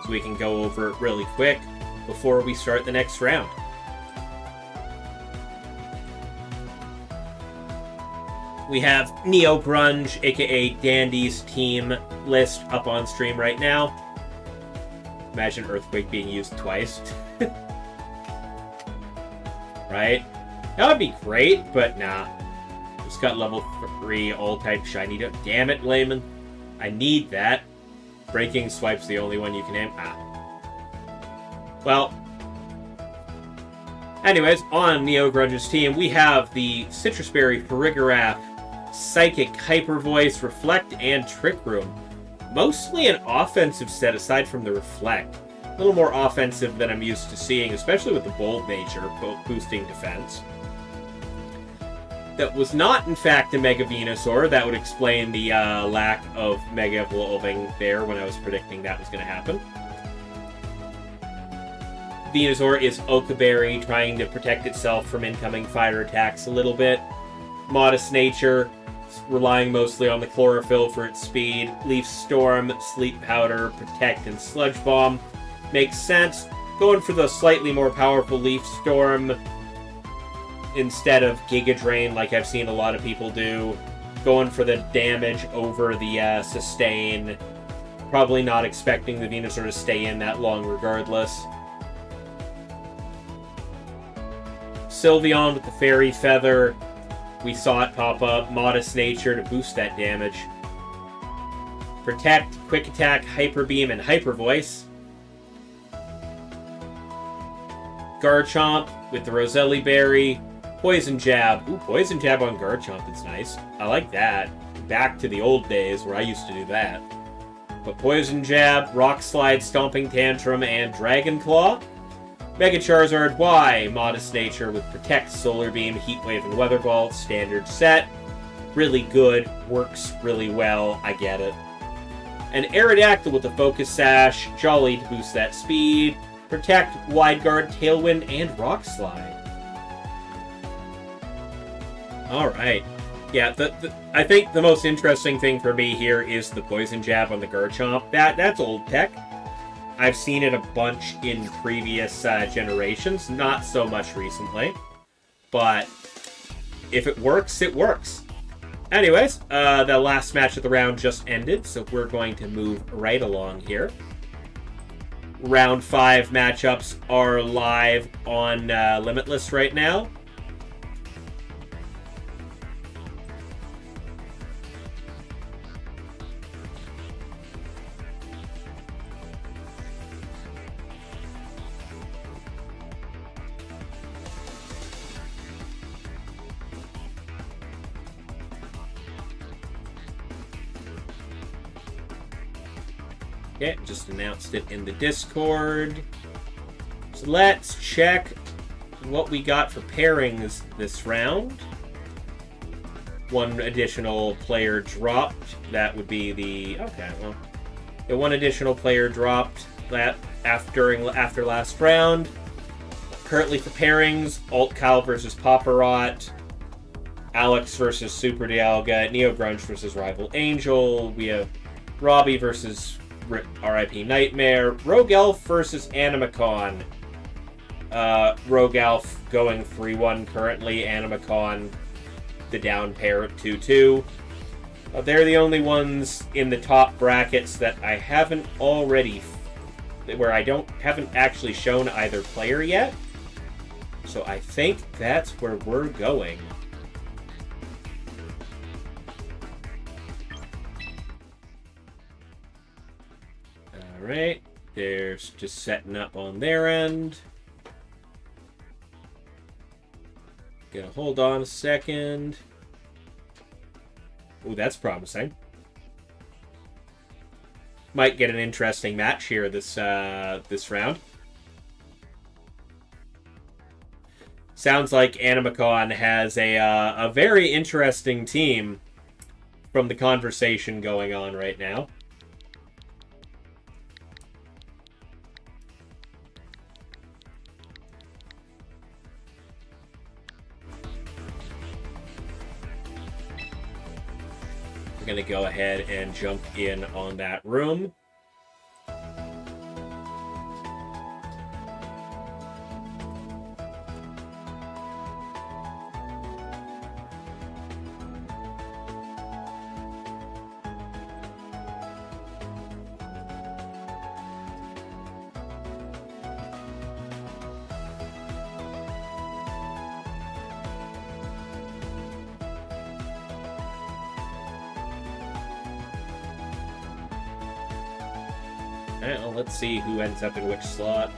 [SPEAKER 1] so we can go over it really quick before we start the next round. We have Neo Grunge, aka Dandy's team list up on stream right now. Imagine Earthquake being used twice. Right? That would be great, but nah. Just got level 3 all-type shiny. Damn it, Layman. I need that. Breaking Swipe's the only one you can aim. Well. Anyways, on Neo Grunge's team, we have the Citrus Berry, Farigiraf, Psychic, Hyper Voice, Reflect, and Trick Room. Mostly an offensive set aside from the Reflect. A little more offensive than I'm used to seeing, especially with the Bold nature, boosting defense. That was not, in fact, a Mega Venusaur. That would explain the lack of Mega Evolving there when I was predicting that was going to happen. Venusaur is Okaberry, trying to protect itself from incoming fire attacks a little bit. Modest nature, relying mostly on the Chlorophyll for its speed. Leaf Storm, Sleep Powder, Protect, and Sludge Bomb. Makes sense. Going for the slightly more powerful Leaf Storm instead of Giga Drain like I've seen a lot of people do. Going for the damage over the sustain. Probably not expecting the Venusaur to stay in that long regardless. Sylveon with the Fairy Feather. We saw it pop up. Modest nature to boost that damage. Protect, Quick Attack, Hyper Beam, and Hyper Voice. Garchomp with the Roselli Berry. Poison Jab. Ooh, Poison Jab on Garchomp is nice. I like that. Back to the old days where I used to do that. But Poison Jab, Rock Slide, Stomping Tantrum, and Dragon Claw. Mega Charizard Y, Modest Nature with Protect, Solar Beam, Heat Wave, and Weather Ball. Standard set. Really good. Works really well. I get it. An Aerodactyl with the Focus Sash. Jolly to boost that speed. Protect, Wide Guard, Tailwind, and Rock Slide. Alright. Yeah, I think the most interesting thing for me here is the Poison Jab on the Garchomp. That's old tech. I've seen it a bunch in previous generations, not so much recently. But if it works, it works. Anyways, the last match of the round just ended, so we're going to move right along here. Round 5 matchups are live on Limitless right now. Okay, just announced it in the Discord. So let's check what we got for pairings this round. One additional player dropped. That would be the... Okay, well... The one additional player dropped that after last round. Currently for pairings, Alt Cal versus Paparot. Alex versus Super Dialga. Neo Grunge versus Rival Angel. We have Robbie versus... RIP Nightmare. Rogue Elf versus Animacon. Rogue Elf going 3-1 currently. Animacon, the down pair at 2-2. They're the only ones in the top brackets that I haven't already... where I haven't actually shown either player yet. So I think that's where we're going. Alright, they're just setting up on their end. Gonna hold on a second. Ooh, that's promising. might get an interesting match here this round. Sounds like Animacon has a very interesting team from the conversation going on right now. We're going to go ahead and jump in on that room. Well, let's see who ends up in which slot.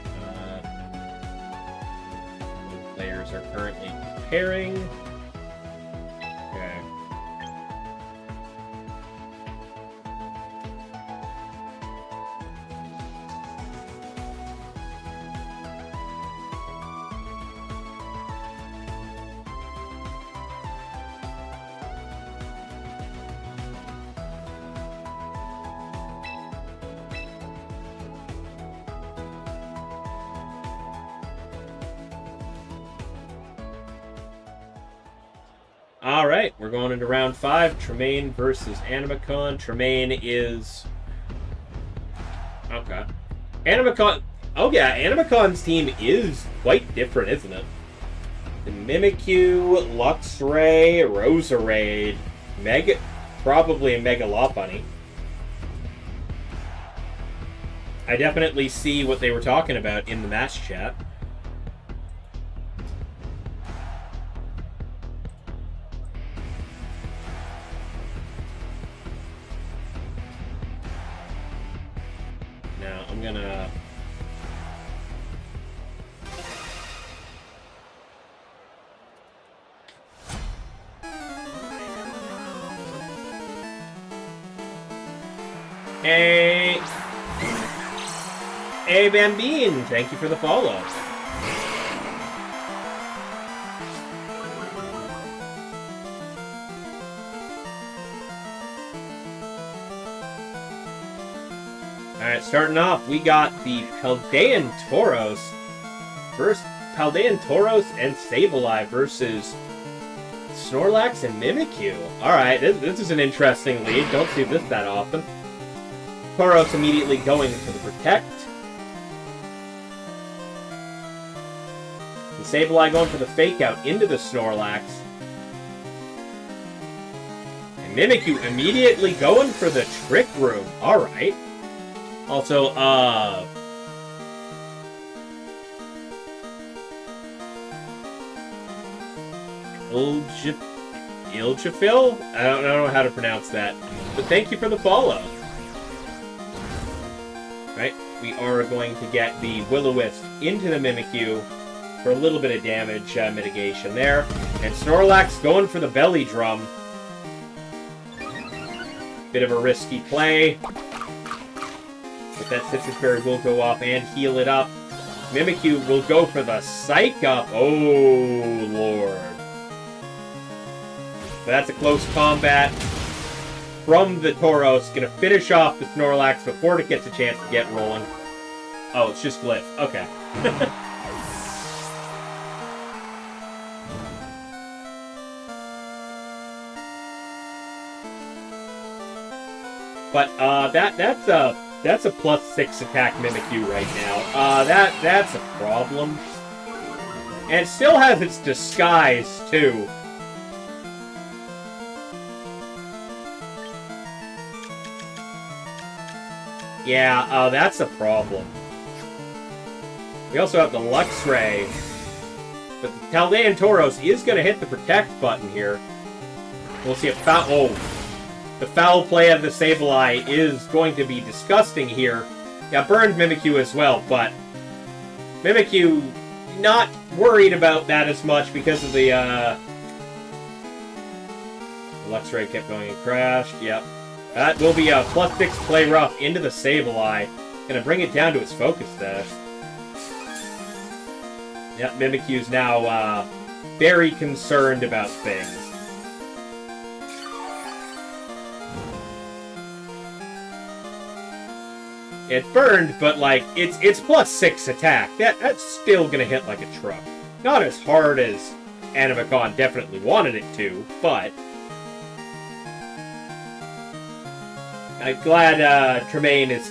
[SPEAKER 1] Players are currently preparing. Okay. All right, we're going into round 5. Tremaine versus Animacon. Tremaine is... Okay. Animacon... Oh yeah, Animacon's team is quite different, isn't it? The Mimikyu, Luxray, Roserade, probably a Mega Lopunny. I definitely see what they were talking about in the match chat. Now, I'm gonna... Hey, Bambine, thank you for the follow. Alright, starting off, we got the Paldean Tauros and Sableye versus Snorlax and Mimikyu. Alright, this is an interesting lead. Don't see this that often. Tauros immediately going for the Protect. And Sableye going for the Fake Out into the Snorlax. And Mimikyu immediately going for the Trick Room. Alright. Also, Iljafil? I don't know how to pronounce that. But thank you for the follow. Right, we are going to get the Will-O-Wisp into the Mimikyu for a little bit of damage mitigation there. And Snorlax going for the Belly Drum. Bit of a risky play. But that Citrus Berry will go off and heal it up. Mimikyu will go for the Psych Up. Oh, Lord. But that's a close combat from the Tauros. Going to finish off the Snorlax before it gets a chance to get rolling. Oh, it's just Glyph. Okay. But that's a +6 attack Mimikyu right now. That's a problem. And it still has its disguise too. Yeah, that's a problem. We also have the Luxray. But the Paldean Tauros is going to hit the Protect button here. We'll see if the foul play of the Sableye is going to be disgusting here. Yeah, burned Mimikyu as well, but Mimikyu not worried about that as much because of the Luxray kept going and crashed. Yep. That will be a +6 play rough into the Sableye. Gonna bring it down to its focus dash. Yep, Mimikyu's now very concerned about things. It burned, but like it's +6 attack. That's still gonna hit like a truck. Not as hard as Animacon definitely wanted it to, but I'm glad Tremaine is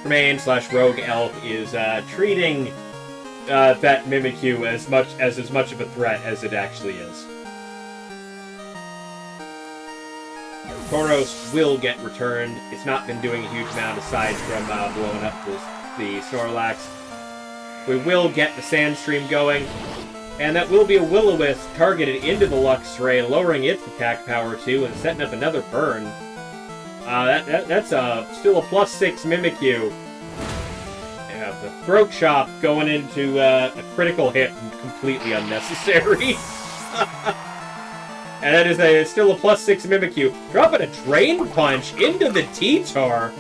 [SPEAKER 1] Tremaine/Rogue Elf is treating that Mimikyu as much of a threat as it actually is. Tauros will get returned. It's not been doing a huge amount aside from blowing up the Snorlax. We will get the Sandstream going, and that will be a Will-O-Wisp targeted into the Luxray, lowering its attack power too, and setting up another burn. That's still a +6 Mimikyu. Yeah, the Throat Chop going into a critical hit and completely unnecessary. And that is still a +6 Mimikyu. Dropping a Drain Punch into the T-Tar.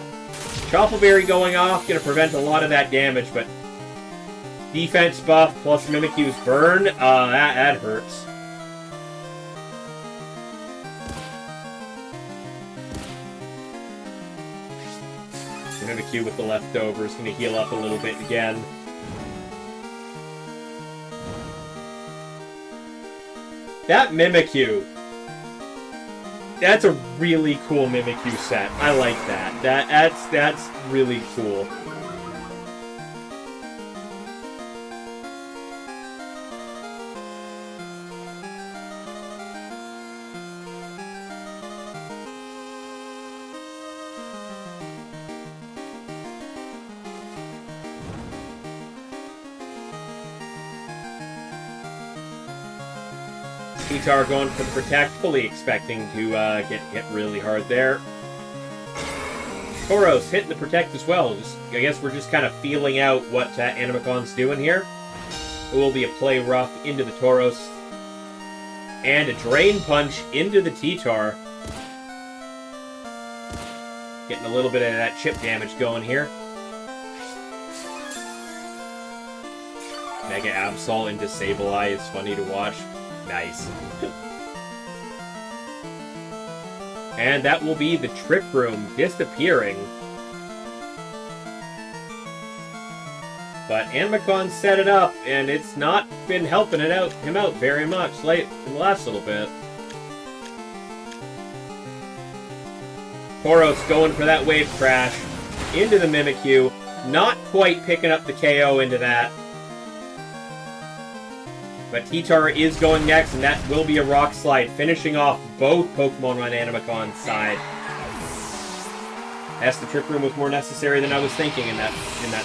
[SPEAKER 1] Chople Berry going off, going to prevent a lot of that damage, but defense buff plus Mimikyu's burn, that hurts. Mimikyu with the leftovers, going to heal up a little bit again. That Mimikyu, that's a really cool Mimikyu set. I like that. That's really cool. T-Tar going for the Protect, fully expecting to get hit really hard there. Tauros hitting the Protect as well. I guess we're just kind of feeling out what Animacon's doing here. It will be a play rough into the Tauros. And a Drain Punch into the T-Tar. Getting a little bit of that chip damage going here. Mega Absol into Sableye is funny to watch. Nice. And that will be the Trick Room disappearing. But Animacon set it up, and it's not been helping him out very much late in the last little bit. Tauros going for that Wave Crash into the Mimikyu. Not quite picking up the KO into that. But T-Tar is going next, and that will be a Rock Slide, finishing off both Pokemon on Animacon's side. Yes, the Trick Room was more necessary than I was thinking in that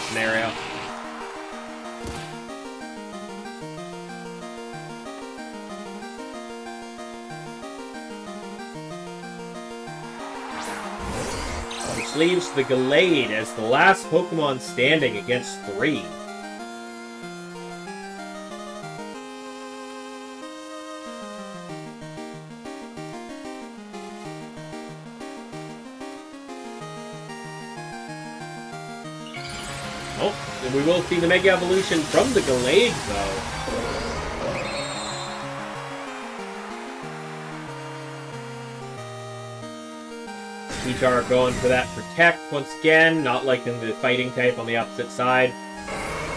[SPEAKER 1] scenario. Which leaves the Gallade as the last Pokemon standing against 3. And we will see the Mega Evolution from the Gallade, though. T-Tar going for that Protect once again, not liking the Fighting type on the opposite side.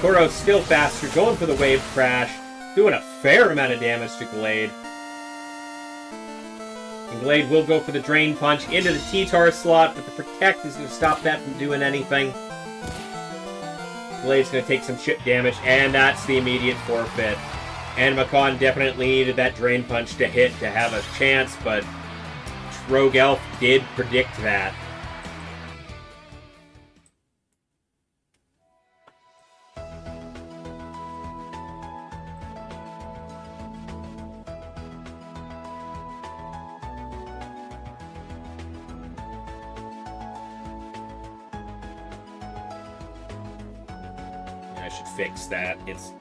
[SPEAKER 1] Tauros still faster, going for the Wave Crash, doing a fair amount of damage to Gallade. And Gallade will go for the Drain Punch into the T-Tar slot, but the Protect is going to stop that from doing anything. Glade's going to take some chip damage, and that's the immediate forfeit. Animacon definitely needed that Drain Punch to hit to have a chance, but Rogue Elf did predict that. I should fix that. It's,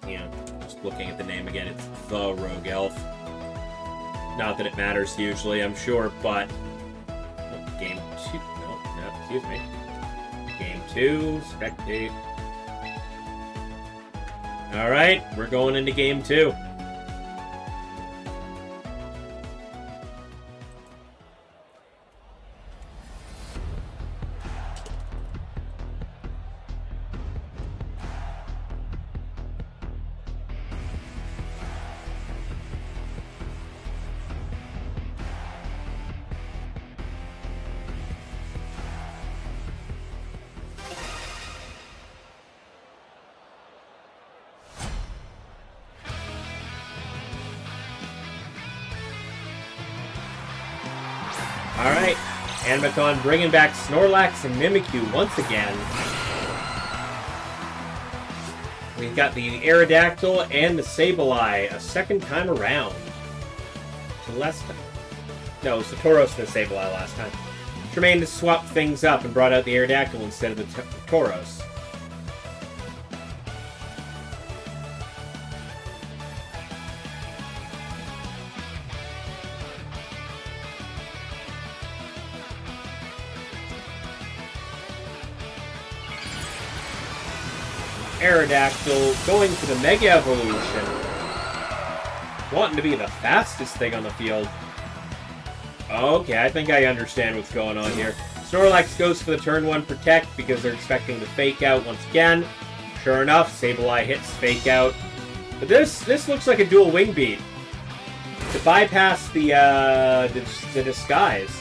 [SPEAKER 1] just looking at the name again, it's the Rogue Elf. Not that it matters usually, I'm sure, but... game. Excuse me. Game 2, spectate. Alright, we're going into Game 2. Alright, Animacon bringing back Snorlax and Mimikyu once again. We've got the Aerodactyl and the Sableye a second time around. Last time. No, it was the Tauros and the Sableye last time. Tremaine just swapped things up and brought out the Aerodactyl instead of the Tauros. Aerodactyl going for the Mega Evolution. Wanting to be the fastest thing on the field. Okay, I think I understand what's going on here. Snorlax goes for the turn 1 Protect because they're expecting the Fake Out once again. Sure enough, Sableye hits Fake Out. But this looks like a dual Wing Beat. To bypass the Disguise.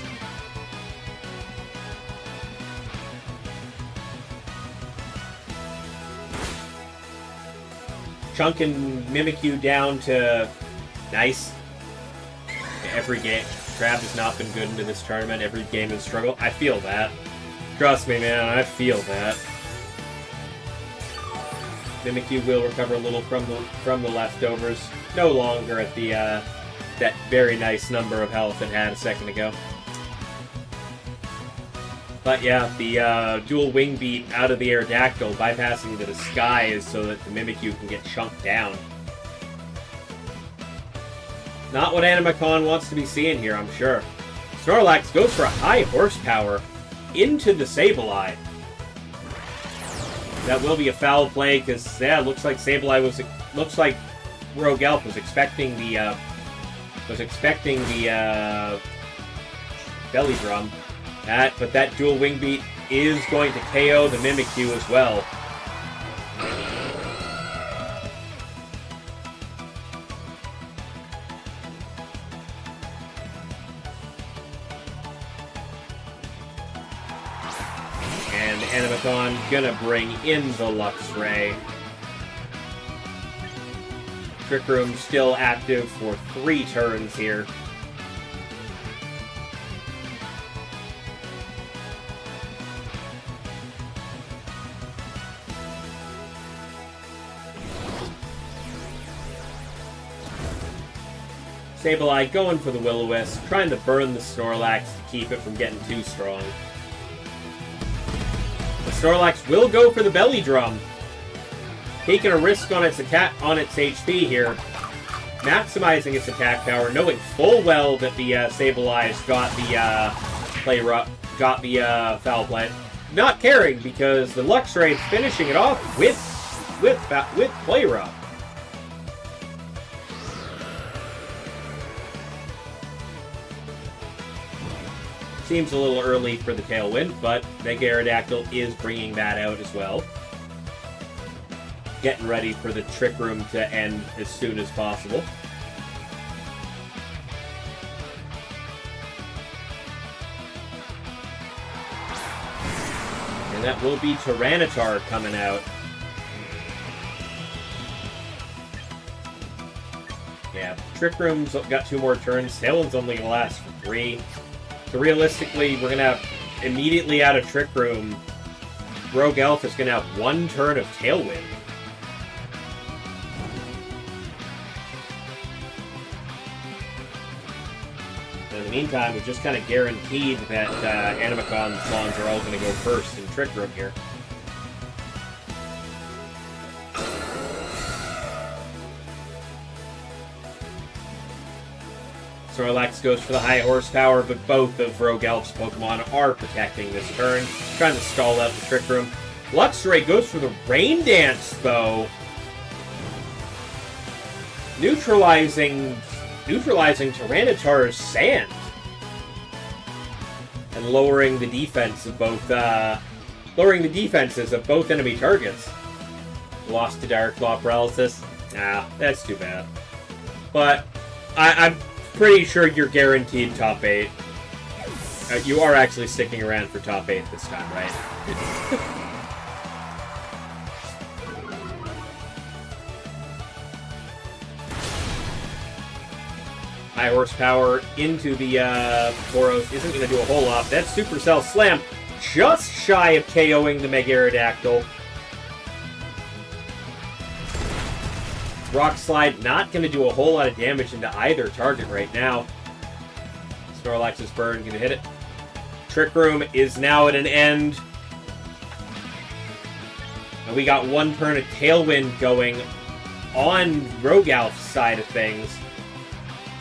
[SPEAKER 1] Chunking Mimikyu down to nice. Every game. Crab has not been good into this tournament. Every game has struggled. I feel that. Trust me, man. I feel that. Mimikyu will recover a little from the leftovers. No longer at the that very nice number of health it had a second ago. But yeah, the dual Wing Beat out of the Aerodactyl, bypassing the Disguise so that the Mimikyu can get chunked down. Not what Animacon wants to be seeing here, I'm sure. Snorlax goes for a high horsepower into the Sableye. That will be a foul play because yeah, it looks like looks like Rogue Elf was expecting the belly drum. But that dual Wing Beat is going to KO the Mimikyu as well. And Animacon gonna bring in the Luxray. Trick Room still active for 3 turns here. Sableye going for the Will-O-Wisp, trying to burn the Snorlax to keep it from getting too strong. The Snorlax will go for the Belly Drum, taking a risk on its HP here, maximizing its attack power, knowing full well that the Sableye's got the foul play, not caring because the Luxray's finishing it off with Play Rough. Seems a little early for the Tailwind, but Mega Aerodactyl is bringing that out as well. Getting ready for the Trick Room to end as soon as possible. And that will be Tyranitar coming out. Yeah, Trick Room's got 2 more turns. Tailwind's only going to last for 3. So realistically, we're going to have immediately out of Trick Room, Rogue Elf is going to have 1 turn of Tailwind. In the meantime, we've just kind of guaranteed that Animacon's spawns are all going to go first in Trick Room here. Snorlax goes for the high horsepower, but both of Rogue Elf's Pokemon are protecting this turn, trying to stall out the Trick Room. Luxray goes for the Rain Dance, though. Neutralizing Tyranitar's Sand. And lowering the defense of both, lowering the defenses of both enemy targets. Lost to Dire Claw Paralysis. Ah, that's too bad. But I'm pretty sure you're guaranteed top 8. You are actually sticking around for top 8 this time, right? High horsepower into the Tauros isn't going to do a whole lot. That Supercell Slam just shy of KOing the Mega Aerodactyl. Rock Slide not going to do a whole lot of damage into either target right now. Snorlax's Burn going to hit it. Trick Room is now at an end. And we got one turn of Tailwind going on Rogue Elf's side of things.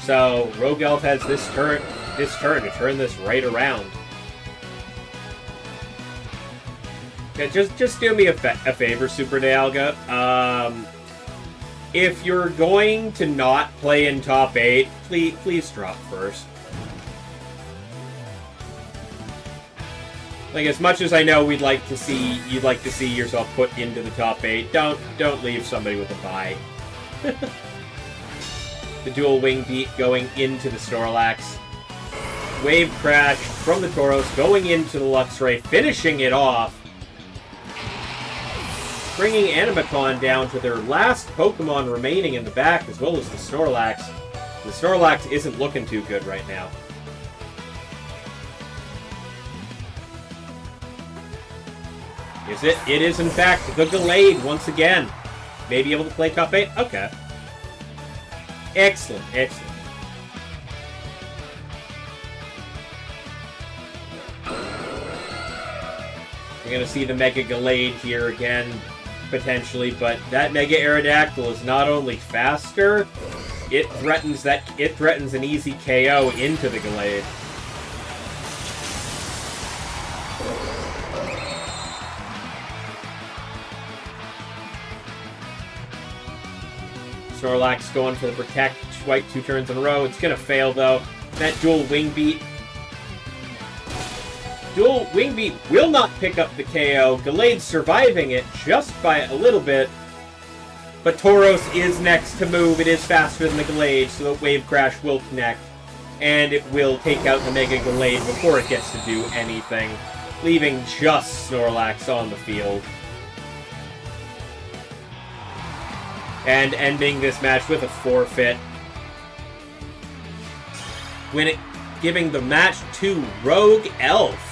[SPEAKER 1] So Rogue Elf has this turn to turn this right around. Yeah, just do me a favor, Super Dialga. If you're going to not play in top 8, please drop first. Like, as much as I know you'd like to see yourself put into the top 8, don't leave somebody with a bye. The dual wing beat going into the Snorlax. Wave Crash from the Tauros going into the Luxray, finishing it off. Bringing Animacon down to their last Pokemon remaining in the back, as well as the Snorlax. The Snorlax isn't looking too good right now. Is it? It is, in fact, the Gallade once again. Maybe able to play top 8? Okay. Excellent, excellent. We're going to see the Mega Gallade here again, potentially, but that Mega Aerodactyl is not only faster, it threatens an easy KO into the Gallade. Snorlax going for the Protect, swipe 2 turns in a row. It's going to fail, though. That dual Wing Beat. Dual Wing Beat will not pick up the KO. Gallade surviving it just by a little bit. But Tauros is next to move. It is faster than the Gallade, so the Wave Crash will connect. And it will take out the Mega Gallade before it gets to do anything, leaving just Snorlax on the field. And ending this match with a forfeit. Giving the match to Rogue Elf.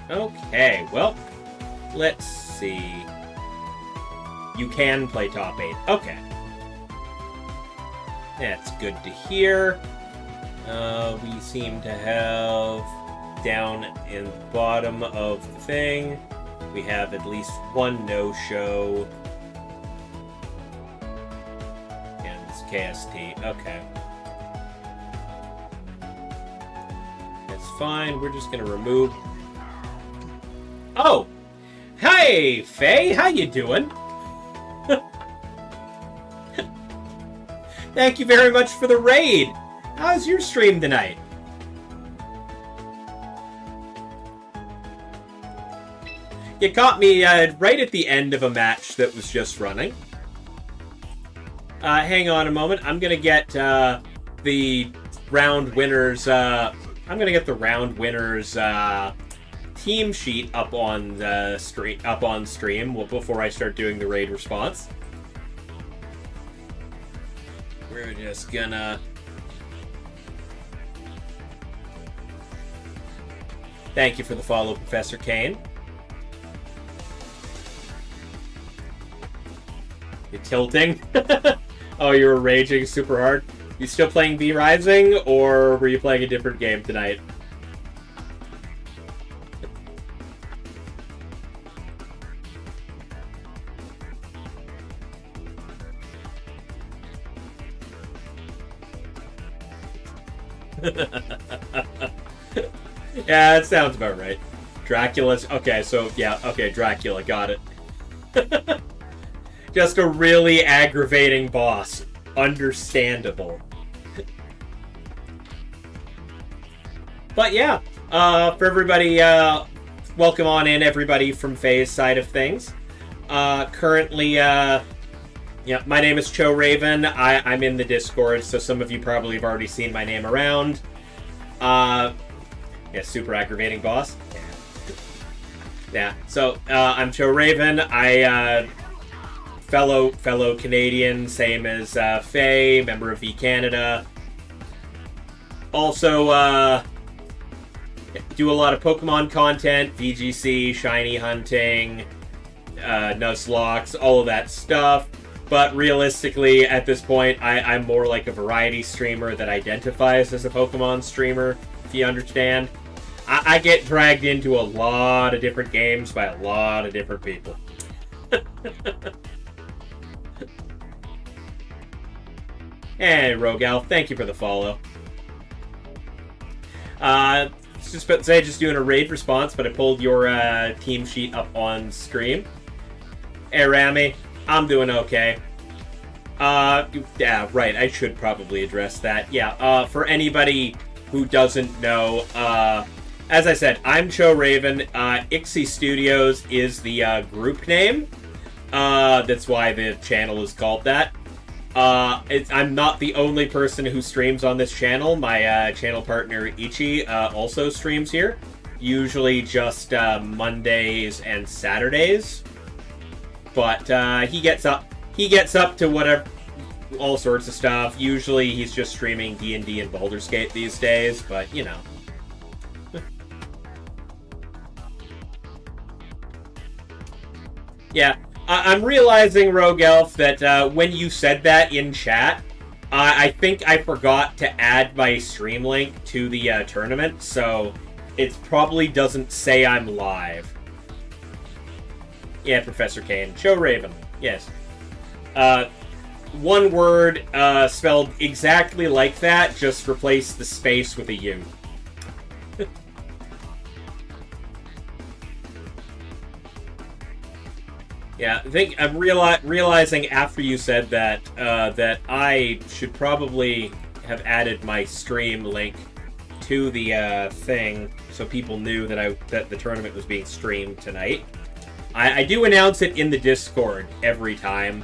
[SPEAKER 1] Okay, well, let's see. You can play top 8. Okay. That's good to hear. We seem to have down in the bottom of the thing, we have at least one no-show. And it's KST. Okay. That's fine. We're just going to remove... Oh! Hey, Faye! How you doing? Thank you very much for the raid! How's your stream tonight? You caught me right at the end of a match that was just running. Hang on a moment. I'm gonna get the round winners. I'm gonna get the round winners team sheet up on the stream. Before I start doing the raid response. We're just gonna. Thank you for the follow, Professor Kane. You're tilting? Oh, you were raging super hard? You still playing V Rising, or were you playing a different game tonight? Yeah, that sounds about right. Dracula's... Okay, so, yeah, okay, Dracula, got it. Just a really aggravating boss. Understandable. But yeah, for everybody, welcome on in, everybody from FaZe side of things. Currently, yeah, my name is ChouRaven. I'm in the Discord, so some of you probably have already seen my name around. Yeah, super aggravating boss. Yeah, so I'm ChouRaven. I fellow Canadian, same as Faye, member of V Canada. Also, do a lot of Pokemon content, VGC, shiny hunting, Nuzlocke, all of that stuff. But realistically, at this point, I'm more like a variety streamer that identifies as a Pokemon streamer, if you understand. I get dragged into a lot of different games by a lot of different people. Hey, Rogal, thank you for the follow. Just doing a raid response, but I pulled your team sheet up on stream. Hey, Rami, I'm doing okay. Yeah, right, I should probably address that. Yeah, for anybody who doesn't know, as I said, I'm ChouRaven. Ixie Studios is the group name. That's why the channel is called that. I'm not the only person who streams on this channel. My channel partner Ichi also streams here. Usually just Mondays and Saturdays. But he gets up to whatever, all sorts of stuff. Usually he's just streaming D&D and Baldur's Gate these days, but you know. Yeah, I'm realizing, Rogue Elf, that when you said that in chat, I think I forgot to add my stream link to the tournament, so it probably doesn't say I'm live. Yeah, Professor Kane. ChouRaven. Yes. One word spelled exactly like that, just replace the space with a U. Yeah, I think I'm realizing after you said that that I should probably have added my stream link to the thing so people knew that the tournament was being streamed tonight. I do announce it in the Discord every time.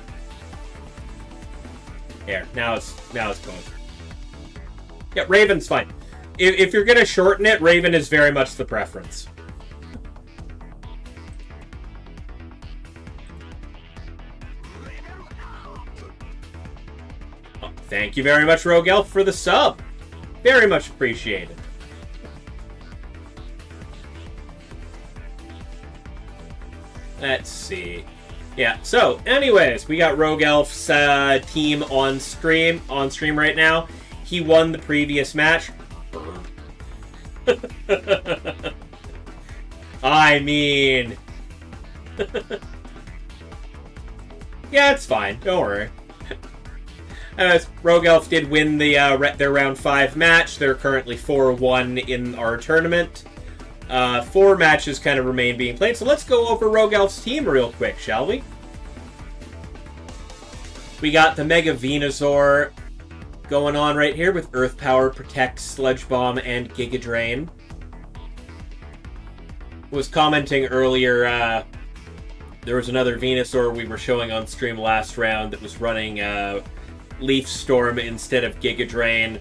[SPEAKER 1] There, now it's going. Yeah, Raven's fine. If you're gonna shorten it, Raven is very much the preference. Thank you very much, Rogue Elf, for the sub. Very much appreciated. Let's see. Yeah, so, anyways, we got Rogue Elf's team on stream right now. He won the previous match. I mean... yeah, it's fine. Don't worry. Rogue Elf did win their round 5 match. They're currently 4-1 in our tournament. 4 matches kind of remain being played, so let's go over Rogue Elf's team real quick, shall we? We got the Mega Venusaur going on right here with Earth Power, Protect, Sludge Bomb, and Giga Drain. Was commenting earlier, there was another Venusaur we were showing on stream last round that was running Leaf Storm instead of Giga Drain,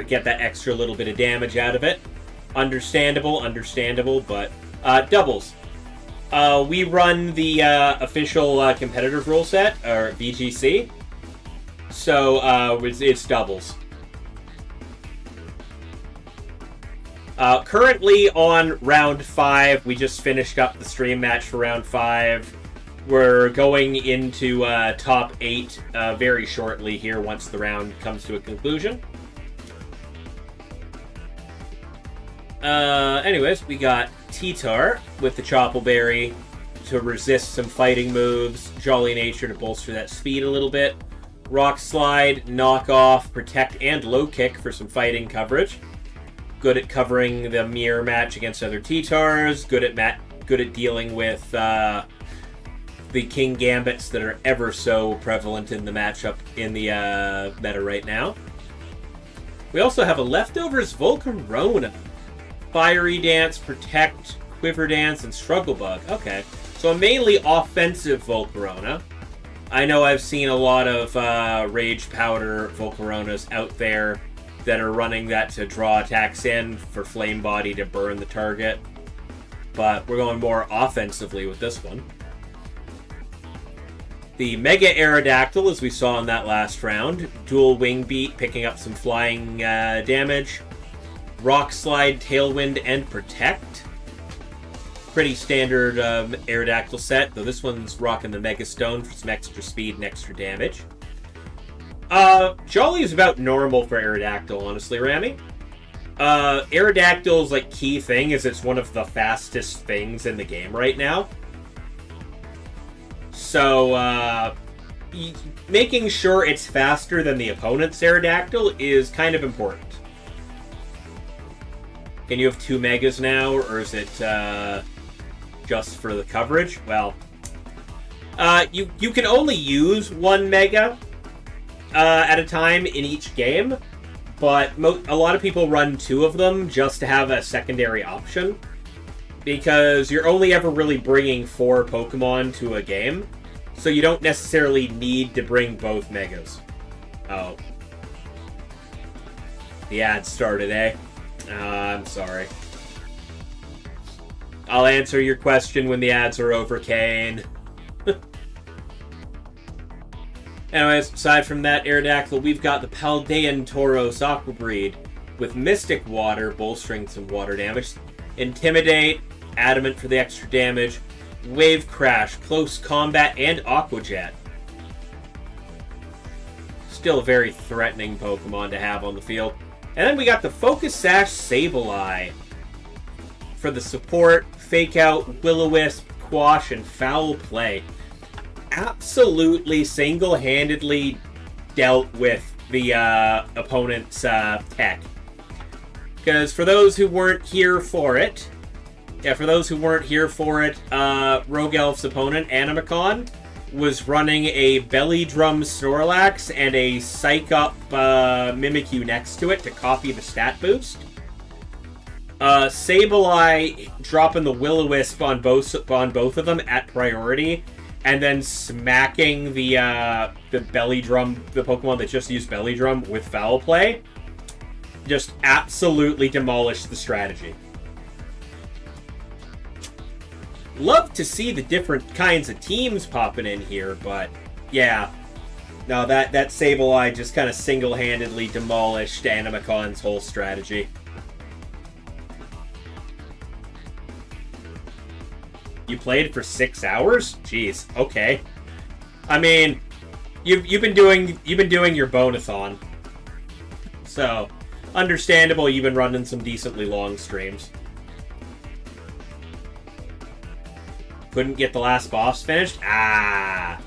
[SPEAKER 1] get that extra little bit of damage out of it. Understandable, but doubles. We run the official competitive rule set, or VGC, so it's doubles. Currently on round 5, we just finished up the stream match for round 5. We're going into top 8 very shortly here once the round comes to a conclusion. Anyways, we got T-Tar with the Choppleberry to resist some fighting moves, Jolly Nature to bolster that speed a little bit, Rock Slide, Knock Off, Protect, and Low Kick for some fighting coverage. Good at covering the mirror match against other T-Tars, good at dealing with the King Gambits that are ever so prevalent in the matchup in the meta right now. We also have a Leftovers Volcarona. Fiery Dance, Protect, Quiver Dance, and Struggle Bug. Okay, so a mainly offensive Volcarona. I know I've seen a lot of Rage Powder Volcaronas out there that are running that to draw attacks in for Flame Body to burn the target. But we're going more offensively with this one. The Mega Aerodactyl, as we saw in that last round. Dual Wing Beat, picking up some flying damage. Rock Slide, Tailwind, and Protect. Pretty standard Aerodactyl set, though this one's rocking the Mega Stone for some extra speed and extra damage. Jolly is about normal for Aerodactyl, honestly, Rami. Aerodactyl's key thing is it's one of the fastest things in the game right now. So, making sure it's faster than the opponent's Aerodactyl is kind of important. Can you have 2 megas now, or is it just for the coverage? Well, you can only use 1 mega at a time in each game, but a lot of people run 2 of them just to have a secondary option, because you're only ever really bringing 4 Pokemon to a game, so you don't necessarily need to bring both megas. Oh. The ad started, eh? I'm sorry. I'll answer your question when the ads are over, Kane. Anyways, aside from that Aerodactyl, we've got the Paldean Tauros Aqua Breed with Mystic Water, bolstering some water damage. Intimidate, Adamant for the extra damage. Wave Crash, Close Combat, and Aqua Jet. Still a very threatening Pokemon to have on the field. And then we got the Focus Sash Sableye for the support, Fake Out, Will-O-Wisp, Quash, and Foul Play. Absolutely single-handedly dealt with the opponent's tech. Because for those who weren't here for it, Rogue Elf's opponent, Animicon, was running a Belly Drum Snorlax and a Psych Up Mimikyu next to it to copy the stat boost. Sableye dropping the Will-O-Wisp on both of them at priority, and then smacking the Belly Drum, the Pokemon that just used Belly Drum, with Foul Play. Just absolutely demolished the strategy. Love to see the different kinds of teams popping in here, but yeah. No, that Sableye just kind of single-handedly demolished Animacon's whole strategy. You played for 6 hours? Jeez, okay. I mean, you've been doing your bonathon. So, understandable you've been running some decently long streams. Couldn't get the last boss finished? Ah!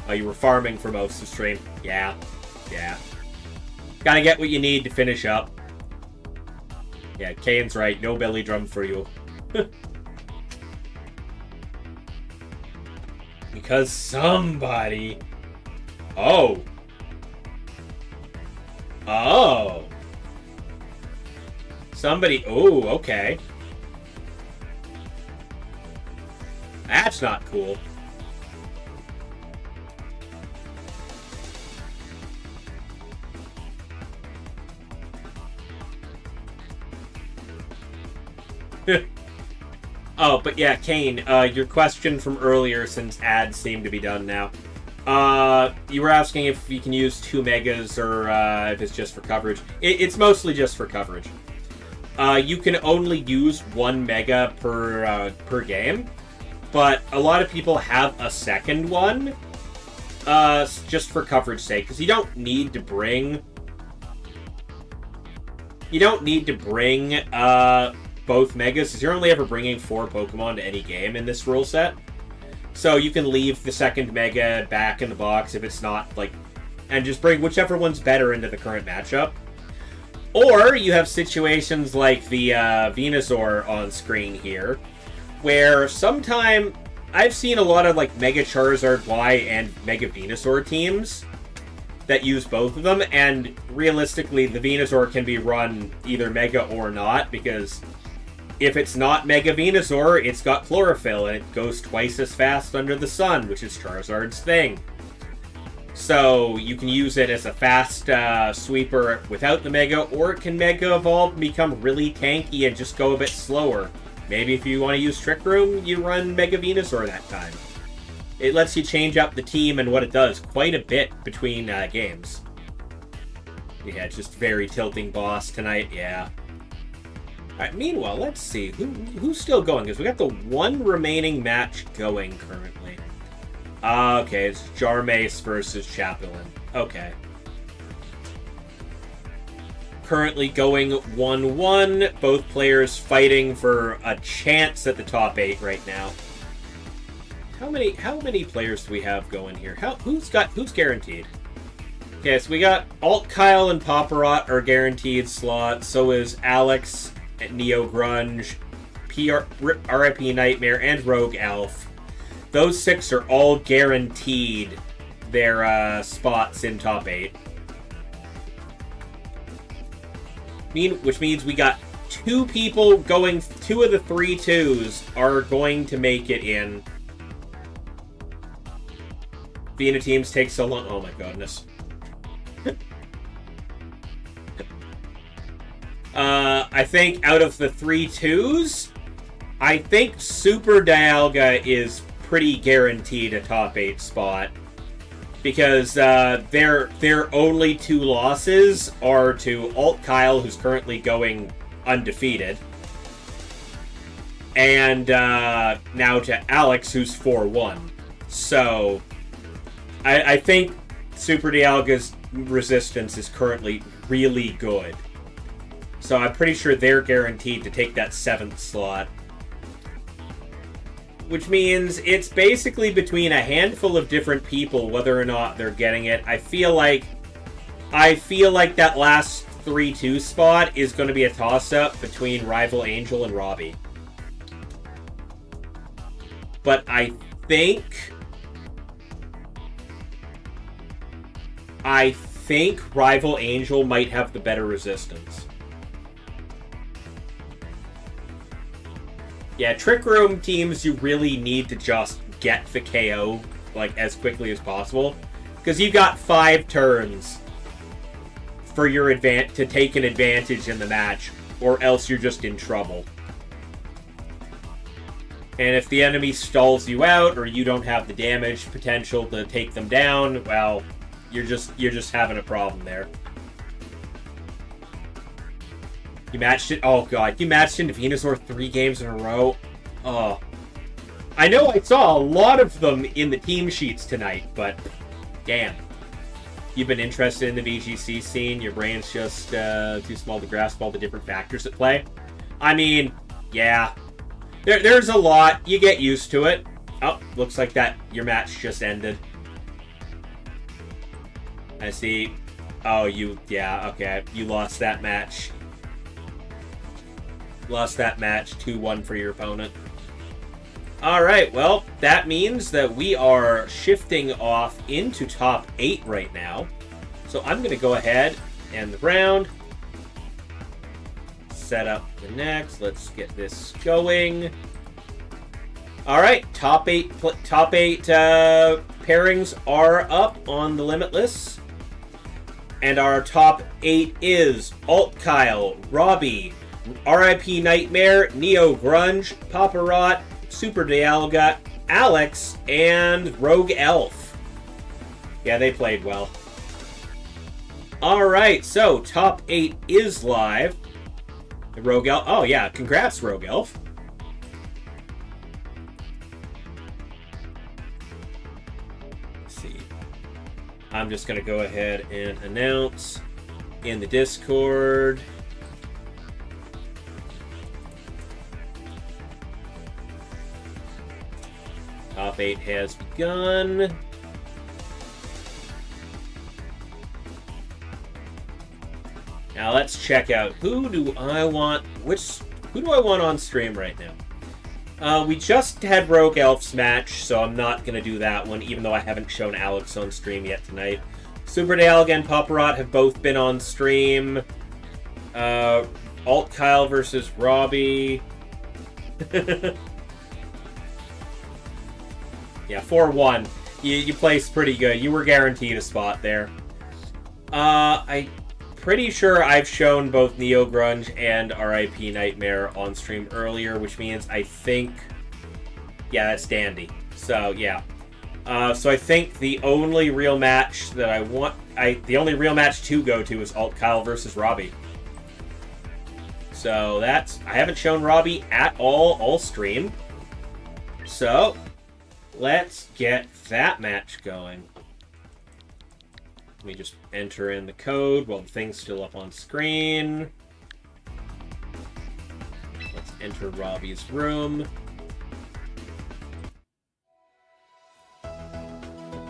[SPEAKER 1] Oh, you were farming for most of the stream. Yeah. Gotta get what you need to finish up. Yeah, Kane's right. No Belly Drum for you. Because somebody... Oh. Somebody... Oh, okay. That's not cool. Oh, but yeah, Kane, your question from earlier, since ads seem to be done now. You were asking if you can use 2 megas or if it's just for coverage. It's mostly just for coverage. You can only use 1 mega per game, but a lot of people have a second one just for coverage sake, because you don't need to bring both megas, because you're only ever bringing 4 Pokemon to any game in this rule set. So you can leave the second mega back in the box if it's not, like, and just bring whichever one's better into the current matchup. Or you have situations like the Venusaur on screen here, where sometime I've seen a lot of, like, Mega Charizard Y and Mega Venusaur teams that use both of them, and realistically, the Venusaur can be run either Mega or not, because if it's not Mega Venusaur, it's got Chlorophyll, and it goes twice as fast under the sun, which is Charizard's thing. So you can use it as a fast sweeper without the Mega, or it can Mega Evolve and become really tanky and just go a bit slower. Maybe if you want to use Trick Room, you run Mega Venusaur that time. It lets you change up the team and what it does quite a bit between games. Yeah, just very tilting boss tonight, yeah. Alright, meanwhile, let's see. Who's still going? Because we got the 1 remaining match going currently. Okay, it's Jarmace versus Chapelin. Okay. Currently going 1-1. Both players fighting for a chance at the top 8 right now. How many players do we have going here? Who's guaranteed? Okay, so we got Alt Kyle and Paparot are guaranteed slots. So is Alex, Neo Grunge, RIP Nightmare, and Rogue Elf. Those 6 are all guaranteed their spots in top 8. Which means we got 2 people going. 2 of the 3 twos are going to make it in. Vena teams take so long. Oh my goodness. I think out of the 3 twos, I think Super Dialga is pretty guaranteed a top 8 spot. Because their only 2 losses are to Alt Kyle, who's currently going undefeated, and now to Alex, who's 4-1. So I think Super Dialga's resistance is currently really good. So I'm pretty sure they're guaranteed to take that 7th slot. Which means it's basically between a handful of different people whether or not they're getting it. I feel like that last 3-2 spot is going to be a toss-up between Rival Angel and Robbie. But I think Rival Angel might have the better resistance. Yeah, Trick Room teams, you really need to just get the KO, like, as quickly as possible. Because you got 5 turns for your to take an advantage in the match, or else you're just in trouble. And if the enemy stalls you out, or you don't have the damage potential to take them down, well, you're just having a problem there. You matched it. Oh god, you matched into Venusaur 3 games in a row. Oh, I know I saw a lot of them in the team sheets tonight, but damn, you've been interested in the VGC scene. Your brain's just too small to grasp all the different factors at play. I mean, yeah, there's a lot. You get used to it. Oh, looks like that your match just ended. I see. Oh, yeah, okay, you lost that match. Lost that match 2-1 for your opponent. Alright, well, that means that we are shifting off into top 8 right now. So I'm going to go ahead and the round. Set up the next. Let's get this going. Alright, top 8 pairings are up on the Limitless. And our top 8 is Alt Kyle, Robbie, RIP Nightmare, Neo Grunge, Paparot, Super Dialga, Alex, and Rogue Elf. Yeah, they played well. Alright, so top 8 is live. Rogue Elf. Oh, yeah, congrats, Rogue Elf. Let's see. I'm just going to go ahead and announce in the Discord. Top 8 has begun. Now let's check out who do I want on stream right now. We just had Rogue Elf's match, so I'm not gonna do that one, even though I haven't shown Alex on stream yet tonight. Super Dialga and Paparot have both been on stream. Alt Kyle versus Robbie. Yeah, 4-1. You placed pretty good. You were guaranteed a spot there. I'm pretty sure I've shown both Neo Grunge and RIP Nightmare on stream earlier, which means I think... Yeah, that's Dandy. So, yeah. So I think the only real match that I want... the only real match to go to is Alt Kyle versus Robbie. So that's... I haven't shown Robbie at all stream. So... let's get that match going. Let me just enter in the code while the thing's still up on screen. Let's enter Robbie's room.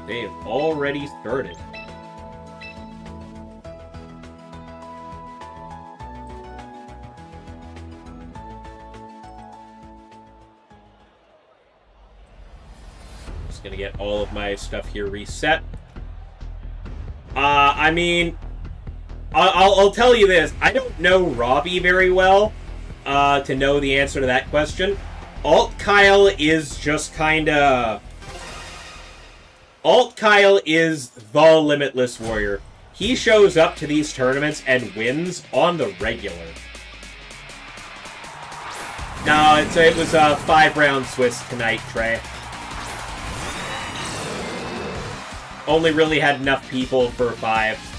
[SPEAKER 1] They have already started. Just gonna get all of my stuff here reset. I mean, I'll tell you this. I don't know Robbie very well to know the answer to that question. Alt Kyle is just kinda... Alt Kyle is the Limitless Warrior. He shows up to these tournaments and wins on the regular. No, it was a 5-round Swiss tonight, Trey. Only really had enough people for 5.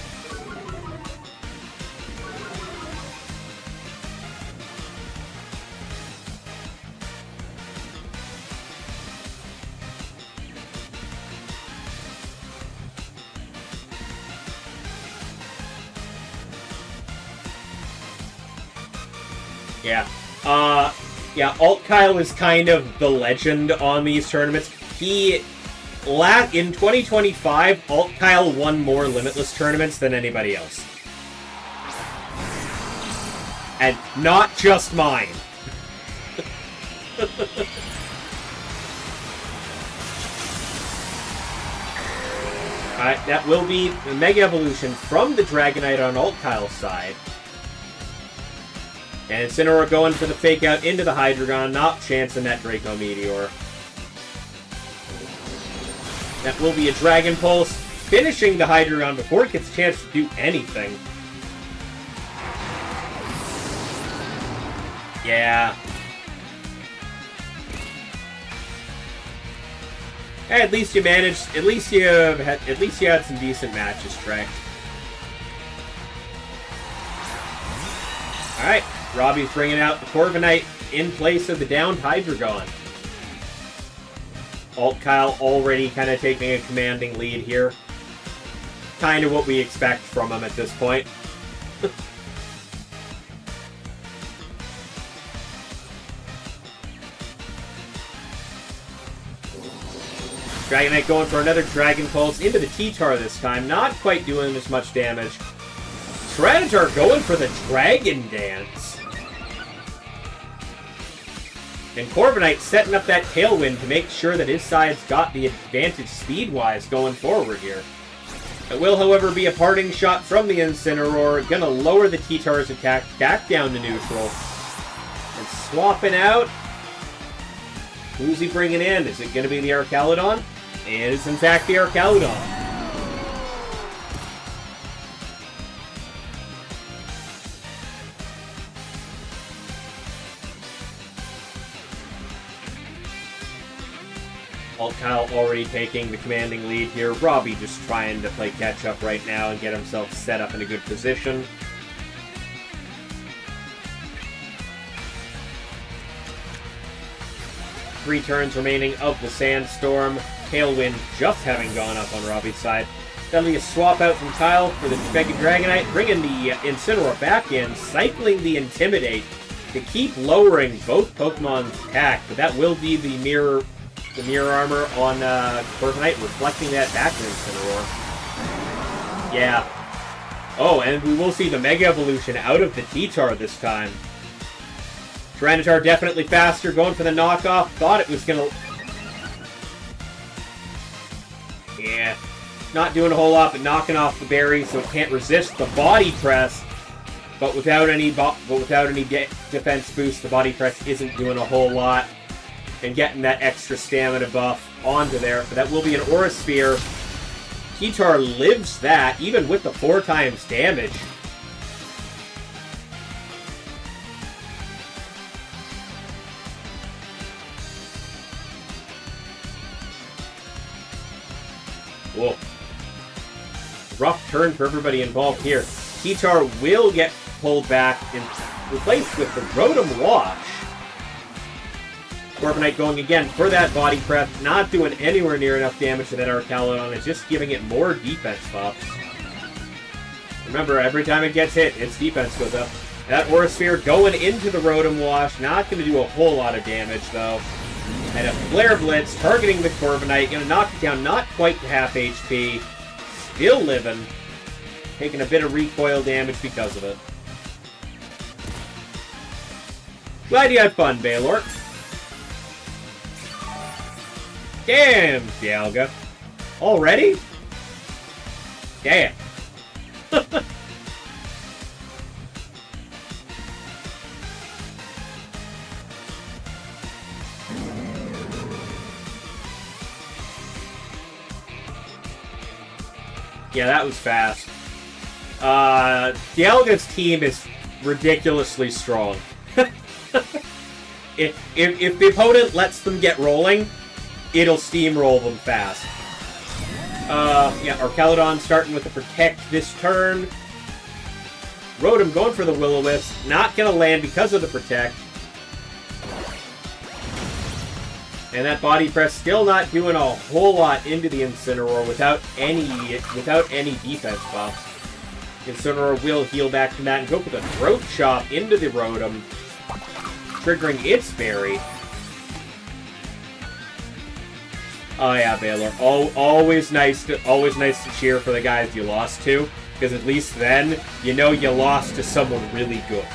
[SPEAKER 1] Yeah. Yeah, Alt Kyle is kind of the legend on these tournaments. In 2025, Alt Kyle won more Limitless tournaments than anybody else. And not just mine. Alright, that will be the Mega Evolution from the Dragonite on Alt Kyle's side. And Incineroar going for the fake out into the Hydreigon, not chancing that Draco Meteor. That will be a Dragon Pulse, finishing the Hydreigon before it gets a chance to do anything. Yeah. Hey, at least you managed. At least you had some decent matches, Trey. All right, Robbie's bringing out the Corviknight in place of the downed Hydreigon. Alt Kyle already kind of taking a commanding lead here. Kind of what we expect from him at this point. Dragonite going for another Dragon Pulse into the T-Tar this time. Not quite doing as much damage. Tyranitar going for the Dragon Dance. And Corviknight setting up that Tailwind to make sure that his side's got the advantage speed-wise going forward here. It will, however, be a parting shot from the Incineroar. Gonna lower the T-Tar's attack back down to neutral. And swapping out. Who's he bringing in? Is it gonna be the Archaludon? It is, in fact, the Archaludon. Kyle already taking the commanding lead here. Robbie just trying to play catch-up right now and get himself set up in a good position. Three turns remaining of the Sandstorm. Tailwind just having gone up on Robbie's side. That'll be a swap out from Kyle for the Mega Dragonite, bringing the Incineroar back in, cycling the Intimidate to keep lowering both Pokemon's attack, but that will be the mirror armor on Corviknight, reflecting that back to Incineroar. Yeah. Oh, and we will see the Mega Evolution out of the T-Tar this time. Tyranitar definitely faster, going for the knockoff. Thought it was gonna... Yeah. Not doing a whole lot, but knocking off the berry, so it can't resist the body press. But without any defense boost, the body press isn't doing a whole lot. And getting that extra stamina buff onto there. But that will be an Aura Sphere. T-Tar lives that, even with the 4 times damage. Whoa. Rough turn for everybody involved here. T-Tar will get pulled back and replaced with the Rotom Wash. Corviknight going again for that body prep, not doing anywhere near enough damage to that Archaludon. It's just giving it more defense buffs. Remember, every time it gets hit, its defense goes up. That Aura Sphere going into the Rotom Wash, not going to do a whole lot of damage though. And a Flare Blitz targeting the Corviknight, going to knock it down not quite to half HP. Still living. Taking a bit of recoil damage because of it. Glad you had fun, Baylor. Damn, Dialga. Already? Damn. Yeah, that was fast. Dialga's team is ridiculously strong. If the opponent lets them get rolling, it'll steamroll them fast. Yeah, Archaludon starting with the Protect this turn. Rotom going for the Will-O-Wisp. Not going to land because of the Protect. And that Body Press still not doing a whole lot into the Incineroar without any defense buffs. Incineroar will heal back from that and go for the Throat Chop into the Rotom, triggering its berry. Oh yeah, Baylor. Always nice to cheer for the guys you lost to, because at least then you know you lost to someone really good.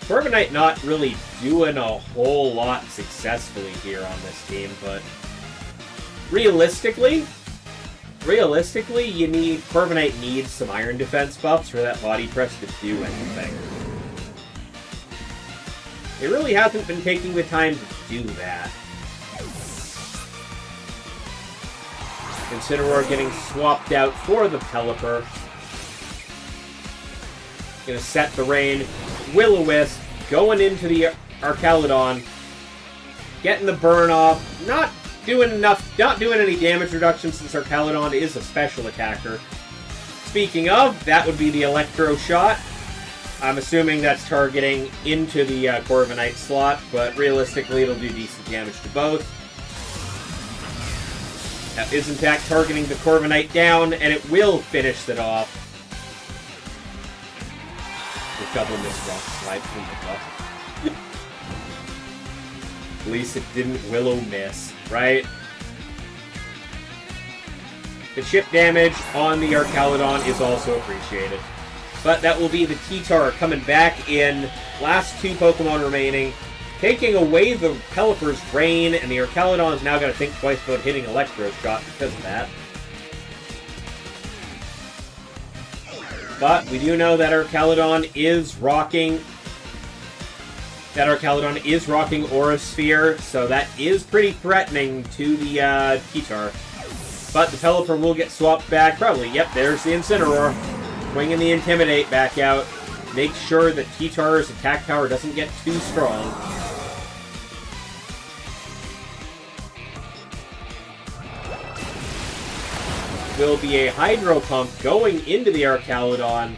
[SPEAKER 1] Corviknight not really doing a whole lot successfully here on this team, but realistically, Corviknight needs some Iron Defense buffs for that Body Press to do anything. It really hasn't been taking the time to do that. Incineroar getting swapped out for the Pelipper. Gonna set the rain. Will-O-Wisp going into the Archaludon. Getting the burn off. Not doing any damage reduction since Archaludon is a special attacker. Speaking of, that would be the Electro Shot. I'm assuming that's targeting into the Corviknight slot, but realistically it'll do decent damage to both. That is in fact targeting the Corviknight down, and it will finish it off. The double miss rock slide from the butt. At least it didn't Will-O-Miss, right? The chip damage on the Archaludon is also appreciated. But that will be the T-Tar coming back in. Last 2 Pokemon remaining. Taking away the Pelipper's Rain, and the Archaludon's now got to think twice about hitting Electro Shot because of that. But we do know that Archaludon is rocking Aura Sphere, so that is pretty threatening to the T-Tar. But the Pelipper will get swapped back, probably. Yep, there's the Incineroar. Swinging the Intimidate back out. Make sure that T-Tar's attack power doesn't get too strong. Will be a Hydro Pump going into the Archaludon.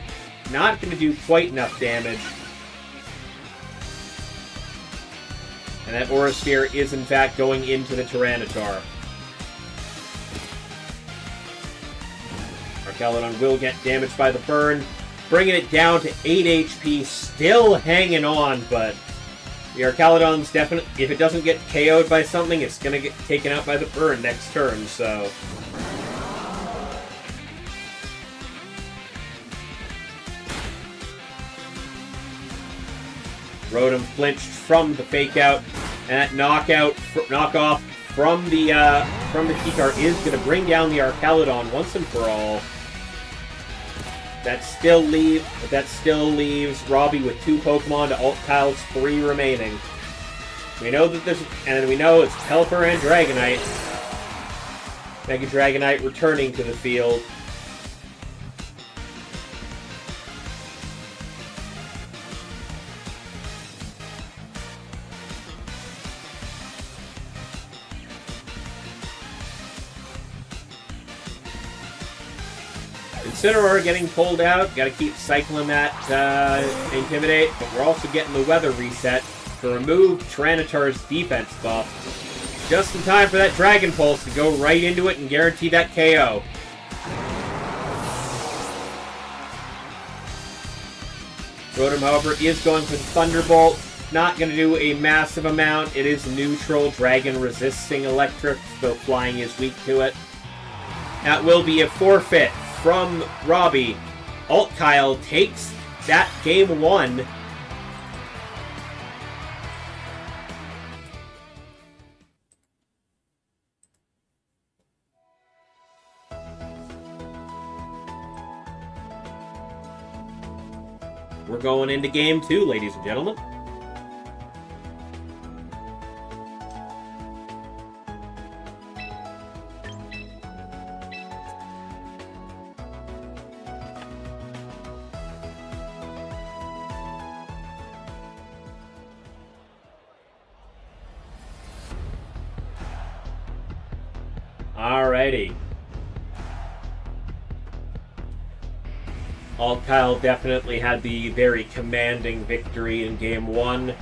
[SPEAKER 1] Not going to do quite enough damage. And that Aura Sphere is in fact going into the Tyranitar. Archaludon will get damaged by the burn, bringing it down to 8 HP, still hanging on, but the Archaludon's definitely, if it doesn't get KO'd by something, it's going to get taken out by the burn next turn, so... Rotom flinched from the fake out, and that knockoff from the T-Tar is going to bring down the Archaludon once and for all. That still leaves Robbie with 2 Pokemon to Alt Kyle's 3 remaining. We know that we know it's Pelipper and Dragonite. Mega Dragonite returning to the field. Incineroar getting pulled out. Got to keep cycling that Intimidate, but we're also getting the weather reset to remove Tyranitar's defense buff. Just in time for that Dragon Pulse to go right into it and guarantee that KO. Rotom, however, is going for the Thunderbolt. Not going to do a massive amount. It is neutral. Dragon resisting Electric, though flying is weak to it. That will be a forfeit from Robbie. Alt Kyle takes that game 1. We're going into game 2, ladies and gentlemen. Alrighty. Alt Kyle definitely had the very commanding victory in game 1.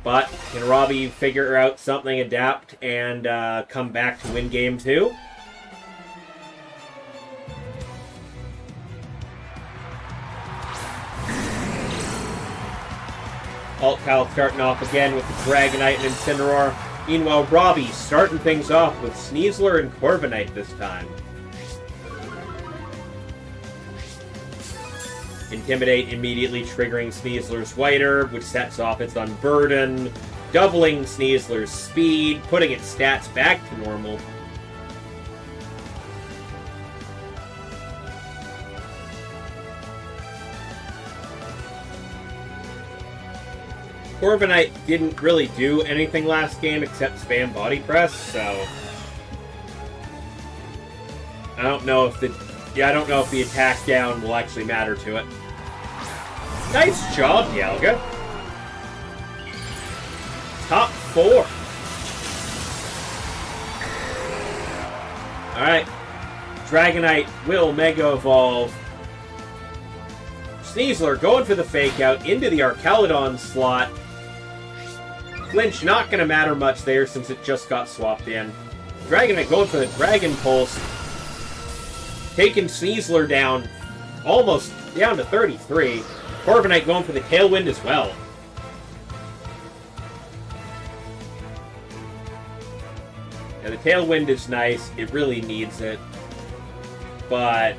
[SPEAKER 1] But can Robbie figure out something, adapt, and come back to win game 2? Alt Kyle starting off again with the Dragonite and Incineroar. Meanwhile, Robbie starting things off with Sneasler and Corviknight this time. Intimidate immediately triggering Sneasler's White Herb, which sets off its Unburden, doubling Sneasler's speed, putting its stats back to normal. Corviknight didn't really do anything last game except spam Body Press, so I don't know if the attack down will actually matter to it. Nice job, Dialga. Top 4. Alright. Dragonite will Mega Evolve. Sneasler going for the Fake Out into the Archaludon slot. Flinch not going to matter much there since it just got swapped in. Dragonite going for the Dragon Pulse. Taking Sneasler down, almost down to 33. Corviknight going for the Tailwind as well. Yeah, the Tailwind is nice. It really needs it. But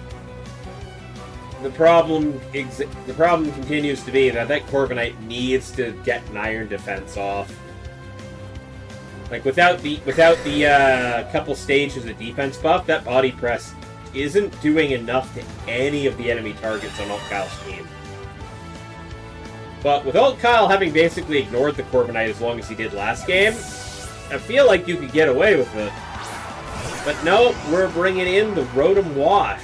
[SPEAKER 1] the problem continues to be that Corviknight needs to get an Iron Defense off. Like without the couple stages of defense buff, that Body Press isn't doing enough to any of the enemy targets on Alt Kyle's team. But with Alt Kyle having basically ignored the Corviknight as long as he did last game, I feel like you could get away with it. But no, we're bringing in the Rotom Wash.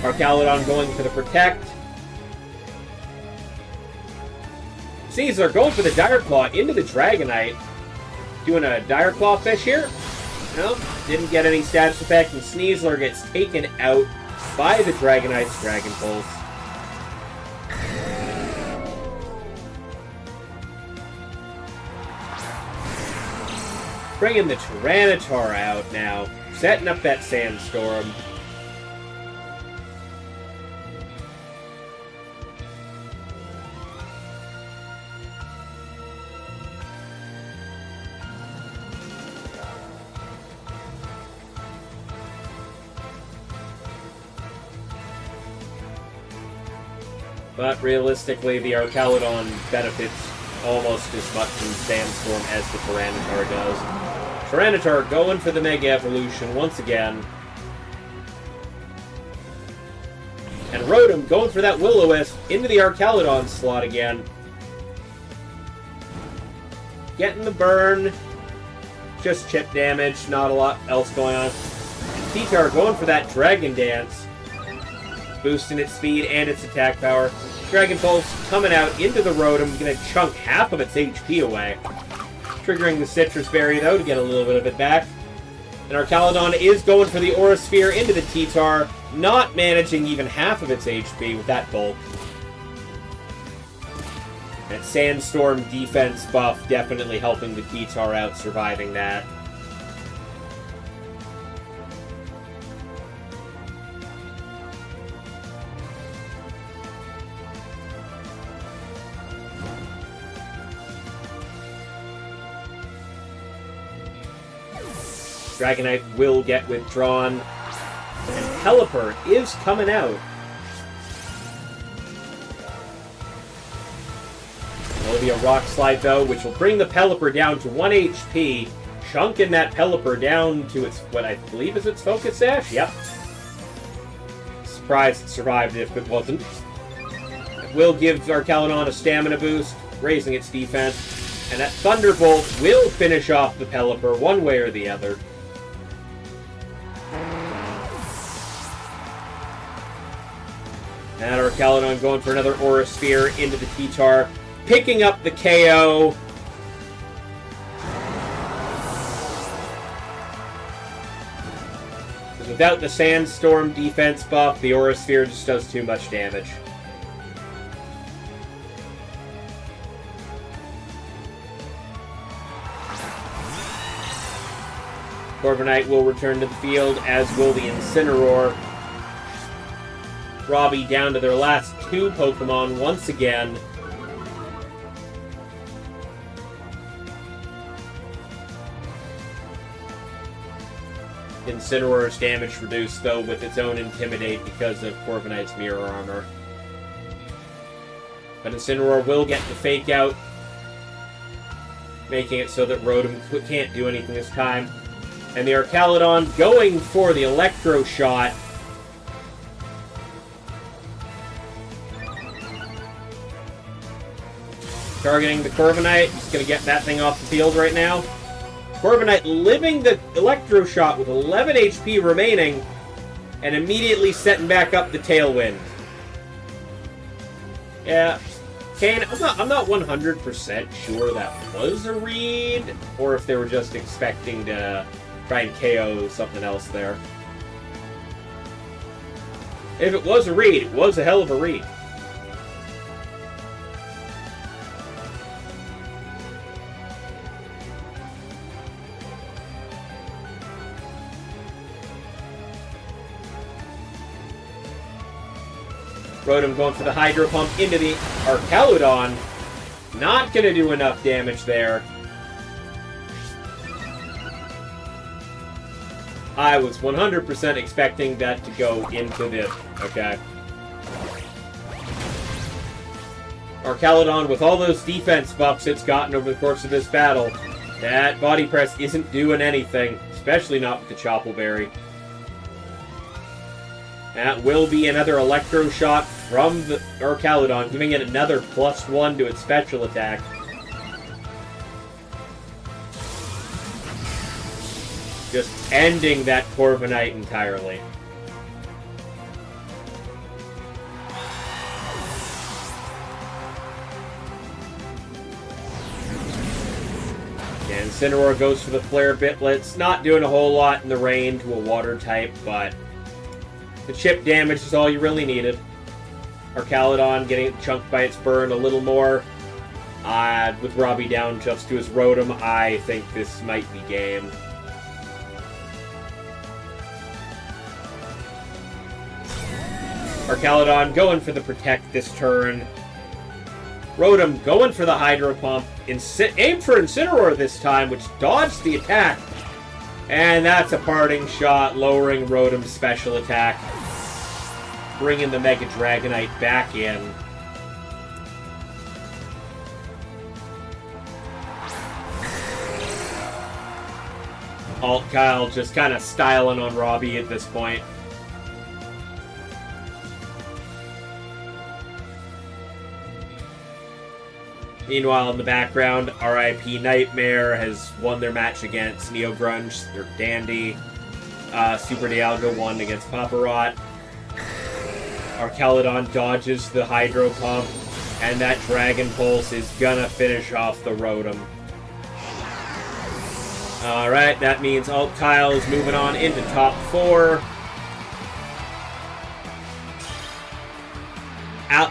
[SPEAKER 1] Archaludon going for the Protect. Caesar going for the Dire Claw into the Dragonite. Doing a Dire Claw fish here. No, didn't get any status effect, and Sneasler gets taken out by the Dragonite's Dragon Pulse. Bringing the Tyranitar out now, setting up that Sandstorm. But realistically, the Archaludon benefits almost as much in Sandstorm as the Tyranitar does. Tyranitar going for the Mega Evolution once again. And Rotom going for that Will-O-Wisp into the Archaludon slot again. Getting the burn. Just chip damage, not a lot else going on. T-Tar going for that Dragon Dance. Boosting its speed and its attack power. Dragon Pulse coming out into the Rotom, going to chunk half of its HP away. Triggering the Citrus Berry, though, to get a little bit of it back. And Archaludon is going for the Aura Sphere into the T-Tar, not managing even half of its HP with that bulk. That Sandstorm defense buff definitely helping the T-Tar out, surviving that. Dragonite will get withdrawn. And Pelipper is coming out. There'll be a Rock Slide, though, which will bring the Pelipper down to 1 HP, chunking that Pelipper down to its, what I believe is its Focus Sash? Yep. Surprised it survived if it wasn't. It will give Archaludon a stamina boost, raising its defense. And that Thunderbolt will finish off the Pelipper one way or the other. And Archaludon going for another Aura Sphere into the T-Tar, picking up the KO. Without the Sandstorm defense buff, the Aura Sphere just does too much damage. Corviknight will return to the field, as will the Incineroar. Robbie down to their last 2 Pokemon once again. Incineroar's damage reduced, though, with its own Intimidate because of Corviknight's Mirror Armor. But Incineroar will get the Fake Out, making it so that Rotom can't do anything this time. And the Archaludon going for the Electro Shot. Targeting the Corviknight, just going to get that thing off the field right now. Corviknight living the Electro Shot with 11 HP remaining, and immediately setting back up the Tailwind. Yeah, Kane, I'm not 100% sure that was a read, or if they were just expecting to try and KO something else there. If it was a read, it was a hell of a read. Rotom going for the Hydro Pump into the Archaludon. Not going to do enough damage there. I was 100% expecting that to go into the... Okay. Archaludon, with all those defense buffs it's gotten over the course of this battle, that Body Press isn't doing anything, especially not with the Chople Berry. That will be another Electro Shot from the Archaludon, giving it another +1 to its special attack. Just ending that Corviknight entirely. And Incineroar goes for the Flare Bitlets. Not doing a whole lot in the rain to a water type, but the chip damage is all you really needed. Archaludon getting chunked by its burn a little more. With Robbie down just to his Rotom, I think this might be game. Archaludon going for the Protect this turn. Rotom going for the Hydro Pump. Aim for Incineroar this time, which dodged the attack. And that's a parting shot, lowering Rotom's special attack. Bringing the Mega Dragonite back in. Alt Kyle just kind of styling on Robbie at this point. Meanwhile, in the background, RIP Nightmare has won their match against Neo Grunge, their Dandy. Super Dialga won against Paparot. Archaludon dodges the Hydro Pump, and that Dragon Pulse is gonna finish off the Rotom. Alright, that means Alt Kyle is moving on into top 4.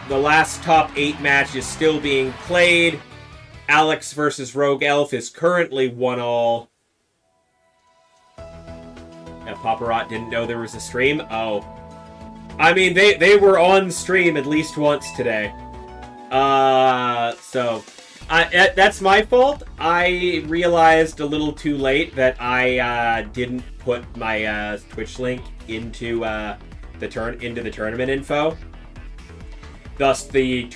[SPEAKER 1] The last top 8 match is still being played. Alex versus Rogue Elf is currently 1-all. Paparot didn't know there was a stream? Oh. I mean, they were on stream at least once today. That's my fault. I realized a little too late that I didn't put my Twitch link into the tournament info. Thus the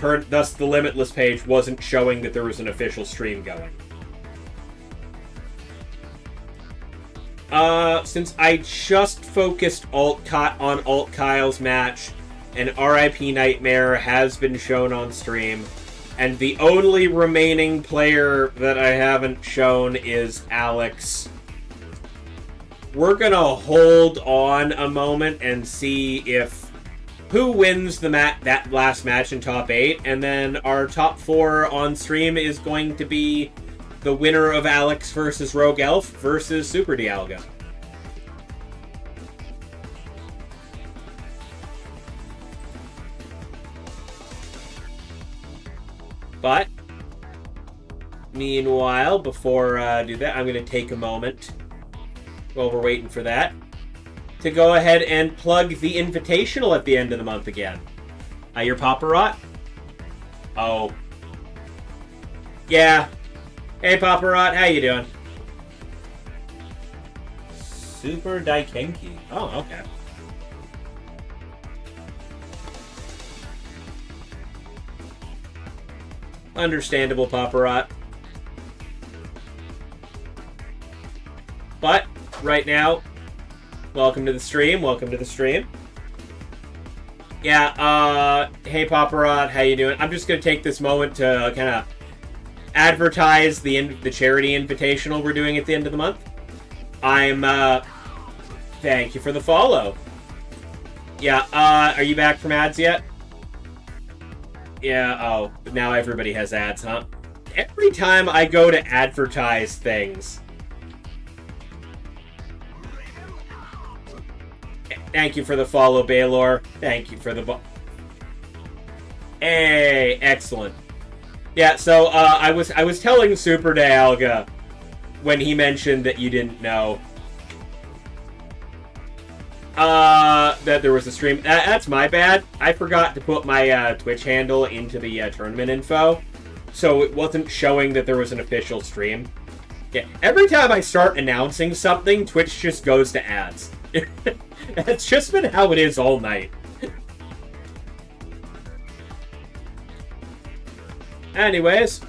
[SPEAKER 1] Limitless page wasn't showing that there was an official stream going. Since I just focused on Alt Kyle's match, and RIP Nightmare has been shown on stream, and the only remaining player that I haven't shown is Alex, we're gonna hold on a moment and see who wins that last match in top 8, and then our top 4 on stream is going to be the winner of Alex versus Rogue Elf versus Super Dialga. But, meanwhile, before I do that, I'm going to take a moment, while we're waiting for that, to go ahead and plug the Invitational at the end of the month again. Your Paparot? Oh. Yeah. Hey, Paparot, how you doing? Super Daikenki. Oh, okay. Understandable, Paparot. But, right now, welcome to the stream, Yeah, hey Paparot, how you doing? I'm just gonna take this moment to kind of advertise the charity invitational we're doing at the end of the month. Thank you for the follow. Yeah, are you back from ads yet? Yeah, oh, now everybody has ads, huh? Every time I go to advertise things... Thank you for the follow, Baylor. Thank you for the... Hey, excellent. Yeah, so, I was telling Super Dialga when he mentioned that you didn't know that there was a stream. That's my bad. I forgot to put my Twitch handle into the tournament info, so it wasn't showing that there was an official stream. Yeah, every time I start announcing something, Twitch just goes to ads. It's just been how it is all night. Anyways,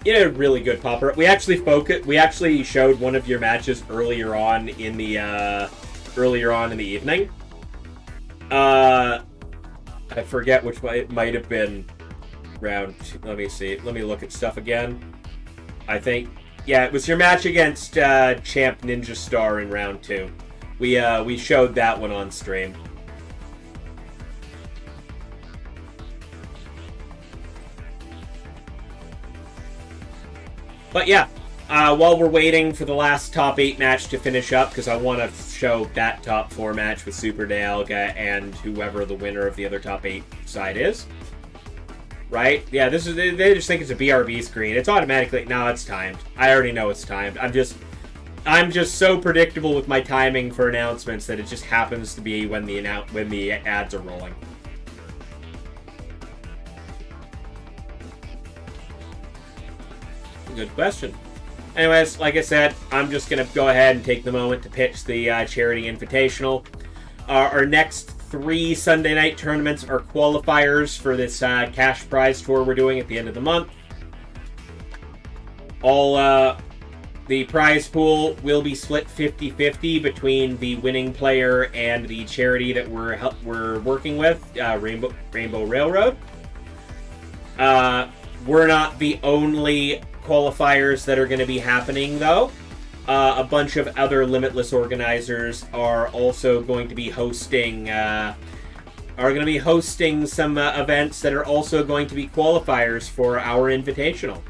[SPEAKER 1] you did a really good Popper. We actually showed one of your matches earlier on in the evening. I forget which one it might have been. Round. Let me see. Let me look at stuff again. I think Yeah, it was your match against Champ Ninja Star in round 2. We showed that one on stream. But yeah, while we're waiting for the last top 8 match to finish up, because I want to show that top 4 match with Super Dialga and whoever the winner of the other top 8 side is. Right? Yeah, this is, they just think it's a BRB screen. It's automatically, no, it's timed. I already know it's timed. I'm just so predictable with my timing for announcements that it just happens to be when the ads are rolling. Good question. Anyways, like I said, I'm just going to go ahead and take the moment to pitch the Charity Invitational. Our next 3 Sunday night tournaments are qualifiers for this cash prize tour we're doing at the end of the month. All the prize pool will be split 50-50 between the winning player and the charity that we're working with, Rainbow Railroad. We're not the only qualifiers that are going to be happening, though. A bunch of other Limitless organizers are also going to be hosting some events that are also going to be qualifiers for our Invitational.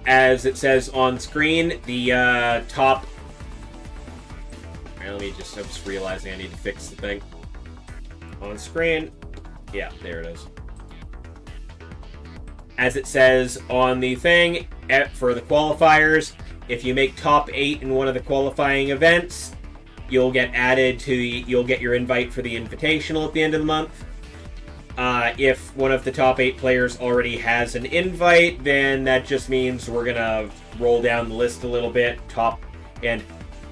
[SPEAKER 1] As it says on screen, the top... I'm just realizing I need to fix the thing. On screen. Yeah, there it is. As it says on the thing, for the qualifiers, if you make top 8 in one of the qualifying events, you'll get you'll get your invite for the Invitational at the end of the month. If one of the top 8 players already has an invite, then that just means we're gonna roll down the list a little bit. And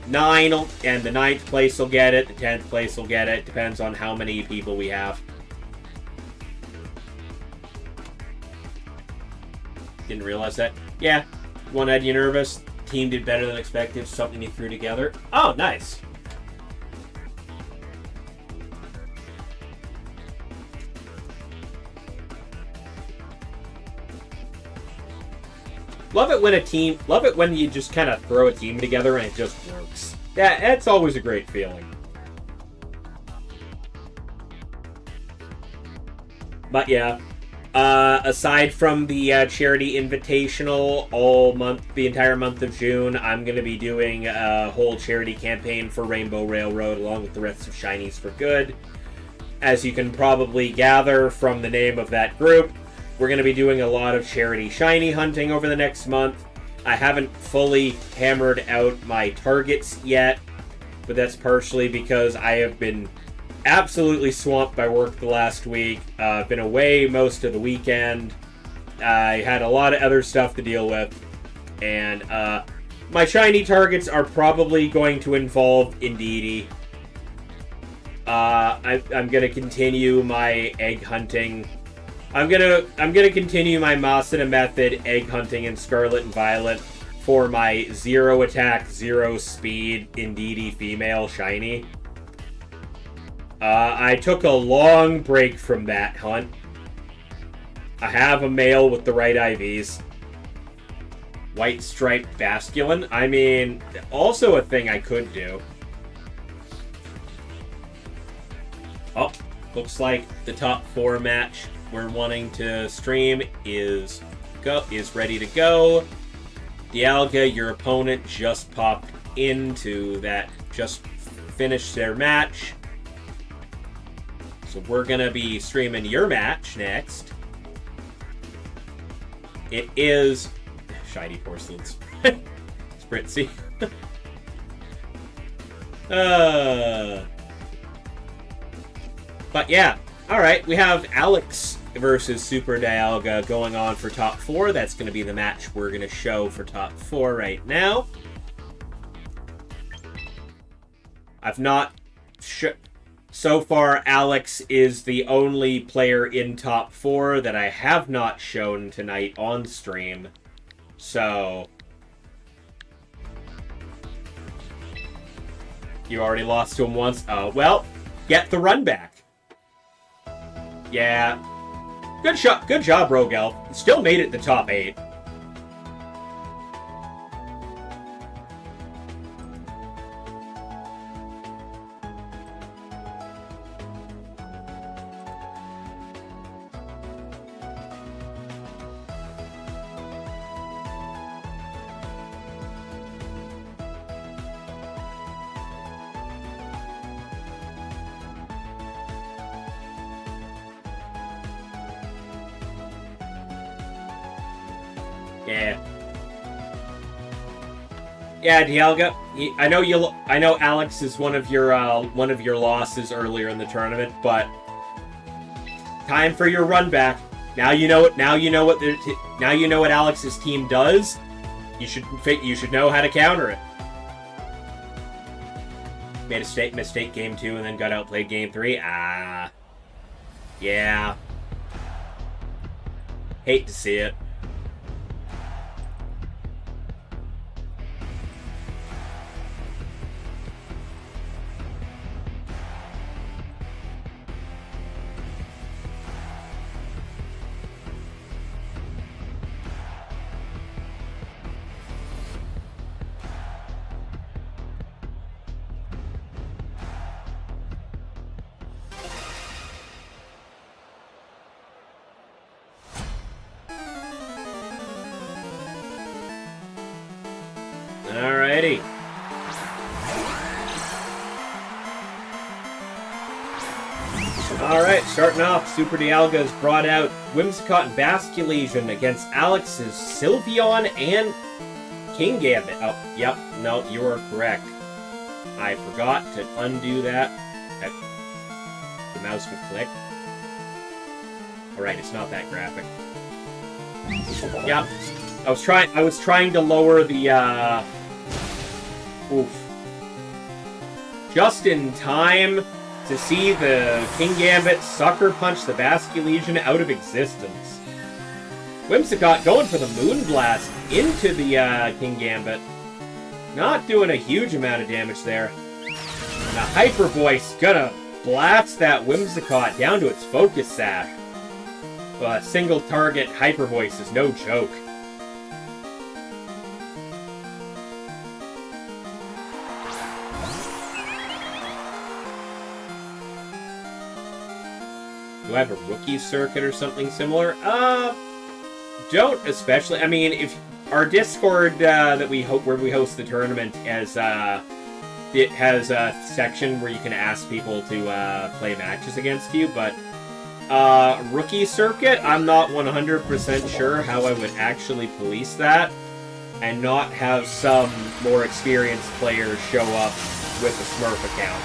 [SPEAKER 1] the 9th place will get it, the 10th place will get it. Depends on how many people we have. Didn't realize that. Yeah, one had you nervous. Team did better than expected. Something you threw together. Oh, nice. Love it when you just kind of throw a team together and it just works. Yeah, that's always a great feeling. But yeah, aside from the Charity Invitational the entire month of June, I'm going to be doing a whole charity campaign for Rainbow Railroad along with the rest of Shinies for Good. As you can probably gather from the name of that group, we're going to be doing a lot of charity shiny hunting over the next month. I haven't fully hammered out my targets yet, but that's partially because I have been absolutely swamped by work the last week. I've been away most of the weekend. I had a lot of other stuff to deal with, and my shiny targets are probably going to involve Indeedee. I'm going to continue my egg hunting. I'm gonna continue my Masada method egg hunting in Scarlet and Violet for my 0 attack, 0 speed Indeedee female shiny. I took a long break from that hunt. I have a male with the right IVs. White striped Basculin. I mean, also a thing I could do. Oh, looks like the top 4 match we're wanting to stream is ready to go. Dialga, your opponent just popped into that, just finished their match. So we're gonna be streaming your match next. It is Shiny Porcelains. Spritzy. But yeah, alright, we have Alex versus Super Dialga going on for top 4. That's going to be the match we're going to show for top 4 right now. I've not... So far, Alex is the only player in top 4 that I have not shown tonight on stream. So... You already lost to him once? Oh, well... get the run back. Yeah. Good job, Rogue Elf. Still made it the top 8. Yeah. Yeah, Dialga. I know Alex is one of your losses earlier in the tournament, but time for your run back. Now you know what Alex's team does. You should know how to counter it. Made a mistake game 2 and then got outplayed game 3. Ah. Yeah. Hate to see it. Alrighty. Alright, starting off, Super Dialga has brought out Whimsicott and Basculation against Alex's Sylveon and King Gambit. Oh, yep, no, you are correct. I forgot to undo that. The mouse would click. Alright, it's not that graphic. Yep. I was trying to lower the, oof. Just in time to see the King Gambit sucker punch the Basculation out of existence. Whimsicott going for the Moonblast into the King Gambit. Not doing a huge amount of damage there. And the Hyper Voice gonna blast that Whimsicott down to its Focus Sash. But a single target Hyper Voice is no joke. Do I have a rookie circuit or something similar? Don't especially. I mean, if our Discord that where we host the tournament it has a section where you can ask people to play matches against you, but rookie circuit, I'm not 100% sure how I would actually police that and not have some more experienced players show up with a Smurf account.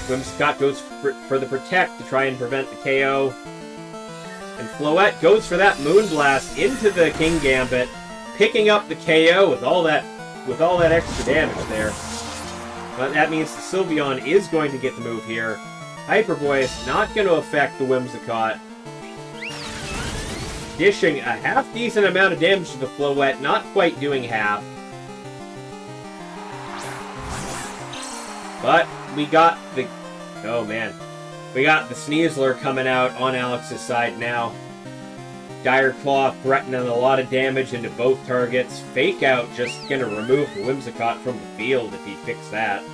[SPEAKER 1] Whimsicott goes for the Protect to try and prevent the KO. And Floette goes for that Moonblast into the King Gambit, picking up the KO with all that extra damage there. But that means the Sylveon is going to get the move here. Hyper Voice not going to affect the Whimsicott. Dishing a half-decent amount of damage to the Floette, not quite doing half. But we got the... Oh, man. We got the Sneasler coming out on Alex's side now. Dire Claw threatening a lot of damage into both targets. Fake Out just going to remove the Whimsicott from the field if he picks that.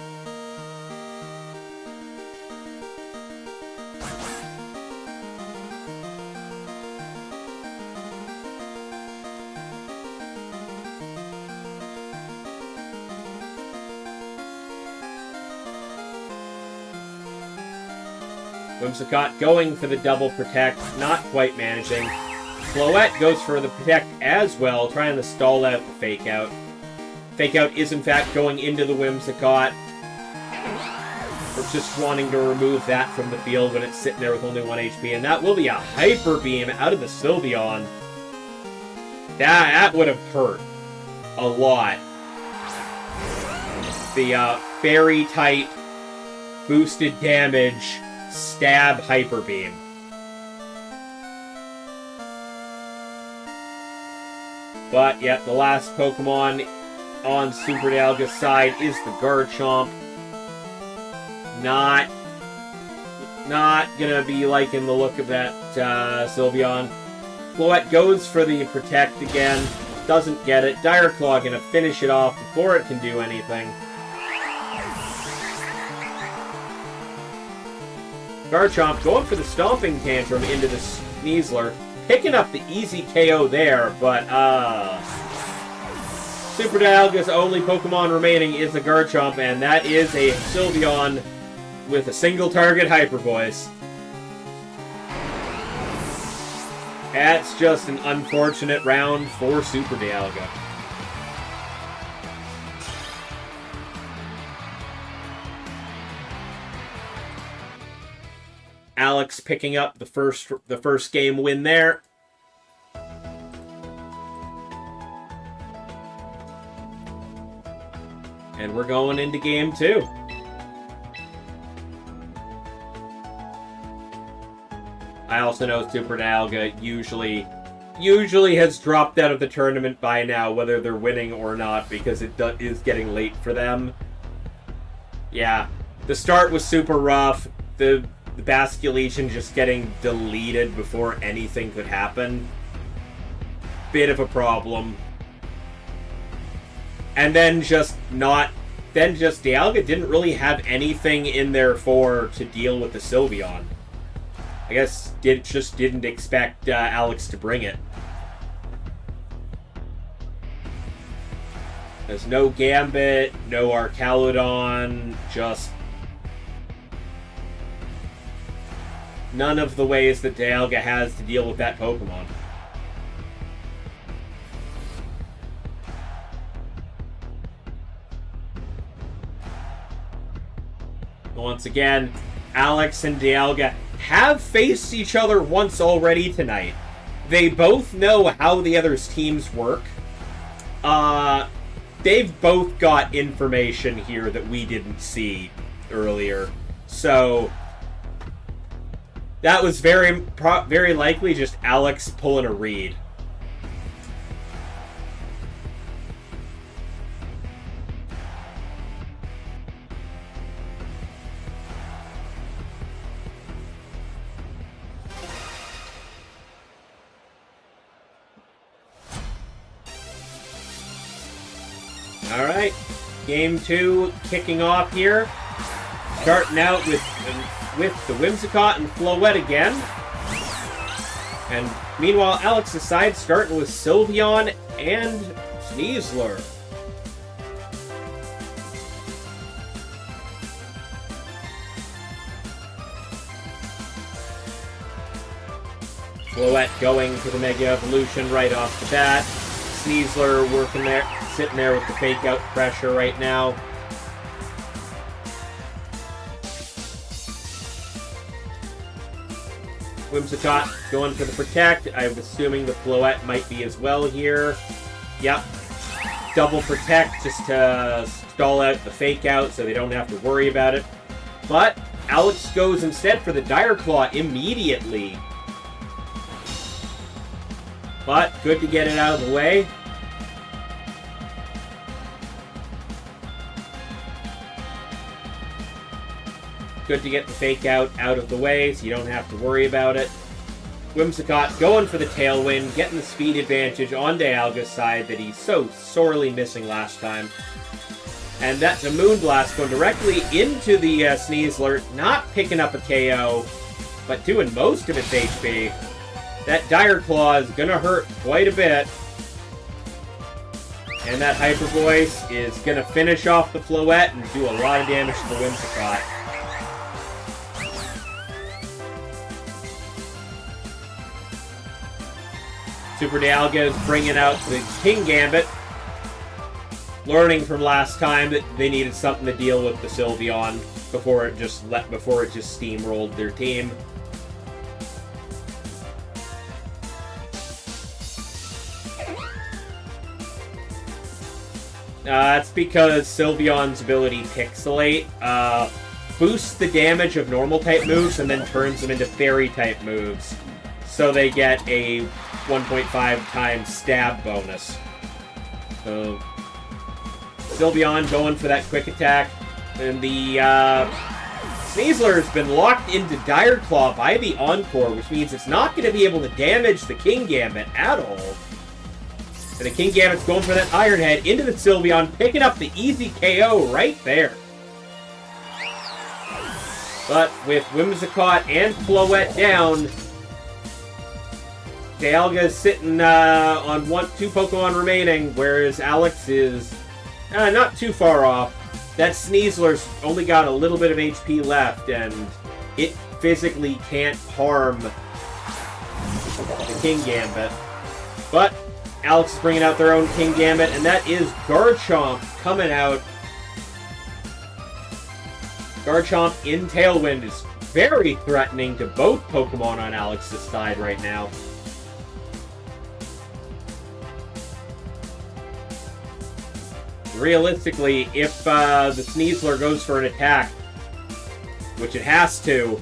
[SPEAKER 1] Whimsicott going for the double Protect, not quite managing. Floette goes for the Protect as well, trying to stall out the Fake Out. Fake Out is in fact going into the Whimsicott. We're just wanting to remove that from the field when it's sitting there with only 1 HP, and that will be a Hyper Beam out of the Sylveon. That would have hurt a lot. The Fairy type boosted damage stab Hyper Beam. But, yeah, the last Pokemon on Super Dialga's side is the Garchomp. Not gonna be liking the look of that Sylveon. Floette goes for the Protect again. Doesn't get it. Dire Claw gonna finish it off before it can do anything. Garchomp going for the Stomping Tantrum into the Sneasler. Picking up the easy KO there, but Super Dialga's only Pokemon remaining is the Garchomp, and that is a Sylveon with a single target Hyper Voice. That's just an unfortunate round for Super Dialga. Alex picking up the first game win there. And we're going into game 2. I also know Super Dialga usually has dropped out of the tournament by now, whether they're winning or not, because it is getting late for them. Yeah, the start was super rough. The Basculation just getting deleted before anything could happen. Bit of a problem. And then Dialga didn't really have anything in there to deal with the Sylveon. I guess just didn't expect Alex to bring it. There's no Gambit, no Archaludon, just none of the ways that Dialga has to deal with that Pokemon. Once again, Alex and Dialga have faced each other once already tonight. They both know how the other's teams work. They've both got information here that we didn't see earlier. So that was very likely just Alex pulling a read. Alright, game 2 kicking off here. Starting out with the Whimsicott and Floette again. And meanwhile, Alex's side starting with Sylveon and Sneasler. Floette going for the Mega Evolution right off the bat. Sneasler working there, sitting there with the fake out pressure right now. Whimsicott going for the Protect. I'm assuming the Floette might be as well here. Yep. Double Protect just to stall out the fake out so they don't have to worry about it. But Alex goes instead for the Dire Claw immediately. But good to get it out of the way. Good to get the fake out of the way so you don't have to worry about it. Whimsicott going for the Tailwind, getting the speed advantage on Dialga's side that he's so sorely missing last time. And that's a Moonblast going directly into the Sneasler, not picking up a KO, but doing most of its HP. That Dire Claw is going to hurt quite a bit. And that Hyper Voice is going to finish off the Floette and do a lot of damage to the Whimsicott. Super Dialga is bringing out the King Gambit, learning from last time that they needed something to deal with the Sylveon before it just steamrolled their team. That's because Sylveon's ability Pixelate boosts the damage of normal type moves and then turns them into fairy type moves. So they get a 1.5 times stab bonus. So, Sylveon going for that quick attack. And the Sneasler has been locked into Dire Claw by the Encore, which means it's not going to be able to damage the Kingambit at all. And the Kingambit's going for that Iron Head into the Sylveon, picking up the easy KO right there. But with Whimsicott and Floette down, Dialga is sitting on 2 Pokemon remaining, whereas Alex is not too far off. That Sneasler's only got a little bit of HP left, and it physically can't harm the Kingambit. But Alex is bringing out their own Kingambit, and that is Garchomp coming out. Garchomp in Tailwind is very threatening to both Pokemon on Alex's side right now. Realistically, if the Sneasler goes for an attack, which it has to,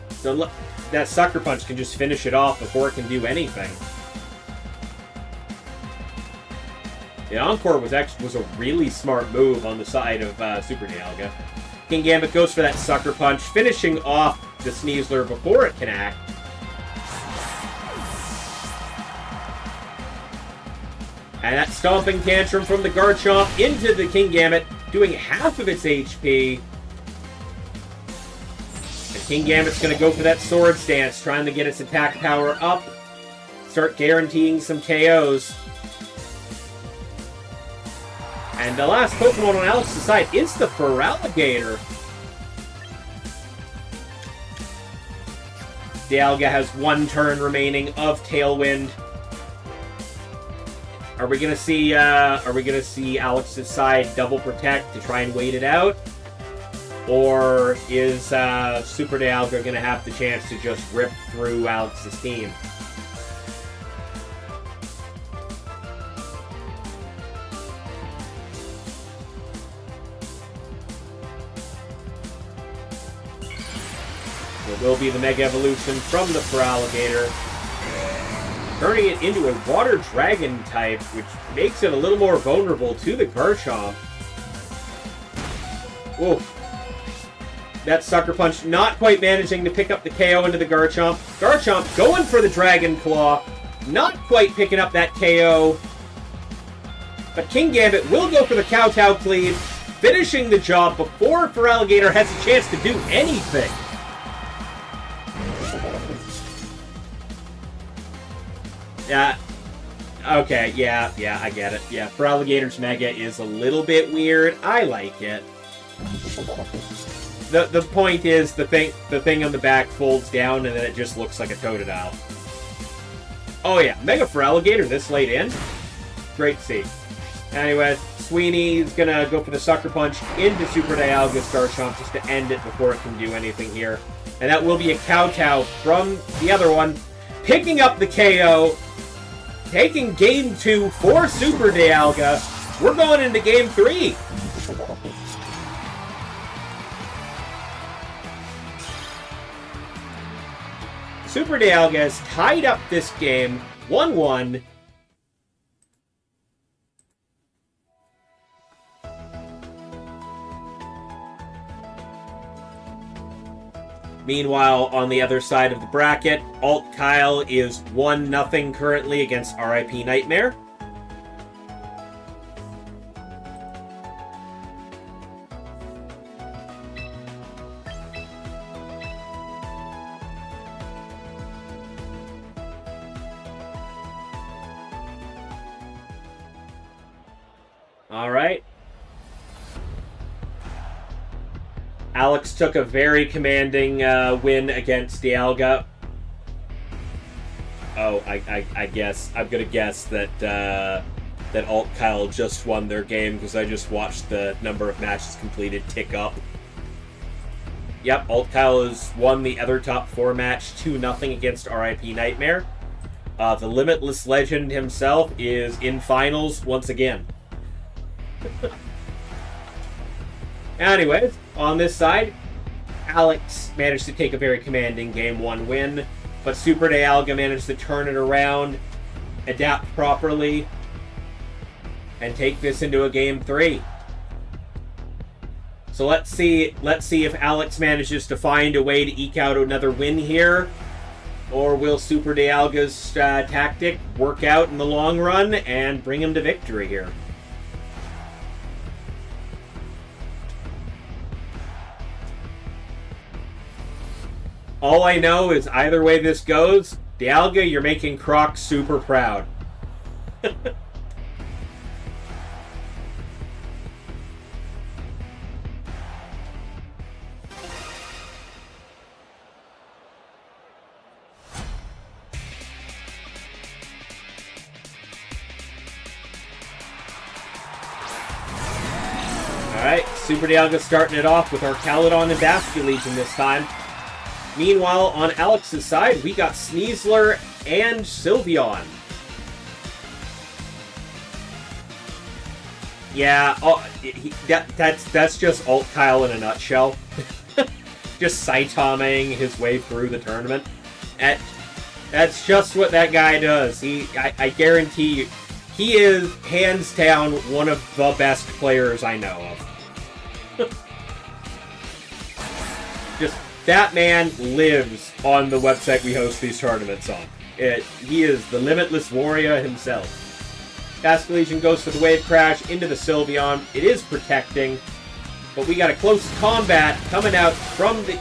[SPEAKER 1] so that Sucker Punch can just finish it off before it can do anything. The Encore was a really smart move on the side of Super Dialga. Kingambit goes for that Sucker Punch, finishing off the Sneasler before it can act. And that Stomping Tantrum from the Garchomp into the Kingambit, doing half of its HP. And Kingambit's going to go for that Sword Stance, trying to get its attack power up. Start guaranteeing some KOs. And the last Pokemon on Alex's side is the Feraligatr. Dialga has 1 turn remaining of Tailwind. Are we gonna see Alex's side double protect to try and wait it out? Or is Super Dialga gonna have the chance to just rip through Alex's team? It will be the Mega Evolution from the Feraligatr, turning it into a Water Dragon type, which makes it a little more vulnerable to the Garchomp. Whoa. That Sucker Punch not quite managing to pick up the KO into the Garchomp. Garchomp going for the Dragon Claw, not quite picking up that KO. But Kingambit will go for the Kowtow Cleave, finishing the job before Feraligatr has a chance to do anything. Okay, yeah, I get it. Yeah, Feraligatr's Mega is a little bit weird. I like it. The point is, the thing on the back folds down and then it just looks like a Totodile. Oh yeah, Mega Feraligatr this late in? Great to see. Anyways, Sweeney's gonna go for the Sucker Punch into Super Dialga's Garchomp just to end it before it can do anything here. And that will be a Kowtow from the other one, picking up the KO, taking Game 2 for Super Dialga. We're going into Game 3. Super Dialga has tied up this game 1-1. Meanwhile, on the other side of the bracket, Alt Kyle is 1-0 currently against RIP Nightmare. All right. Alex took a very commanding win against Dialga. Oh, I guess I'm gonna guess that that Alt Kyle just won their game because I just watched the number of matches completed tick up. Yep, Alt Kyle has won the other top 4 match 2-0 against RIP Nightmare. The Limitless Legend himself is in finals once again. Anyways, on this side, Alex managed to take a very commanding Game 1 win. But Super Dialga managed to turn it around, adapt properly, and take this into a Game 3. So let's see if Alex manages to find a way to eke out another win here. Or will Super Dialga's tactic work out in the long run and bring him to victory here? All I know is either way this goes, Dialga, you're making Croc super proud. Alright, Super Dialga starting it off with our Caledon and Basculegion this time. Meanwhile, on Alex's side, we got Sneasler and Sylveon. Yeah, that's just Alt Kyle in a nutshell. Just Saitaming his way through the tournament. That's just what that guy does. I guarantee you, he is hands down one of the best players I know of. Just that man lives on the website we host these tournaments on. He is the limitless warrior himself. Basculegion goes for the Wave Crash into the Sylveon. It is protecting, but we got a close combat coming out from the...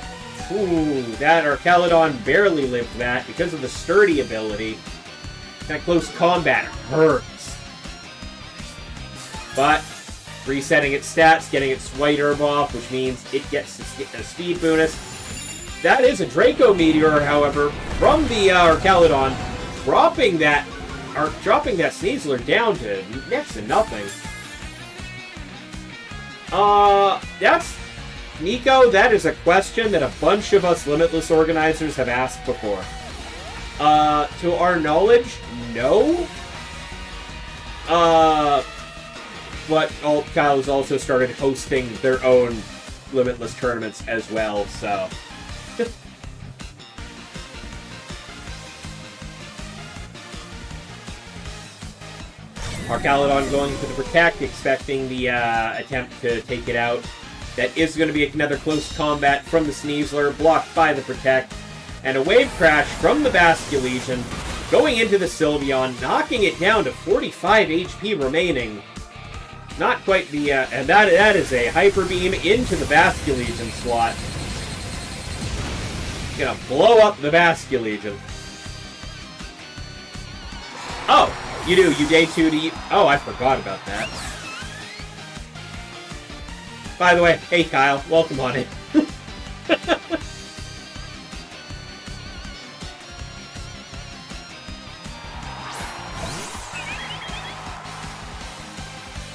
[SPEAKER 1] Ooh, that our Caledon barely lived that because of the sturdy ability. That close combat hurts. But resetting its stats, getting its White Herb off, which means it gets a speed bonus. That is a Draco Meteor, however, from the Caledon, dropping that Sneasler down to next to nothing. That's... Nico, that is a question that a bunch of us Limitless organizers have asked before. To our knowledge, no. But Alt Kyle has also started hosting their own Limitless tournaments as well, so... Our Caledon going for the Protect, expecting the attempt to take it out. That is going to be another close combat from the Sneasler, blocked by the Protect. And a Wave Crash from the Basculegion, going into the Sylveon, knocking it down to 45 HP remaining. Not quite the... and that is a Hyper Beam into the Basculegion slot. Gonna blow up the Basculegion. Oh! You do. You day 2 to... Oh, I forgot about that. By the way, hey Kyle, welcome on in.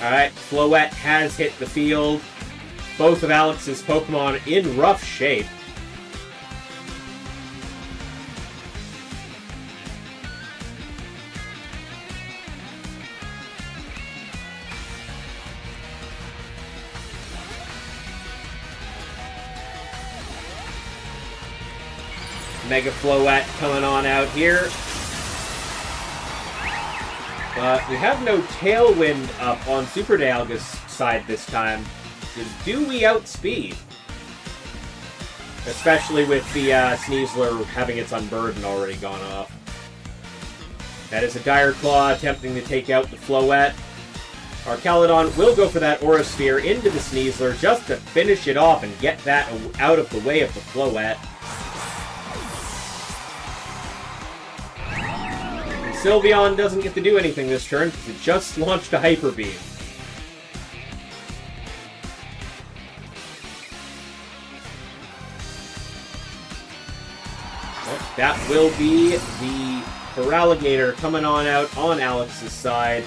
[SPEAKER 1] Alright, Floette has hit the field. Both of Alex's Pokemon in rough shape. Mega Floette coming on out here. But we have no Tailwind up on Super Dialga's side this time. So do we outspeed? Especially with the Sneasler having its Unburden already gone off. That is a Dire Claw attempting to take out the Floette. Our Caledon will go for that Aura Sphere into the Sneasler just to finish it off and get that out of the way of the Floette. Sylveon doesn't get to do anything this turn because it just launched a Hyper Beam. Well, that will be the Feraligatr coming on out on Alex's side.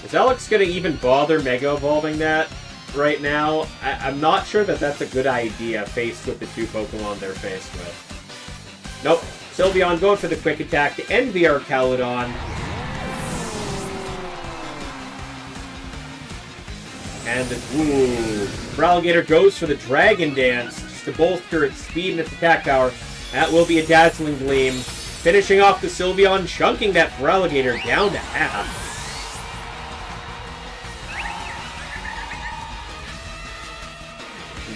[SPEAKER 1] Is Alex going to even bother Mega Evolving that right now? I'm not sure that that's a good idea faced with the two Pokemon they're faced with. Nope. Sylveon going for the Quick Attack to end the Caledon. And the Alligator goes for the Dragon Dance just to bolster its speed and its attack power. That will be a Dazzling Gleam. Finishing off the Sylveon, chunking that Alligator down to half.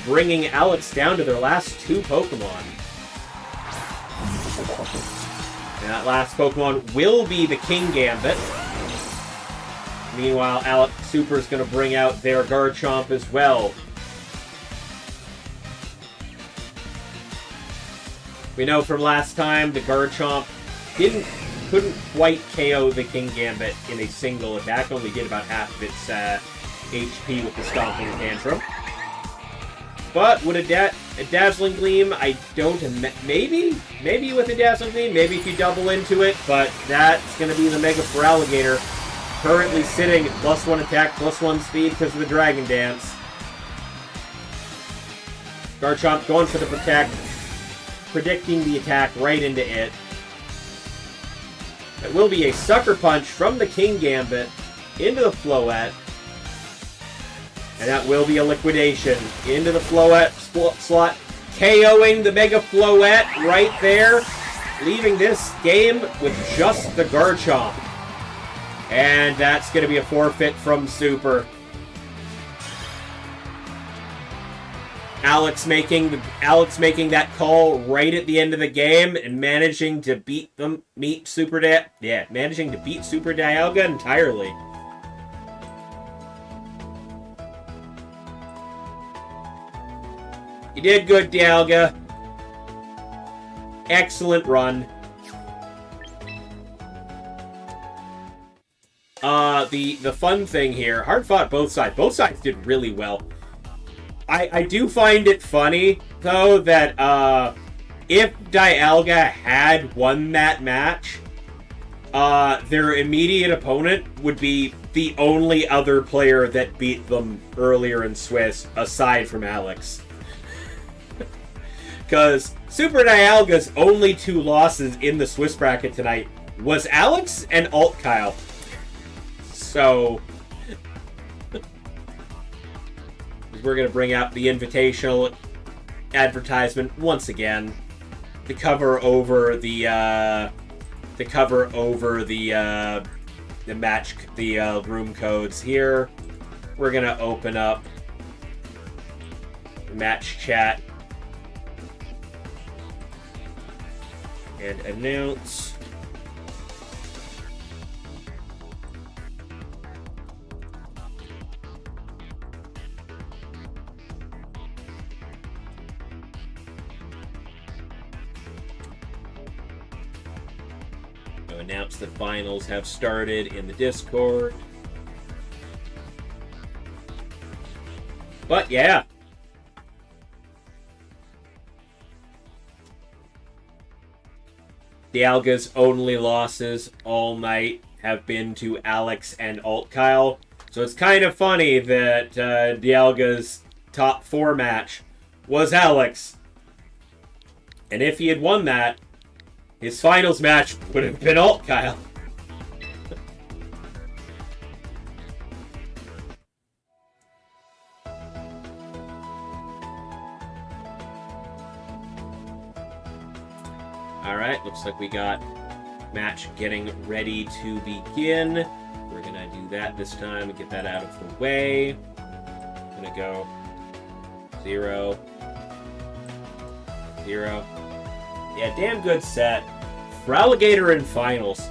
[SPEAKER 1] Bringing Alex down to their last 2 Pokemon. And that last Pokemon will be the King Gambit. Meanwhile, Alex Super is going to bring out their Garchomp as well. We know from last time the Garchomp couldn't quite KO the King Gambit in a single attack. Only did about half of its HP with the Stomping Tantrum. But with a Dazzling Gleam, I don't... Maybe with a Dazzling Gleam, maybe if you double into it, but that's going to be the Mega Alligator. Currently sitting at +1 attack, +1 speed because of the Dragon Dance. Garchomp going for the protect, predicting the attack right into it. It will be a Sucker Punch from the King Gambit into the Floette. And that will be a Liquidation into the Floette slot, KOing the Mega Floette right there, leaving this game with just the Garchomp. And that's going to be a forfeit from Super. Alex making that call right at the end of the game and managing to beat Super Dialga entirely. You did good, Dialga. Excellent run. The fun thing here, hard fought both sides. Both sides did really well. I do find it funny, though, that if Dialga had won that match, their immediate opponent would be the only other player that beat them earlier in Swiss, aside from Alex. Because Super Dialga's only 2 losses in the Swiss bracket tonight was Alex and Alt Kyle. So, we're going to bring out the invitational advertisement once again to cover over the room codes here. We're going to open up the match chat and announce. Announce that finals have started in the Discord. But yeah. Dialga's only losses all night have been to Alex and Alt Kyle. So it's kind of funny that Dialga's top 4 match was Alex. And if he had won that, his finals match would have been Alt Kyle. Alright, looks like we got match getting ready to begin. We're gonna do that this time and get that out of the way. Gonna go 0, 0. Yeah, damn good set. Alligator in finals.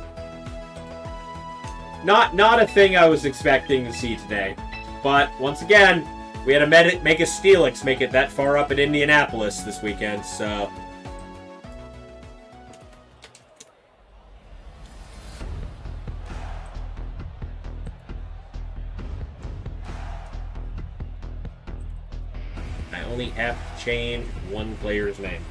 [SPEAKER 1] Not a thing I was expecting to see today. But, once again, we had to make a Steelix make it that far up in Indianapolis this weekend, so... I only have to change one player's name.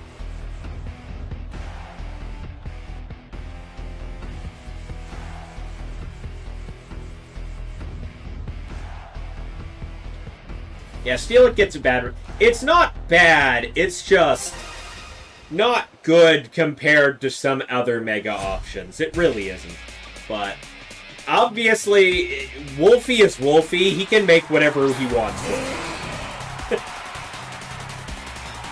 [SPEAKER 1] Yeah, Steelix gets a bad... It's not bad, it's just not good compared to some other Mega options. It really isn't. But Obviously, Wolfie is Wolfie. He can make whatever he wants with it.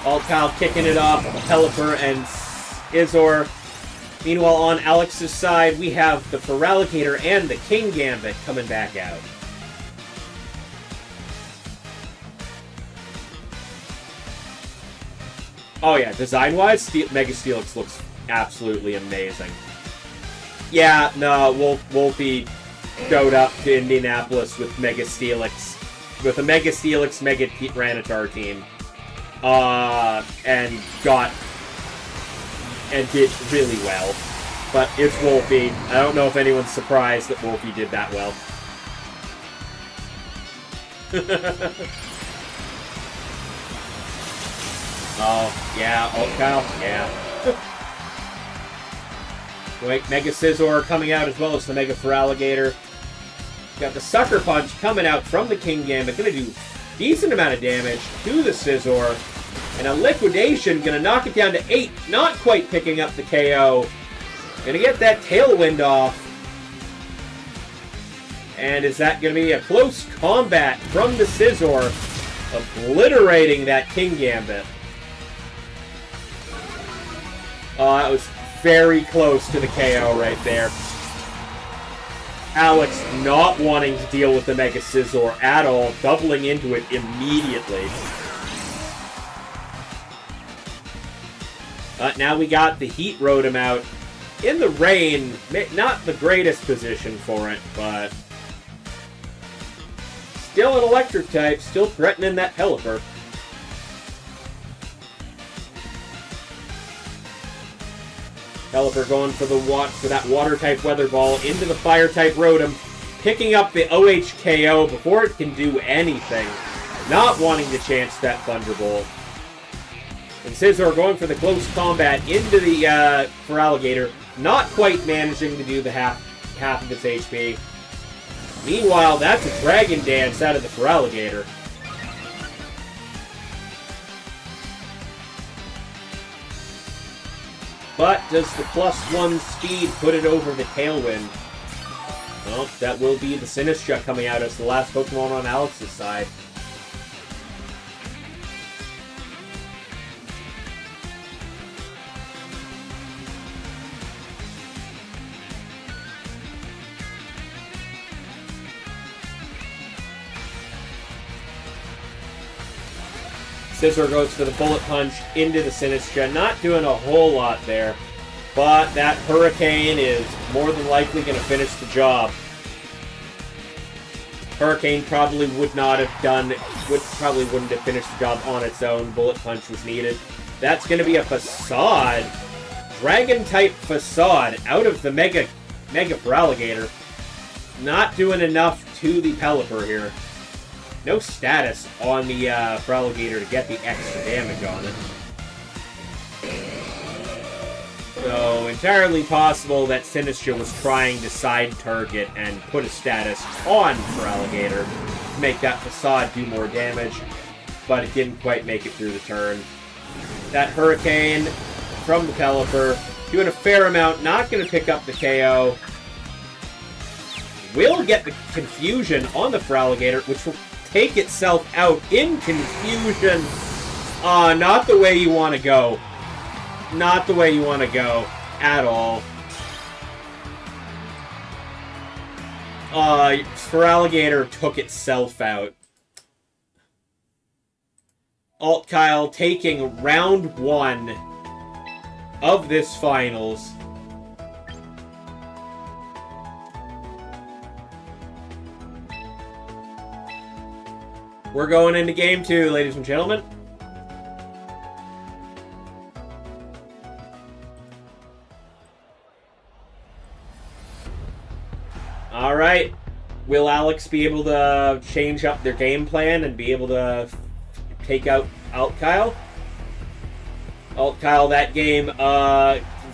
[SPEAKER 1] Altkyle kicking it off, Pelipper and Izor. Meanwhile, on Alex's side, we have the Feraligatr and the King Gambit coming back out. Oh yeah, design-wise, Mega Steelix looks absolutely amazing. Yeah, no, Wolfie showed up to Indianapolis with Mega Steelix, with a Mega Steelix, Mega Tyranitar team, and did really well. But it's Wolfie. I don't know if anyone's surprised that Wolfie did that well. Oh, yeah, Altkyle, yeah. Wait, Mega Scizor coming out as well as the Mega Feraligatr. Got the Sucker Punch coming out from the King Gambit. Gonna do decent amount of damage to the Scizor. And a Liquidation gonna knock it down to 8. Not quite picking up the KO. Gonna get that Tailwind off. And is that gonna be a close combat from the Scizor, obliterating that King Gambit? Oh, that was very close to the KO right there. Alex not wanting to deal with the Mega Scizor at all, doubling into it immediately. Now we got the Heat Rotom out. In the rain, not the greatest position for it, but still an electric type, still threatening that Pelipper. Pelipper going for that water type Weather Ball into the fire type Rotom, picking up the OHKO before it can do anything, not wanting to chance that Thunderbolt. And Scizor going for the close combat into the Feraligatr, not quite managing to do the half of its HP. Meanwhile, that's a Dragon Dance out of the Feraligatr. But does the +1 speed put it over the Tailwind? Well, that will be the Sinistcha coming out as the last Pokemon on Alex's side. Scizor goes for the Bullet Punch into the Sinistcha, not doing a whole lot there, but that Hurricane is more than likely going to finish the job. Hurricane probably wouldn't have finished the job on its own. Bullet Punch was needed. That's going to be a Facade, Dragon-type Facade out of the Mega Feraligatr. Not doing enough to the Pelipper here. No status on the Feraligatr to get the extra damage on it. So, entirely possible that Sinistcha was trying to side target and put a status on Feraligatr to make that Facade do more damage, but it didn't quite make it through the turn. That Hurricane from the Pelipper, doing a fair amount, not going to pick up the KO. Will get the Confusion on the Feraligatr, which will take itself out in Confusion. Not the way you want to go. Not the way you want to go at all. Feraligatr took itself out. Altkyle taking round 1 of this finals. We're going into game 2, ladies and gentlemen. Alright. Will Alex be able to change up their game plan and be able to take out Altkyle? Altkyle, that game,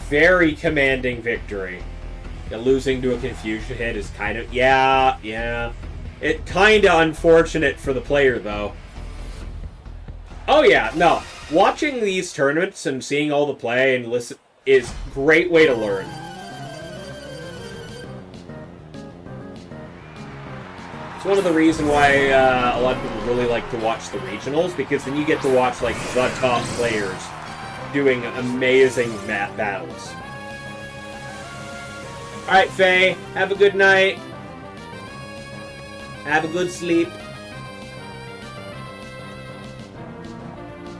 [SPEAKER 1] very commanding victory. Losing to a Confusion hit is kind of... Yeah. It kinda unfortunate for the player, though. Oh yeah, no. Watching these tournaments and seeing all the play and listen is a great way to learn. It's one of the reasons why a lot of people really like to watch the regionals, because then you get to watch like the top players doing amazing map battles. Alright, Faye, have a good night. Have a good sleep.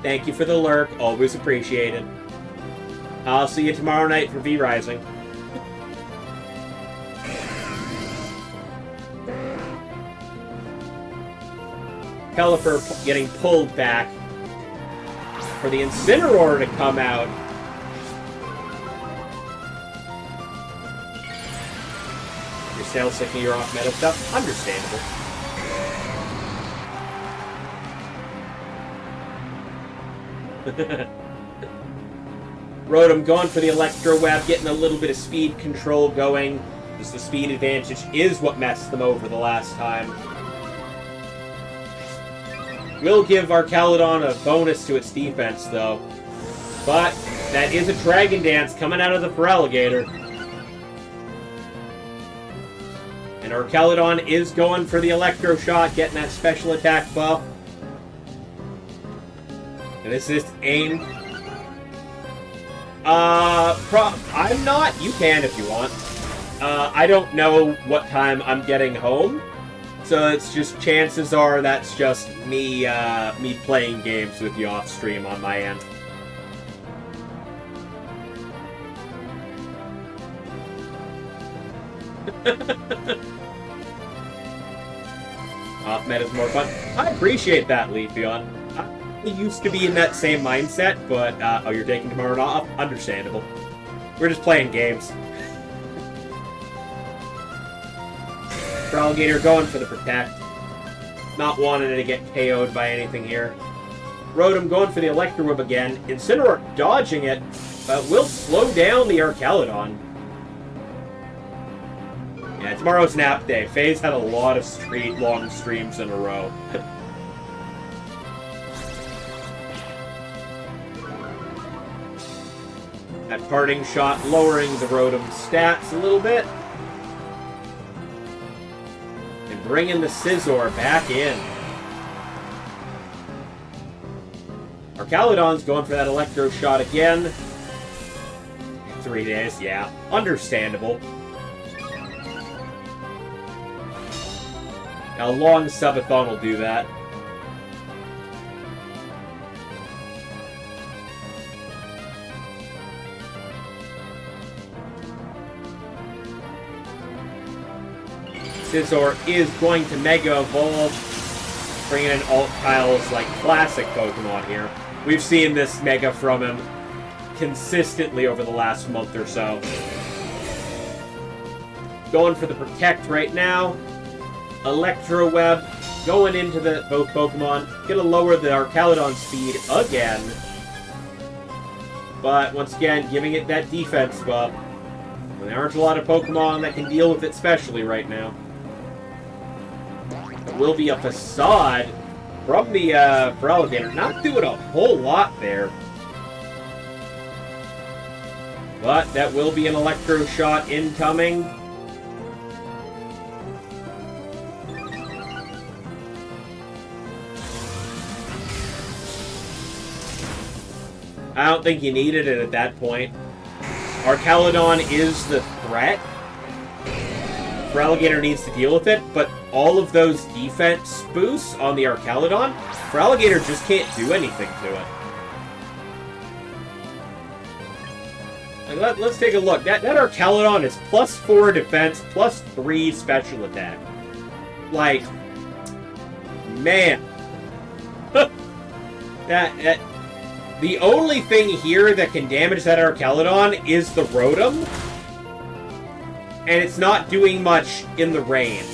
[SPEAKER 1] Thank you for the lurk, always appreciated. I'll see you tomorrow night for V-Rising. Pelipper getting pulled back for the Incineroar to come out. Your sales thinking you're off meta stuff? Understandable. Rotom going for the Electro Web, getting a little bit of speed control going, because the speed advantage is what messed them over the last time. Will give Archaludon a bonus to its defense, though. But that is a Dragon Dance coming out of the Feraligatr. And Archaludon is going for the Electro Shot, getting that special attack buff. And this is aim. I'm not. You can if you want. I don't know what time I'm getting home. So it's just, chances are that's just me me playing games with you off stream on my end. Off meta's more fun. I appreciate that, Leafeon. I used to be in that same mindset, but oh, you're taking tomorrow off? Understandable. We're just playing games. Feraligatr going for the Protect. Not wanting to get KO'd by anything here. Rotom going for the Electroweb again. Incineroar dodging it, but will slow down the Archaludon. Yeah, tomorrow's nap day. Faye's had a lot of long streams in a row. That parting shot lowering the Rotom's stats a little bit. Bringing the Scizor back in. Archaludon's going for that Electro Shot again. 3 days, yeah. Understandable. A long Subathon will do that. Scizor is going to Mega Evolve, bringing in alt tiles like classic Pokemon here. We've seen this Mega from him consistently over the last month or so. Going for the Protect right now. Electro Web going into both Pokemon. Gonna lower the Archaludon speed again. But once again, giving it that defense buff. There aren't a lot of Pokemon that can deal with it specially right now. Will be a Facade from the Feraligatr. Not doing a whole lot there. But that will be an Electro Shot incoming. I don't think you needed it at that point. Archaludon is the threat. Feraligatr needs to deal with it, but all of those defense boosts on the Archaludon, Feraligatr just can't do anything to it. Like, let's take a look. That Archaludon is +4 defense, +3 special attack. Like, man. The only thing here that can damage that Archaludon is the Rotom. And it's not doing much in the rain.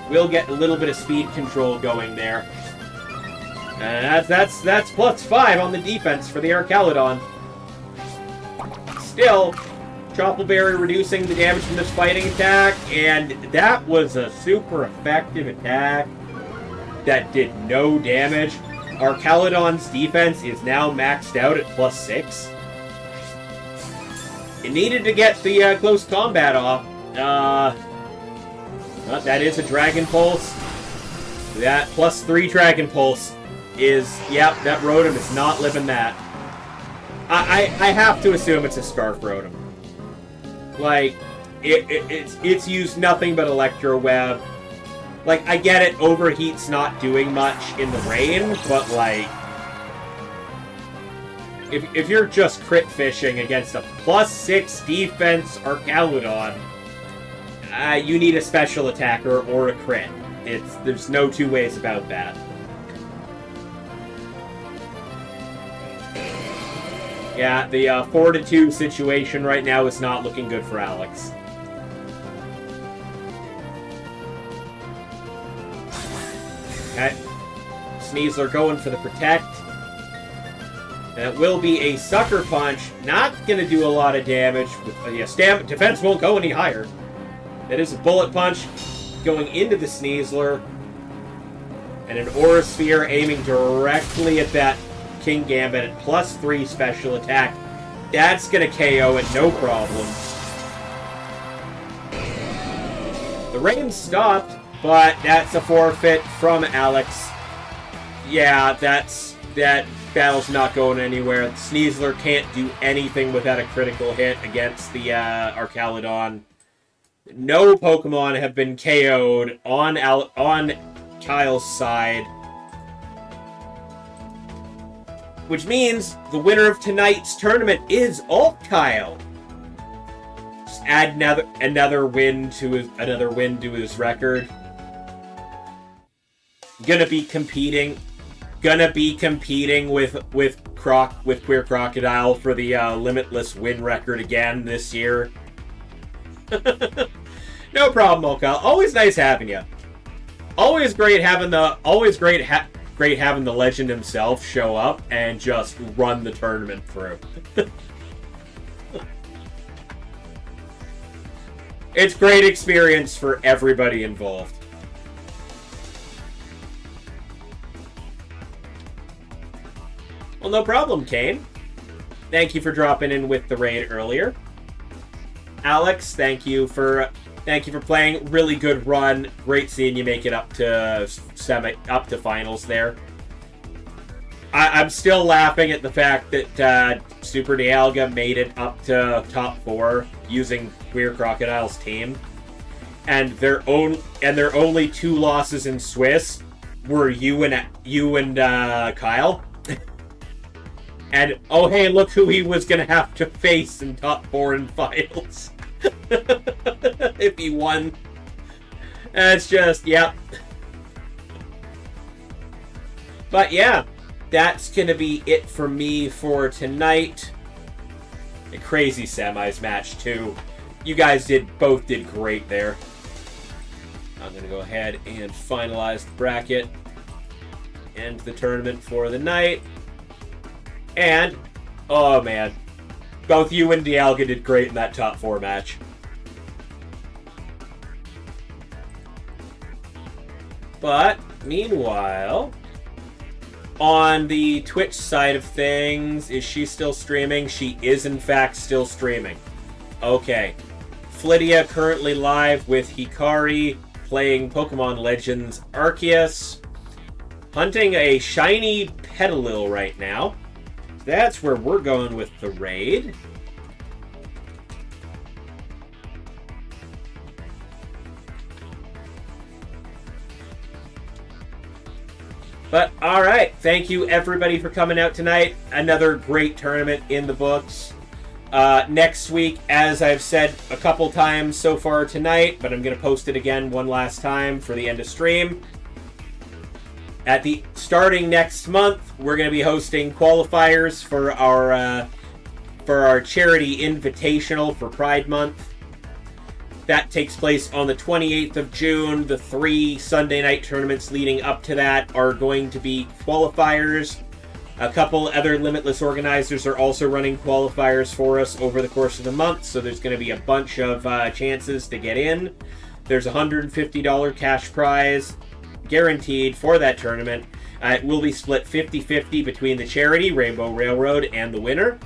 [SPEAKER 1] We'll get a little bit of speed control going there. And that's +5 on the defense for the Archaludon. Still, Troupple Berry reducing the damage from this fighting attack, and that was a super effective attack that did no damage. Archaludon's defense is now maxed out at +6. It needed to get the close combat off. That is a Dragon Pulse. That +3 Dragon Pulse is... Yep, that Rotom is not living that. I have to assume it's a Scarf Rotom. Like, it's used nothing but Electro Web. Like, I get it, Overheat's not doing much in the rain, but, like... If you're just crit fishing against a +6 defense Archaludon, you need a special attacker or a crit. There's no two ways about that. Yeah, the 4-2 situation right now is not looking good for Alex. Okay. Sneasler going for the Protect. And it will be a Sucker Punch. Not going to do a lot of damage. Defense won't go any higher. That is a Bullet Punch going into the Sneasler. And an Aura Sphere aiming directly at that King Gambit at +3 special attack. That's going to KO it, no problem. The rain stopped, but that's a forfeit from Alex. Yeah, that battle's not going anywhere. Sneasler can't do anything without a critical hit against the Archaludon. No Pokemon have been KO'd on Kyle's side. Which means the winner of tonight's tournament is Alt Kyle. Just add another win to his record. Gonna be competing with Queer Crocodile for the limitless win record again this year. No problem, Alt Kyle. Always nice having you. Always great having the legend himself show up and just run the tournament through. It's great experience for everybody involved. Well, no problem, Kane. Thank you for dropping in with the raid earlier. Alex, thank you for playing. Really good run. Great seeing you make it up to finals there. I'm still laughing at the fact that Super Dialga made it up to top 4 using Queer Crocodile's team, and their only 2 losses in Swiss were you and Kyle. And oh hey, look who he was gonna have to face in top 4 in finals. If he won. It's just, yep. But yeah, that's gonna be it for me for tonight. A crazy semis match too. You guys both did great there. I'm gonna go ahead and finalize the bracket. End the tournament for the night. And, oh man, both you and Dialga did great in that top 4 match. But, meanwhile, on the Twitch side of things, is she still streaming? She is, in fact, still streaming. Okay. Flydia currently live with Hikari, playing Pokemon Legends Arceus, hunting a shiny Petalil right now. That's where we're going with the raid. But, alright, thank you everybody for coming out tonight. Another great tournament in the books. Next week, as I've said a couple times so far tonight, but I'm going to post it again one last time for the end of stream. Starting next month, we're going to be hosting qualifiers for our charity invitational for Pride Month. That takes place on the 28th of June. The 3 Sunday night tournaments leading up to that are going to be qualifiers. A couple other Limitless organizers are also running qualifiers for us over the course of the month, so there's going to be a bunch of chances to get in. There's a $150 cash prize guaranteed for that tournament. It will be split 50-50 between the charity, Rainbow Railroad, and the winner.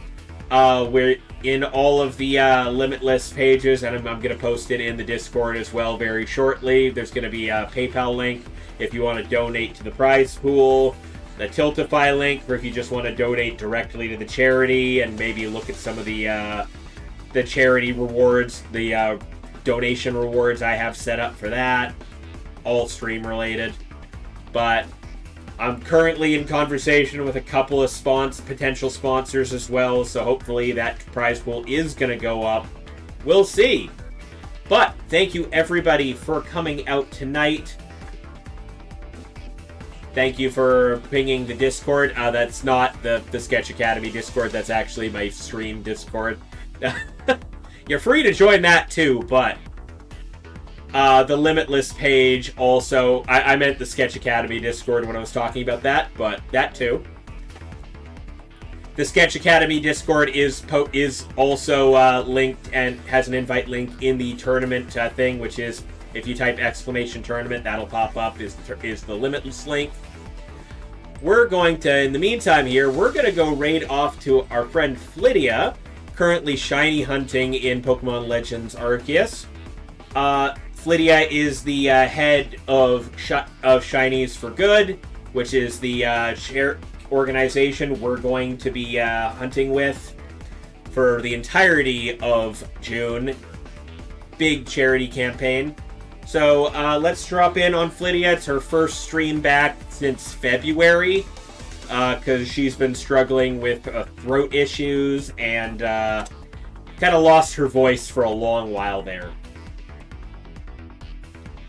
[SPEAKER 1] We're in all of the Limitless pages, and I'm going to post it in the Discord as well very shortly. There's going to be a PayPal link if you want to donate to the prize pool, the Tiltify link for if you just want to donate directly to the charity, and maybe look at some of the charity rewards, the donation rewards I have set up for that, all stream related. But I'm currently in conversation with a couple of potential sponsors as well, so hopefully that prize pool is going to go up. We'll see. But thank you everybody for coming out tonight. Thank you for pinging the Discord. That's not the Sketch Academy Discord, that's actually my stream Discord. You're free to join that too, but the Limitless page also, I meant the Sketch Academy Discord when I was talking about that, but that too. The Sketch Academy Discord is also linked and has an invite link in the tournament thing, which is, if you type !tournament, that'll pop up, is the Limitless link. We're going to, in the meantime here, we're going to go raid off to our friend Flydia, currently shiny hunting in Pokemon Legends Arceus. Flydia is the head of Shinies for Good, which is the organization we're going to be hunting with for the entirety of June. Big charity campaign. So let's drop in on Flydia. It's her first stream back since February, because she's been struggling with throat issues and kind of lost her voice for a long while there.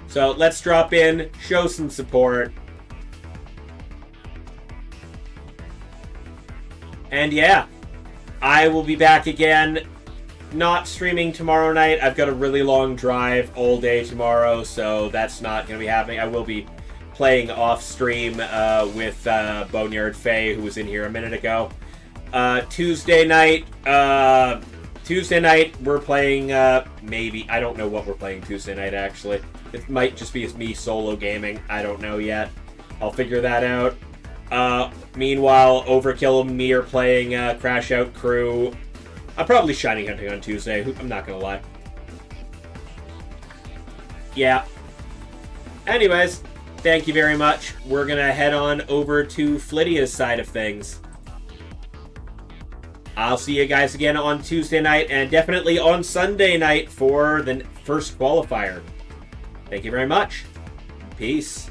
[SPEAKER 1] So let's drop in, show some support. And yeah, I will be back again. Not streaming tomorrow night. I've got a really long drive all day tomorrow, so that's not going to be happening. I will be playing off stream with Boneyard Faye, who was in here a minute ago. Tuesday night, we're playing, maybe, I don't know what we're playing Tuesday night, actually. It might just be me solo gaming. I don't know yet. I'll figure that out. Meanwhile, Overkill and me are playing Crash Out Crew. I'm probably shiny hunting on Tuesday. I'm not gonna lie. Yeah. Anyways, thank you very much. We're gonna head on over to Flydia's side of things. I'll see you guys again on Tuesday night, and definitely on Sunday night for the first qualifier. Thank you very much. Peace.